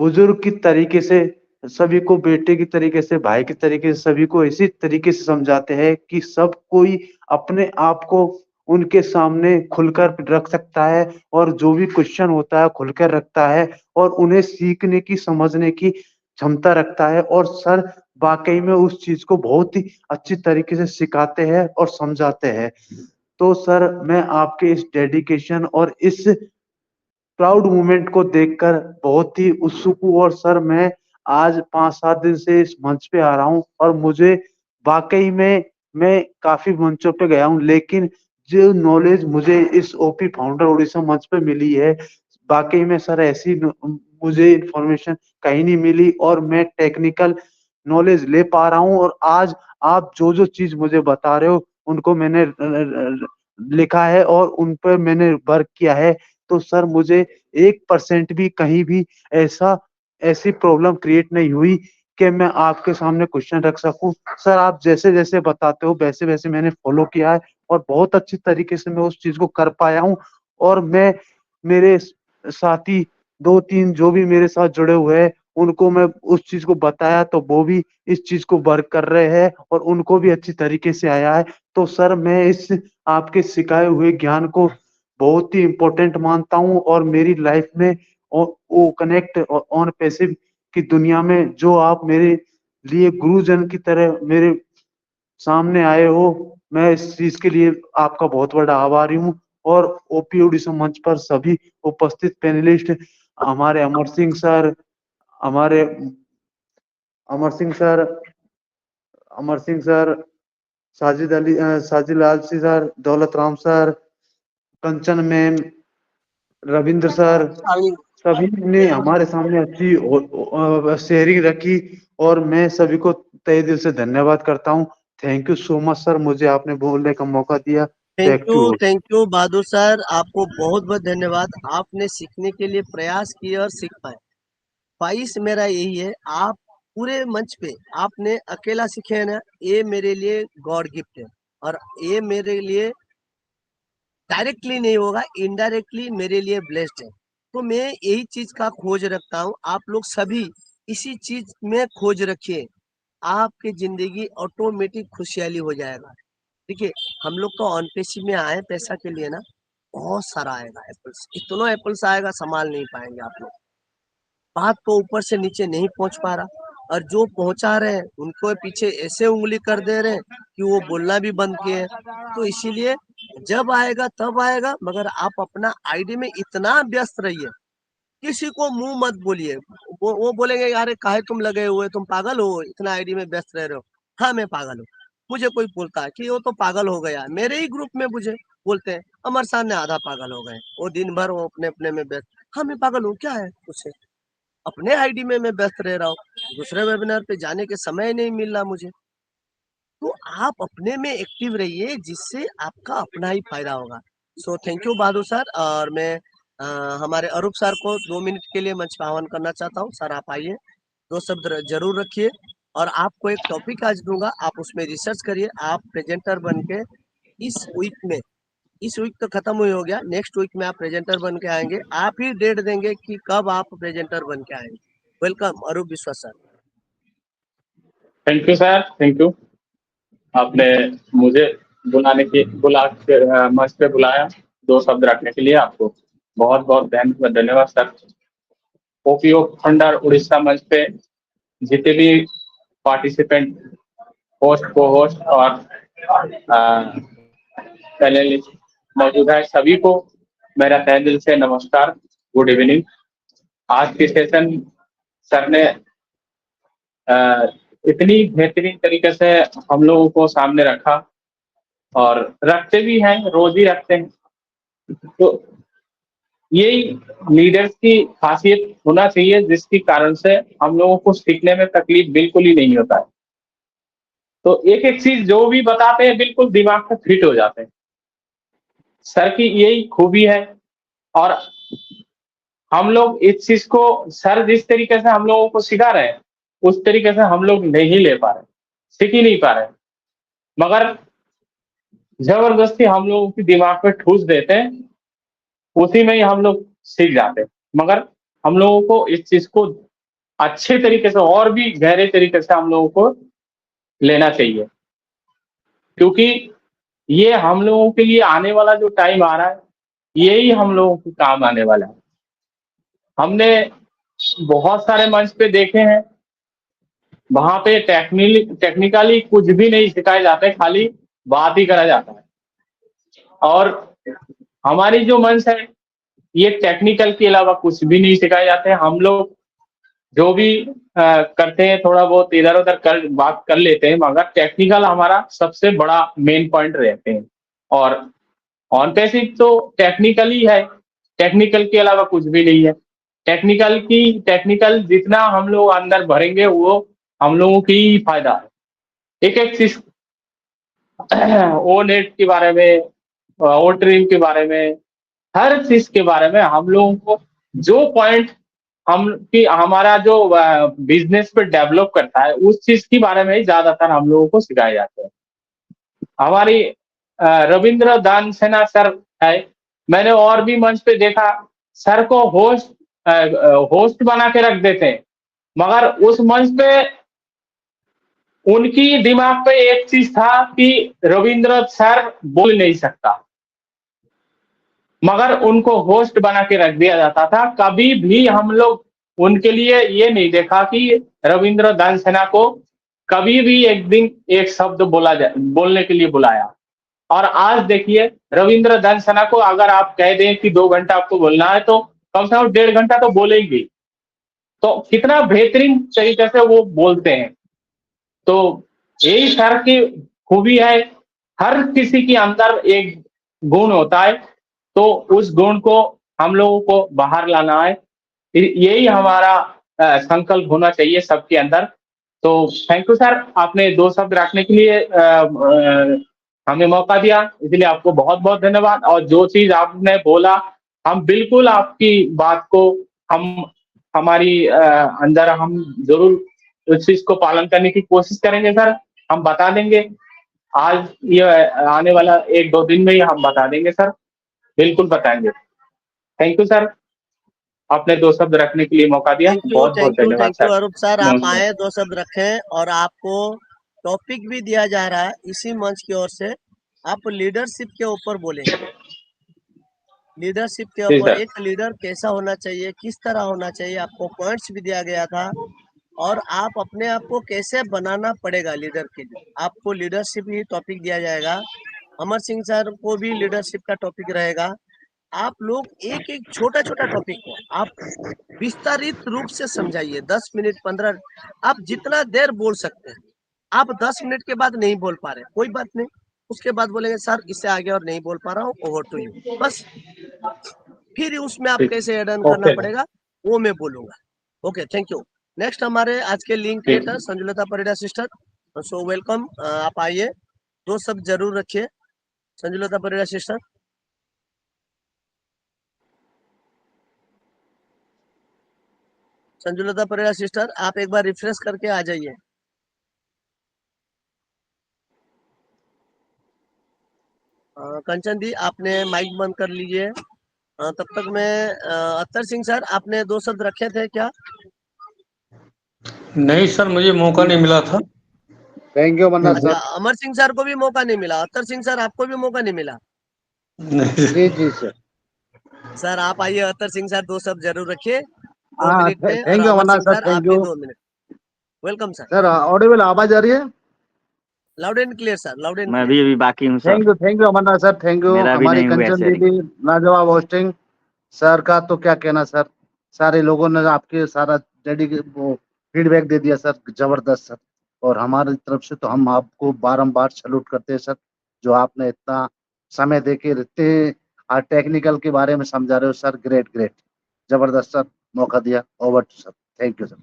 बुजुर्ग की तरीके से, सभी को बेटे की तरीके से, भाई की तरीके से, सभी को इसी तरीके से समझाते हैं कि सब कोई अपने आप को उनके सामने खुलकर रख सकता है और जो भी क्वेश्चन होता है खुलकर रखता है और उन्हें सीखने की, समझने की क्षमता रखता है। और सर वाकई में उस चीज को बहुत ही अच्छी तरीके से सिखाते हैं और समझाते हैं। तो सर मैं आपके इस डेडिकेशन और इस प्राउड मूवमेंट को देखकर बहुत ही उत्सुक हूँ। और सर मैं आज 5-7 दिन से इस मंच पे आ रहा हूँ और मुझे वाकई में, मैं काफी मंचों पे गया हूँ, लेकिन जो नॉलेज मुझे इस ओपी फाउंडर उड़ीसा मंच पे मिली है, वाकई में सर ऐसी मुझे इंफॉर्मेशन कहीं नहीं मिली और मैं टेक्निकल नॉलेज ले पा रहा हूँ। और आज आप जो जो चीज मुझे बता रहे हो उनको मैंने लिखा है और उन पर मैंने वर्क किया है। तो सर मुझे 1% भी कहीं भी ऐसी प्रॉब्लम क्रिएट नहीं हुई कि मैं आपके सामने क्वेश्चन रख सकूं। सर आप जैसे जैसे बताते हो वैसे वैसे मैंने फॉलो किया है और बहुत अच्छी तरीके से मैं उस चीज को कर पाया हूं। और मैं, मेरे साथी 2-3 जो भी मेरे साथ जुड़े हुए हैं उनको मैं उस चीज को बताया तो वो भी इस चीज को वर्क कर रहे हैं और उनको भी अच्छी तरीके से आया है। तो सर मैं इस आपके सिखाए हुए ज्ञान को बहुत ही इम्पोर्टेंट मानता हूँ और मेरी लाइफ में वो कनेक्ट ऑन पैसिव की दुनिया में जो आप मेरे लिए गुरुजन की तरह मेरे सामने आए हो, मैं इस चीज के लिए आपका बहुत बड़ा आभारी हूँ। और ओपी उड़ीसा मंच पर सभी उपस्थित पैनलिस्ट, हमारे हमारे अमर सिंह सर, साजिद लाल सी सर, दौलत राम सर, कंचन मैम, रविंद्र सर, सभी ने हमारे सामने अच्छी शेयरिंग रखी और मैं सभी को तहे दिल से धन्यवाद करता हूँ। Thank you so much sir, मुझे आपने बोलने का मौका दिया। थैंक यू बहादुर सर, आपको बहुत बहुत धन्यवाद। आपने सीखने के लिए प्रयास किए और सीख पाए। ख्वाहिश मेरा यही है, आप पूरे मंच पे आपने अकेला सीखे है ना, ये मेरे लिए गॉड गिफ्ट है। और ये मेरे लिए डायरेक्टली नहीं होगा, इनडायरेक्टली मेरे लिए ब्लेस्ड है। तो मैं यही चीज का खोज रखता हूँ, आप लोग सभी इसी चीज में खोज रखिए, आपकी जिंदगी ऑटोमेटिक खुशहाली हो जाएगा। देखिए, हम लोग तो ऑन पेशी में आए पैसा के लिए ना, बहुत सारा आएगा एप्पल्स, इतना एप्पल्स आएगा संभाल नहीं पाएंगे आप लोग। बात तो ऊपर से नीचे नहीं पहुंच पा रहा, और जो पहुंचा रहे हैं उनको पीछे ऐसे उंगली कर दे रहे हैं कि वो बोलना भी बंद किए। तो इसीलिए जब आएगा तब आएगा, मगर आप अपना आईडी में इतना व्यस्त रहिए, किसी को मुंह मत बोलिए। वो बोलेंगे यार काहे तुम लगे हुए, तुम पागल हो, इतना आईडी में व्यस्त रह रहे हो। हाँ मैं पागल हूँ। मुझे कोई बोलता है कि वो तो पागल हो गया, मेरे ही ग्रुप में मुझे बोलते हैं अमर साहब ने आधा पागल हो गए, वो दिन भर वो अपने अपने में व्यस्त। हाँ मैं पागल हूँ, क्या है उसे, अपने आईडी में मैं व्यस्त रह रहा हूँ, दूसरे वेबिनार पे जाने के समय नहीं मिल रहा मुझे। तो आप अपने में एक्टिव रहिए, जिससे आपका अपना ही फायदा होगा। सो थैंक यू बहादुर सर। और मैं हमारे अरूप सर को 2 मिनट के लिए मंच पे आह्वान करना चाहता हूँ। सर आप आइए, 2 शब्द जरूर रखिए और आपको एक टॉपिक आज दूंगा, आप उसमें रिसर्च करिए। आप प्रेजेंटर बन के इस वीक तो खत्म हुई हो गया, नेक्स्ट वीक में आप प्रेजेंटर बन के आएंगे। आप ही डेट देंगे कि कब आप प्रेजेंटर बन के आएंगे। वेलकम अरूप विश्वास sir. Thank you sir, thank you. आपने मुझे बुला के मंच पे बुलाया, 2 शब्द रखने के लिए आपको बहुत बहुत धन्यवाद सर। ओपीओ फंडर उड़ीसा मंच पे जितने भी पार्टिसिपेंट, होस्ट, को होस्ट और पैनलिस्ट मौजूद है, सभी को मेरा तहे दिल से नमस्कार, गुड इवनिंग। आज के सेशन सर ने इतनी बेहतरीन तरीके से हम लोगों को सामने रखा और रखते भी हैं, रोज ही रखते हैं। तो यही लीडर्स की खासियत होना चाहिए, जिसके कारण से हम लोगों को सीखने में तकलीफ बिल्कुल ही नहीं होता है। तो एक एक चीज जो भी बताते हैं बिल्कुल दिमाग में फिट हो जाते हैं। सर की यही खूबी है और हम लोग इस चीज को सर जिस तरीके से हम लोगों को सिखा रहे हैं उस तरीके से हम लोग नहीं ले पा रहे, सीख ही नहीं पा रहे, मगर जबरदस्ती हम लोगों के दिमाग में ठूस देते हैं, उसी में ही हम लोग सीख जाते हैं। मगर हम लोगों को इस चीज को अच्छे तरीके से और भी गहरे तरीके से हम लोगों को लेना चाहिए, क्योंकि ये हम लोगों के लिए आने वाला जो टाइम आ रहा है यही हम लोगों के काम आने वाला है। हमने बहुत सारे मंच पे देखे हैं, वहां पे टेक्निकली कुछ भी नहीं सिखाए जाते, खाली बात ही करा जाता है। और हमारी जो मंच है ये टेक्निकल के अलावा कुछ भी नहीं सिखाए जाते। हम लोग जो भी करते हैं थोड़ा बहुत इधर उधर बात कर लेते हैं, मगर टेक्निकल हमारा सबसे बड़ा मेन पॉइंट रहते हैं। और ऑन बेसिक तो टेक्निकल ही है, टेक्निकल के अलावा कुछ भी नहीं है। टेक्निकल जितना हम लोग अंदर भरेंगे वो हम लोगों की ही फायदा है। एक एक चीज ओ नेट के बारे में, ओ ट्रिम के बारे में, हर चीज के बारे में हम लोगों को जो पॉइंट हमारा जो बिजनेस पे डेवलप करता है उस चीज के बारे में ही ज्यादातर हम लोगों को सिखाए जाते हैं। हमारी रविंद्र दान सेना सर है, मैंने और भी मंच पे देखा सर को होस्ट बना के रख देते हैं, मगर उस मंच पे उनकी दिमाग पे एक चीज था कि रविंद्र सर बोल नहीं सकता, मगर उनको होस्ट बना के रख दिया जाता था। कभी भी हम लोग उनके लिए ये नहीं देखा कि रविंद्र दान सेना को कभी भी एक दिन एक शब्द बोलने के लिए बुलाया। और आज देखिए रविंद्र दान सेना को अगर आप कह दें कि 2 घंटा आपको बोलना है तो कम से कम 1.5 घंटा तो बोलेंगे। तो कितना बेहतरीन तरीके से वो बोलते हैं। तो यही सर की खूबी है, हर किसी के अंदर एक गुण होता है, तो उस गुण को हम लोगों को बाहर लाना है, यही हमारा संकल्प होना चाहिए सबके अंदर। तो थैंक यू सर, आपने 2 शब्द रखने के लिए हमें मौका दिया, इसलिए आपको बहुत बहुत धन्यवाद। और जो चीज आपने बोला हम बिल्कुल आपकी बात को हमारी अंदर हम जरूर उस चीज को पालन करने की कोशिश करेंगे सर। हम बता देंगे, आज ये आने वाला 1-2 दिन में ही हम बता देंगे सर, बिल्कुल बताएंगे। थैंक यू सर, आपने 2 शब्द रखने के लिए मौका दिया, बहुत बहुत धन्यवाद thank you sir. Arup sir, आप नमस्कार। आए 2 शब्द रखें और आपको टॉपिक भी दिया जा रहा है इसी मंच की ओर से। आप लीडरशिप के ऊपर बोलेंगे, लीडरशिप के जी ऊपर सर। एक लीडर कैसा होना चाहिए, किस तरह होना चाहिए, आपको पॉइंट्स भी दिया गया था। और आप अपने आप को कैसे बनाना पड़ेगा लीडर के लिए, आपको लीडरशिप ही टॉपिक दिया जाएगा। अमर सिंह सर को भी लीडरशिप का टॉपिक रहेगा। आप लोग एक एक छोटा छोटा टॉपिक को आप विस्तारित रूप से समझाइए। 10 मिनट 15, आप जितना देर बोल सकते हैं। आप 10 मिनट के बाद नहीं बोल पा रहे, कोई बात नहीं, उसके बाद बोलेंगे सर इससे आगे और नहीं बोल पा रहा हूँ, ओवर टू यू, बस। फिर उसमें आप कैसे ऐड ऑन करना ओके पड़ेगा वो मैं बोलूंगा। Okay, thank you. नेक्स्ट हमारे आज के link creator Sanjulata Parida sister, so welcome, आप आइए, 2 शब्द जरूर रखिए संजुलता परिड़ा सिस्टर। संजुलता परिड़ा सिस्टर, आप एक बार रिफ्रेश करके आ जाइए। कंचन दी आपने माइक बंद कर लीजिए। तब तक मैं अत्तर सिंह सर, आपने 2 शब्द रखे थे क्या? नहीं सर, मुझे मौका नहीं मिला था। थैंक यू अमरनाथ अच्छा, सर। अमर सिंह सर को भी मौका नहीं मिला। अत्तर सिंह सर, आपको भी मौका नहीं मिला। नहीं जी जी सर। सर आप आइए, अत्तर सिंह सर 2 शब्द जरूर रखिए 2 हाँ, मिनट में, और thank you Amar Amarnath Singh sir, sir आप थैंक भी you 2 minute. Welcome sir. Sir. Audible आवाज आ रही है? Loud and clear sir, loud and मैं क्लियर। अभी बाकी हूँ sir, thank you Amarnath sir, thank you. मेरा भी हमारी नहीं हुआ कंचन शेयरिंग। दीदी लाजवाब होस्टिंग। सर का तो क्या कहना सर, सारे लोगों ने आपके सारा वो फीडबैक दे दिया सर, जबरदस्त सर। और हमारी तरफ से तो हम आपको बारंबार सैल्यूट करते हैं सर, जो आपने इतना समय देके इतने टेक्निकल के बारे में समझा रहे हो सर। ग्रेट ग्रेट, जबरदस्त सर, मौका दिया। Over to sir, thank you sir.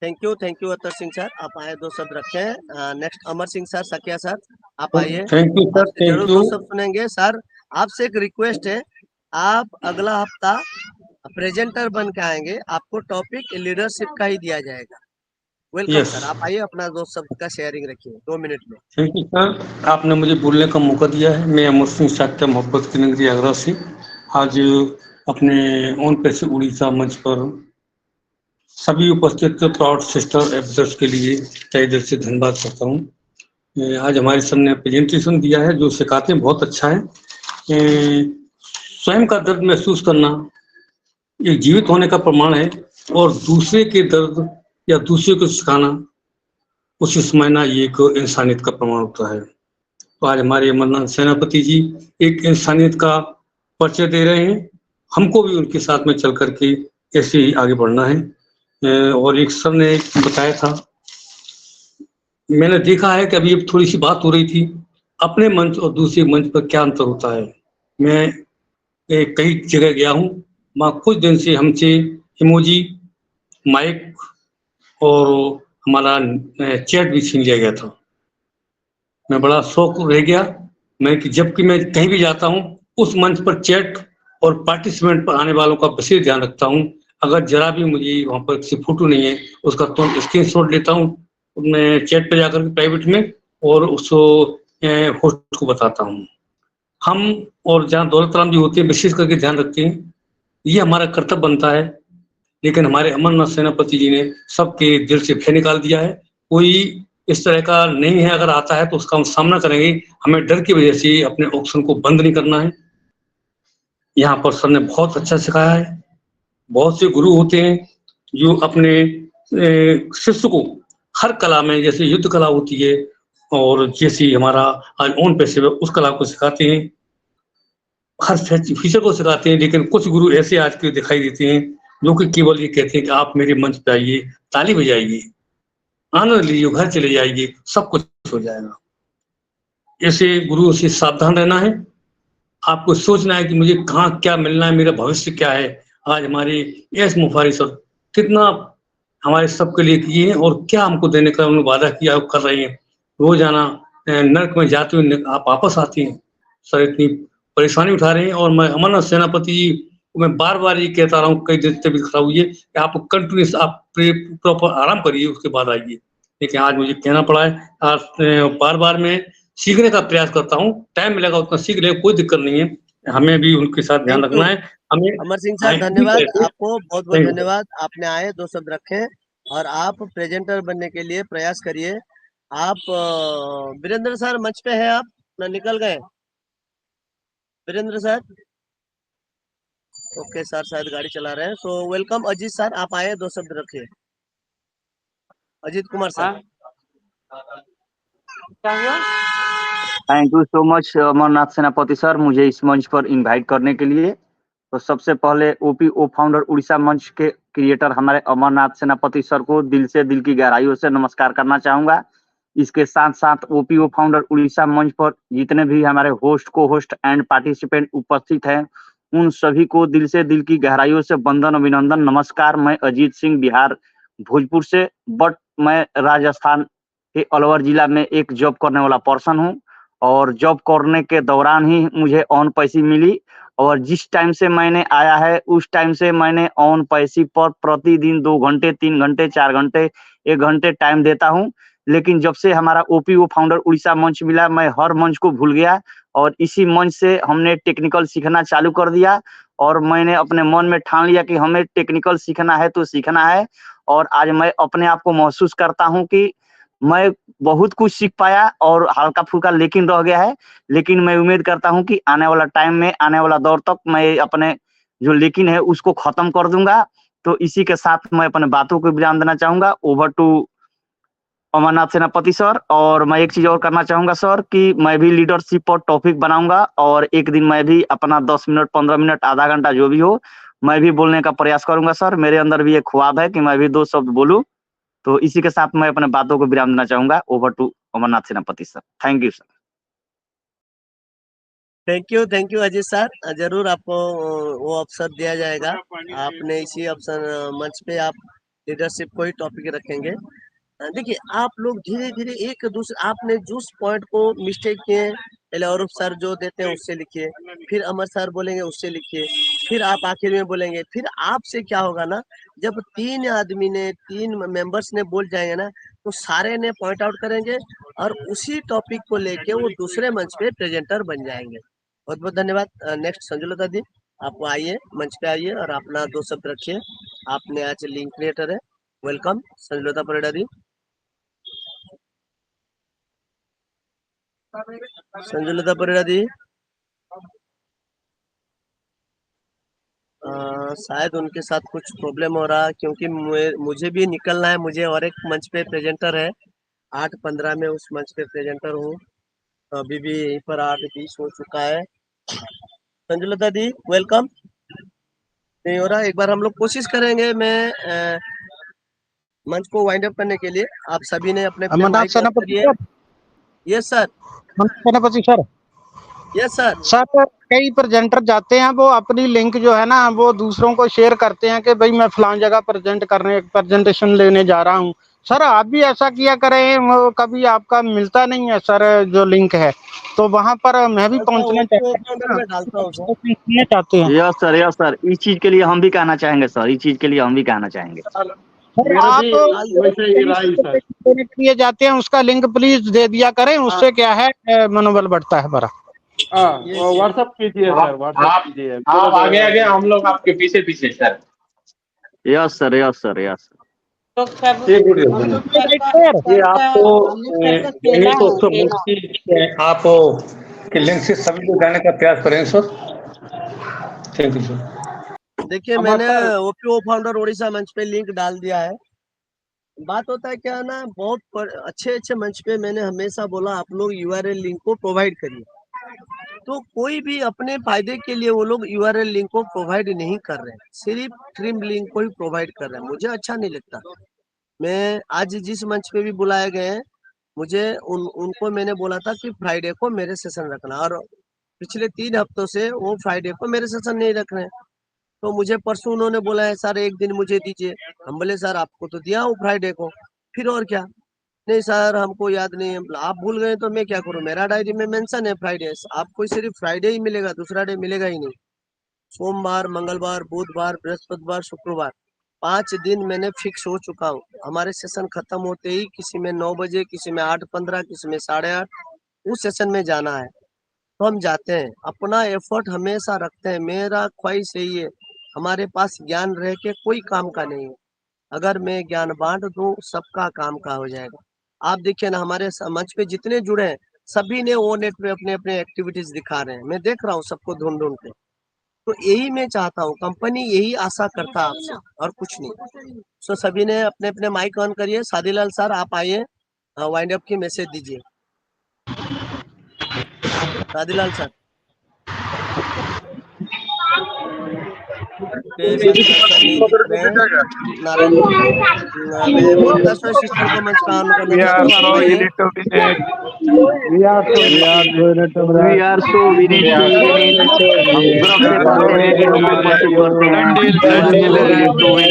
Thank you Attar Singh sir, आप आए 2 शब्द रखे। Next Amar Singh sir, Sakiya sir, आप आइए। थैंक यू सर, आपसे थैंक जरूर यू। 2 शब्द सुनेंगे सर। आपसे एक रिक्वेस्ट है, आप अगला हफ्ता प्रेजेंटर बन के आएंगे, आपको टॉपिक लीडरशिप का ही दिया जाएगा। वेलकम यस, सर, आप आइए, अपना 2 शब्द का शेयरिंग रखिए 2 मिनट में। थैंक यू सर, आपने मुझे बोलने का मौका दिया है। मैं अमर सिंह साक्य, मोहब्बत की नगरी आगरा से आज अपने ओन पैसे उड़ीसा मंच पर सभी उपस्थित प्राउड सिस्टर एफर्ट्स के लिए तहे दिल से धन्यवाद करता हूँ। आज हमारे सामने प्रेजेंटेशन दिया है, जो सिखाते हैं बहुत अच्छा है। स्वयं का दर्द महसूस करना एक जीवित होने का प्रमाण है, और दूसरे के दर्द या दूसरे को सिखाना, उसे समझना, ये एक इंसानियत का प्रमाण होता है। तो आज हमारे अमरनाथ सेनापति जी एक इंसानियत का परिचय दे रहे हैं। हमको भी उनके साथ में चल करके ऐसे ही आगे बढ़ना है। और एक सर ने बताया था, मैंने देखा है कि अभी थोड़ी सी बात हो रही थी, अपने मंच और दूसरे मंच पर क्या अंतर होता है। मैं कई जगह गया हूँ, वहाँ कुछ दिन से हमसे इमोजी, माइक और हमारा चैट भी छीन लिया गया था। मैं बड़ा शौक रह गया, मैं कि जबकि मैं कहीं भी जाता हूँ, उस मंच पर चैट और पार्टिसिपेंट पर आने वालों का विशेष ध्यान रखता हूँ। अगर जरा भी मुझे वहाँ पर किसी फोटो नहीं है, उसका तुरंत स्क्रीनशॉट लेता हूँ, मैं चैट पे जाकर के प्राइवेट में, और उसको होस्ट को बताता हूँ। हम और जहाँ दौलत राम जी होते हैं, विशेष करके ध्यान रखते हैं, ये हमारा कर्तव्य बनता है। लेकिन हमारे अमरनाथ सेनापति जी ने सबके दिल से भय निकाल दिया है। कोई इस तरह का नहीं है, अगर आता है तो उसका हम सामना करेंगे। हमें डर की वजह से अपने ऑप्शन को बंद नहीं करना है। यहाँ पर सर ने बहुत अच्छा सिखाया है। बहुत से गुरु होते हैं जो अपने शिष्य को हर कला में, जैसे युद्ध कला होती है और जैसे हमारा आज ओन पैसे उस कला को सिखाते हैं, हर फीचर को सिखाते हैं। लेकिन कुछ गुरु ऐसे आज के दिखाई देते हैं जो कि केवल ये कहते हैं कि आप मेरे मंच पे आइए, ताली बजाइए, आनंद लीजिए, घर चले जाइए, सब कुछ हो जाएगा। ऐसे गुरुओं से सावधान रहना है। आपको सोचना है कि मुझे कहाँ क्या मिलना है, मेरा भविष्य क्या है। आज हमारे एस मुफारी सर कितना हमारे सबके लिए किए हैं, और क्या हमको देने का उन्होंने वादा किया कर रहे हैं। रोजाना नर्क में जाते हुए आप वापस आते हैं। सर इतनी परेशानी उठा रहे हैं, और मैं अमरनाथ सेनापति जी को मैं बार बार ये कहता रहा हूँ, कई दिन तबीयत खराब हुई है, कि आप कंटिन्यूस आप प्रॉपर आराम करिए, उसके बाद आइए। लेकिन आज मुझे कहना पड़ा है। आज बार बार मैं सीखने का प्रयास करता हूँ, टाइम मिलेगा उतना सीख ले, कोई दिक्कत नहीं है। हमें भी उनके साथ ध्यान थैंक यू रखना है। हमें अमर सिंह सर, इसी धन्यवाद तरह से। आपको, बहुत बहुत थैंक यू। धन्यवाद। आपने आए 2 शब्द रखे, और आप प्रेजेंटर बनने के लिए प्रयास करिए। आप वीरेंद्र सर मंच पे हैं, आप ना निकल गए वीरेंद्र सर? ओके सर, शायद गाड़ी चला रहे हैं। सो वेलकम अजीत सर, आप आए 2 शब्द रखिए। अजीत कुमार सर। हाँ, क्या हुआ? Thank you so much Amarnath Senapati sir, मुझे इस मंच पर इनवाइट करने के लिए। तो सबसे पहले ओपीओ फाउंडर उड़ीसा मंच के क्रिएटर हमारे अमरनाथ सेनापति सर को दिल से, दिल की गहराइयों से नमस्कार करना चाहूंगा। इसके साथ साथ ओपीओ फाउंडर उड़ीसा मंच पर जितने भी हमारे होस्ट, को होस्ट एंड पार्टिसिपेंट उपस्थित हैं, उन सभी को दिल से, दिल की गहराइयों से वंदन, अभिनंदन, नमस्कार। मैं अजीत सिंह, बिहार भोजपुर से, बट मैं राजस्थान के अलवर जिला में एक जॉब करने वाला पर्सन हूँ। और जॉब करने के दौरान ही मुझे ऑन पैसी मिली, और जिस टाइम से मैंने आया है उस टाइम से मैंने ऑन पैसी पर प्रतिदिन 2 घंटे, 3 घंटे, 4 घंटे, 1 घंटे टाइम देता हूँ। लेकिन जब से हमारा ओपीओ फाउंडर उड़ीसा मंच मिला, मैं हर मंच को भूल गया और इसी मंच से हमने टेक्निकल सीखना चालू कर दिया और मैंने अपने मन में ठान लिया कि हमें टेक्निकल सीखना है तो सीखना है। और आज मैं अपने आप को महसूस करता हूं कि मैं बहुत कुछ सीख पाया और हल्का फुल्का लेकिन रह गया है, लेकिन मैं उम्मीद करता हूं कि आने वाला टाइम में, आने वाला दौर तक मैं अपने जो लेकिन है उसको खत्म कर दूंगा। तो इसी के साथ मैं अपने बातों को विराम देना चाहूंगा। Over to Amarnath Senapati sir. और मैं एक चीज और करना चाहूंगा सर कि मैं भी लीडरशिप पर टॉपिक बनाऊंगा और एक दिन मैं भी अपना 10 मिनट, 15 मिनट, आधा घंटा जो भी हो, मैं भी बोलने का प्रयास करूंगा सर। मेरे अंदर भी एक ख्वाब है कि मैं भी 2 शब्द बोलूं। तो इसी के साथ मैं अपने बातों को विराम देना चाहूंगा। Over to Amarnath Senapati sir. Thank you sir. Thank you Ajit sir. जरूर आपको वो अवसर दिया जाएगा। आपने इसी अवसर मंच पे आप लीडरशिप को ही टॉपिक रखेंगे। देखिए, आप लोग धीरे धीरे एक दूसरे, आपने जिस पॉइंट को मिस्टेक किए, पहले औरूप सर जो देते हैं उससे लिखिए, फिर अमर सर बोलेंगे उससे लिखिए, फिर आप आखिर में बोलेंगे। फिर आपसे क्या होगा ना, जब 3 आदमी ने, 3 मेंबर्स ने बोल जाएंगे ना, तो सारे ने पॉइंट आउट करेंगे और उसी टॉपिक को लेके वो दूसरे मंच पे प्रेजेंटर बन जाएंगे। बहुत बहुत धन्यवाद। नेक्स्ट संजुलता दी, आप आइए, मंच पे आइए और अपना 2 शब्द रखिए। आपने आज लिंक क्रिएटर है। वेलकम संजुलता परिड़ा दी। संजुलता परिड़ा दी, शायद उनके साथ कुछ प्रॉब्लम हो रहा है, क्योंकि मुझे भी निकलना है। मुझे और एक मंच पे प्रेजेंटर है, 8:15 में उस मंच पे प्रेजेंटर हूँ। तो अभी भी यहीं पर 8:20 हो चुका है। संजुलता दी वेलकम। नहीं हो रहा, एक बार हम लोग कोशिश करेंगे। मैं मंच को वाइंड अप करने के लिए आप सभी ने अपने अपने अमरनाथ माइक ऑन सेनापति करिए। सर। Yes sir. सेनापति सर। Yes sir. सर, कई प्रेजेंटर जाते हैं, वो अपनी लिंक जो है ना, वो दूसरों को शेयर करते हैं कि भाई मैं फलां जगह प्रेजेंटेशन लेने जा रहा हूँ। सर, आप भी ऐसा किया करें। वो कभी आपका मिलता नहीं है सर जो लिंक है, तो वहां पर मैं भी पहुंचना चाहते हैं। Yes sir, yes sir. इस चीज के लिए हम भी कहना चाहेंगे सर, इस चीज के लिए हम भी कहना चाहेंगे। सर, आप देने के लिए जाते हैं, उसका लिंक प्लीज दे दिया करें। उससे क्या है, मनोबल बढ़ता है हमारा। व्हाट्सएप कीजिए सर, व्हाट्सएप कीजिए। आप आगे आगे, हम लोग आपके पीछे पीछे sir. Yes sir, yes sir, yes sir. ये आपको आप के लिंक से सभी को जाने का प्रयास करें सर। Thank you sir. देखिए, मैंने ओपीओ फाउंडर उड़ीसा मंच पे लिंक डाल दिया है। बात होता है क्या ना, बहुत अच्छे मंच पे मैंने हमेशा बोला, आप लोग यूआरएल लिंक को प्रोवाइड करिए। तो कोई भी अपने फायदे के लिए वो लोग यूआरएल लिंक को प्रोवाइड नहीं कर रहे हैं, सिर्फ ट्रिम लिंक को ही प्रोवाइड कर रहे हैं। मुझे अच्छा नहीं लगता। मैं आज जिस मंच पे भी बुलाए गए हैं, मुझे उनको मैंने बोला था कि फ्राइडे को मेरे सेशन रखना, और पिछले 3 हफ्तों से वो फ्राइडे को मेरे सेशन नहीं रख रहे हैं। तो मुझे परसों उन्होंने बोला है, सर एक दिन मुझे दीजिए। हम बोले सर आपको तो दिया हूँ फ्राइडे को, फिर और क्या। नहीं सर हमको याद नहीं है। आप भूल गए तो मैं क्या करूँ, मेरा डायरी में मेंशन है फ्राइडे। आपको सिर्फ फ्राइडे ही मिलेगा, दूसरा डे मिलेगा ही नहीं। सोमवार, मंगलवार, बुधवार, बृहस्पतिवार, शुक्रवार, 5 दिन मैंने फिक्स हो चुका हूँ। हमारे सेशन खत्म होते ही किसी में 9 बजे, किसी में 8:15, किसी में 8:30 उस सेशन में जाना है, तो हम जाते हैं। अपना एफर्ट हमेशा रखते हैं। मेरा ख्वाहिश यही है, हमारे पास ज्ञान रह के कोई काम का नहीं है। अगर मैं ज्ञान बांट दूं, सबका काम का हो जाएगा। आप देखिए ना, हमारे मंच पे जितने जुड़े हैं, सभी ने वो नेट पे अपने अपने एक्टिविटीज दिखा रहे हैं। मैं देख रहा हूँ सबको ढूंढ ढूंढ के। तो यही मैं चाहता हूँ, कंपनी यही आशा करता है आपसे, और कुछ नहीं। सो सभी ने अपने अपने माइक ऑन करिए। सादीलाल सर आप आइए, वाइंड अप की मैसेज दीजिए। सादीलाल सर। नहीं दिख रहे हैं। नारायण, मैं मोन्टासो सिस्टर को मंच का ऑन करना चाहता हूँ। आप आइए। We are so we need to win it. हम गर्व से कहते हैं कि हम परसू करते हैं। We need to win it.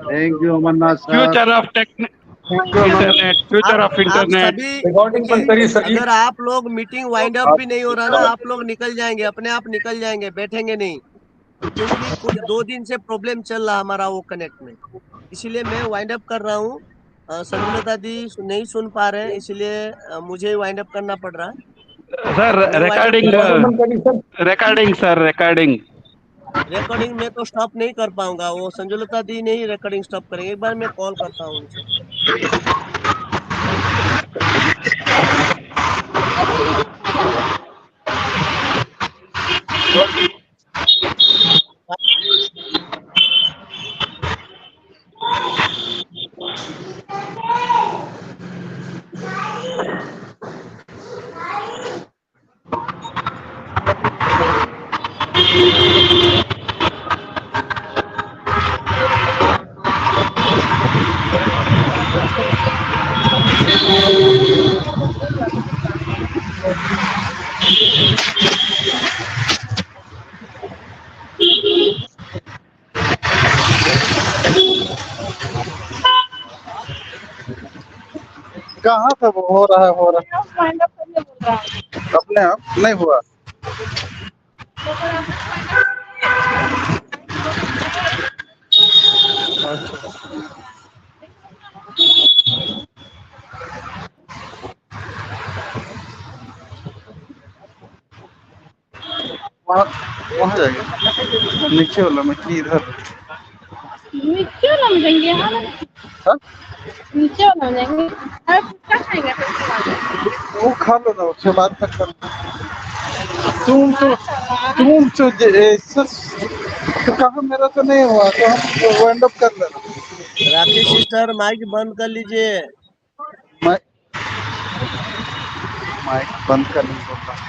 Thank you Amarnath sir. Future of internet, future of आप इंटरनेट। सभी, अगर आप लोग मीटिंग वाइंड अप भी नहीं हो रहा ना, आप लोग निकल जाएंगे, अपने आप निकल जाएंगे, बैठेंगे नहीं। क्योंकि कुछ 2 दिन से प्रॉब्लम चल रहा हमारा वो कनेक्ट में, इसीलिए मैं वाइंड अप कर रहा हूँ। संजुलता दी नहीं सुन पा रहे हैं, इसलिए मुझे वाइंड अप करना पड़ रहा है। सर मैं wind up रिकॉर्डिंग कर रहा हूँ। रिकॉर्डिंग सर रिकॉर्डिंग रिकॉर्डिंग में तो स्टॉप नहीं कर पाऊंगा, वो संजुलता दी नहीं रिकॉर्डिंग स्टॉप करेंगे। एक बार मैं कॉल करता हूँ उनसे। कहाँ से वो हो रहा है अपने आप नहीं हुआ। वहाँ वहाँ जाएंगे नीचे वाला में कि इधर। नीचे वाला में जाएंगे, यहाँ हाँ? नीचे वाला में जाएंगे। अरे क्या खाएंगे फिर? वो खा लो ना, उसके बाद तक कर। तुम तो कहा मेरा तो नहीं हुआ, तो हम वाइंड अप कर लेना। राखी सिस्टर माइक बंद कर लीजिए। माइक बंद कर नहीं होता।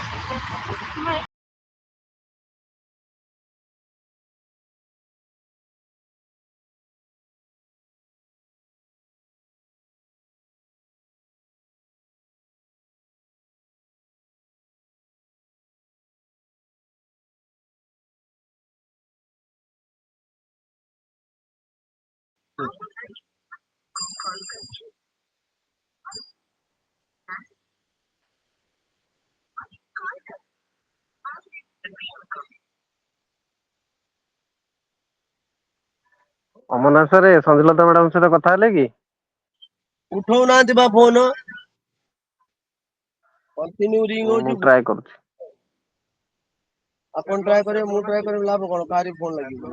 ଅମରନାଥ ସାର୍ ସଂଜୁଲତା ମ୍ୟାଡାମ ସହିତ କଥା ହେଲେ କି? ଉଠଉନାହାନ୍ତି ବା ଫୋନ, କଣ୍ଟିନ୍ୟୁ ରିଙ୍ଗ ମୁଁ ହଉଛି। ଟ୍ରାଏ କରୁଛି। ଆପଣ ଟ୍ରାଏ କରିବେ, ମୁଁ ଟ୍ରାଏ କରିବି, ଲାଭ କଣ? କାହାରି ଫୋନ ଲାଗିବ।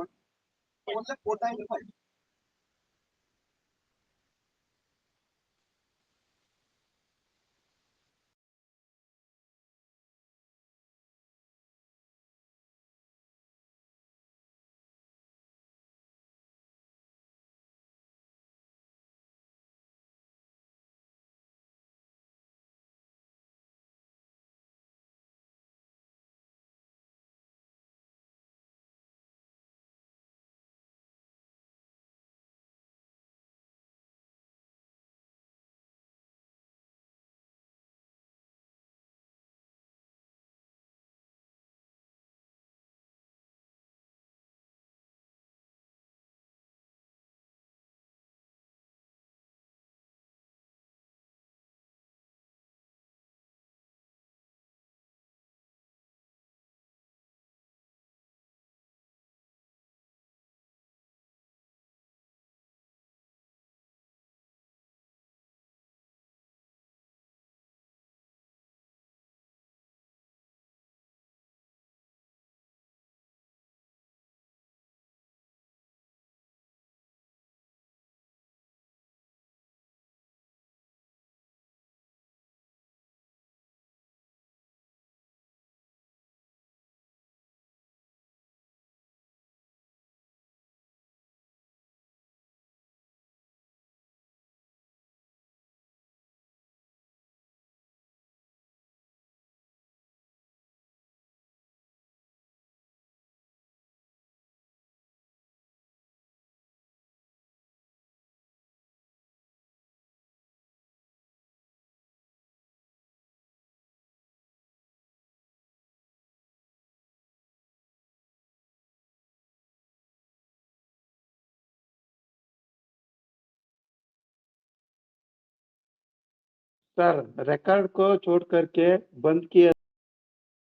सर रिकॉर्ड को छोड़ करके बंद किया।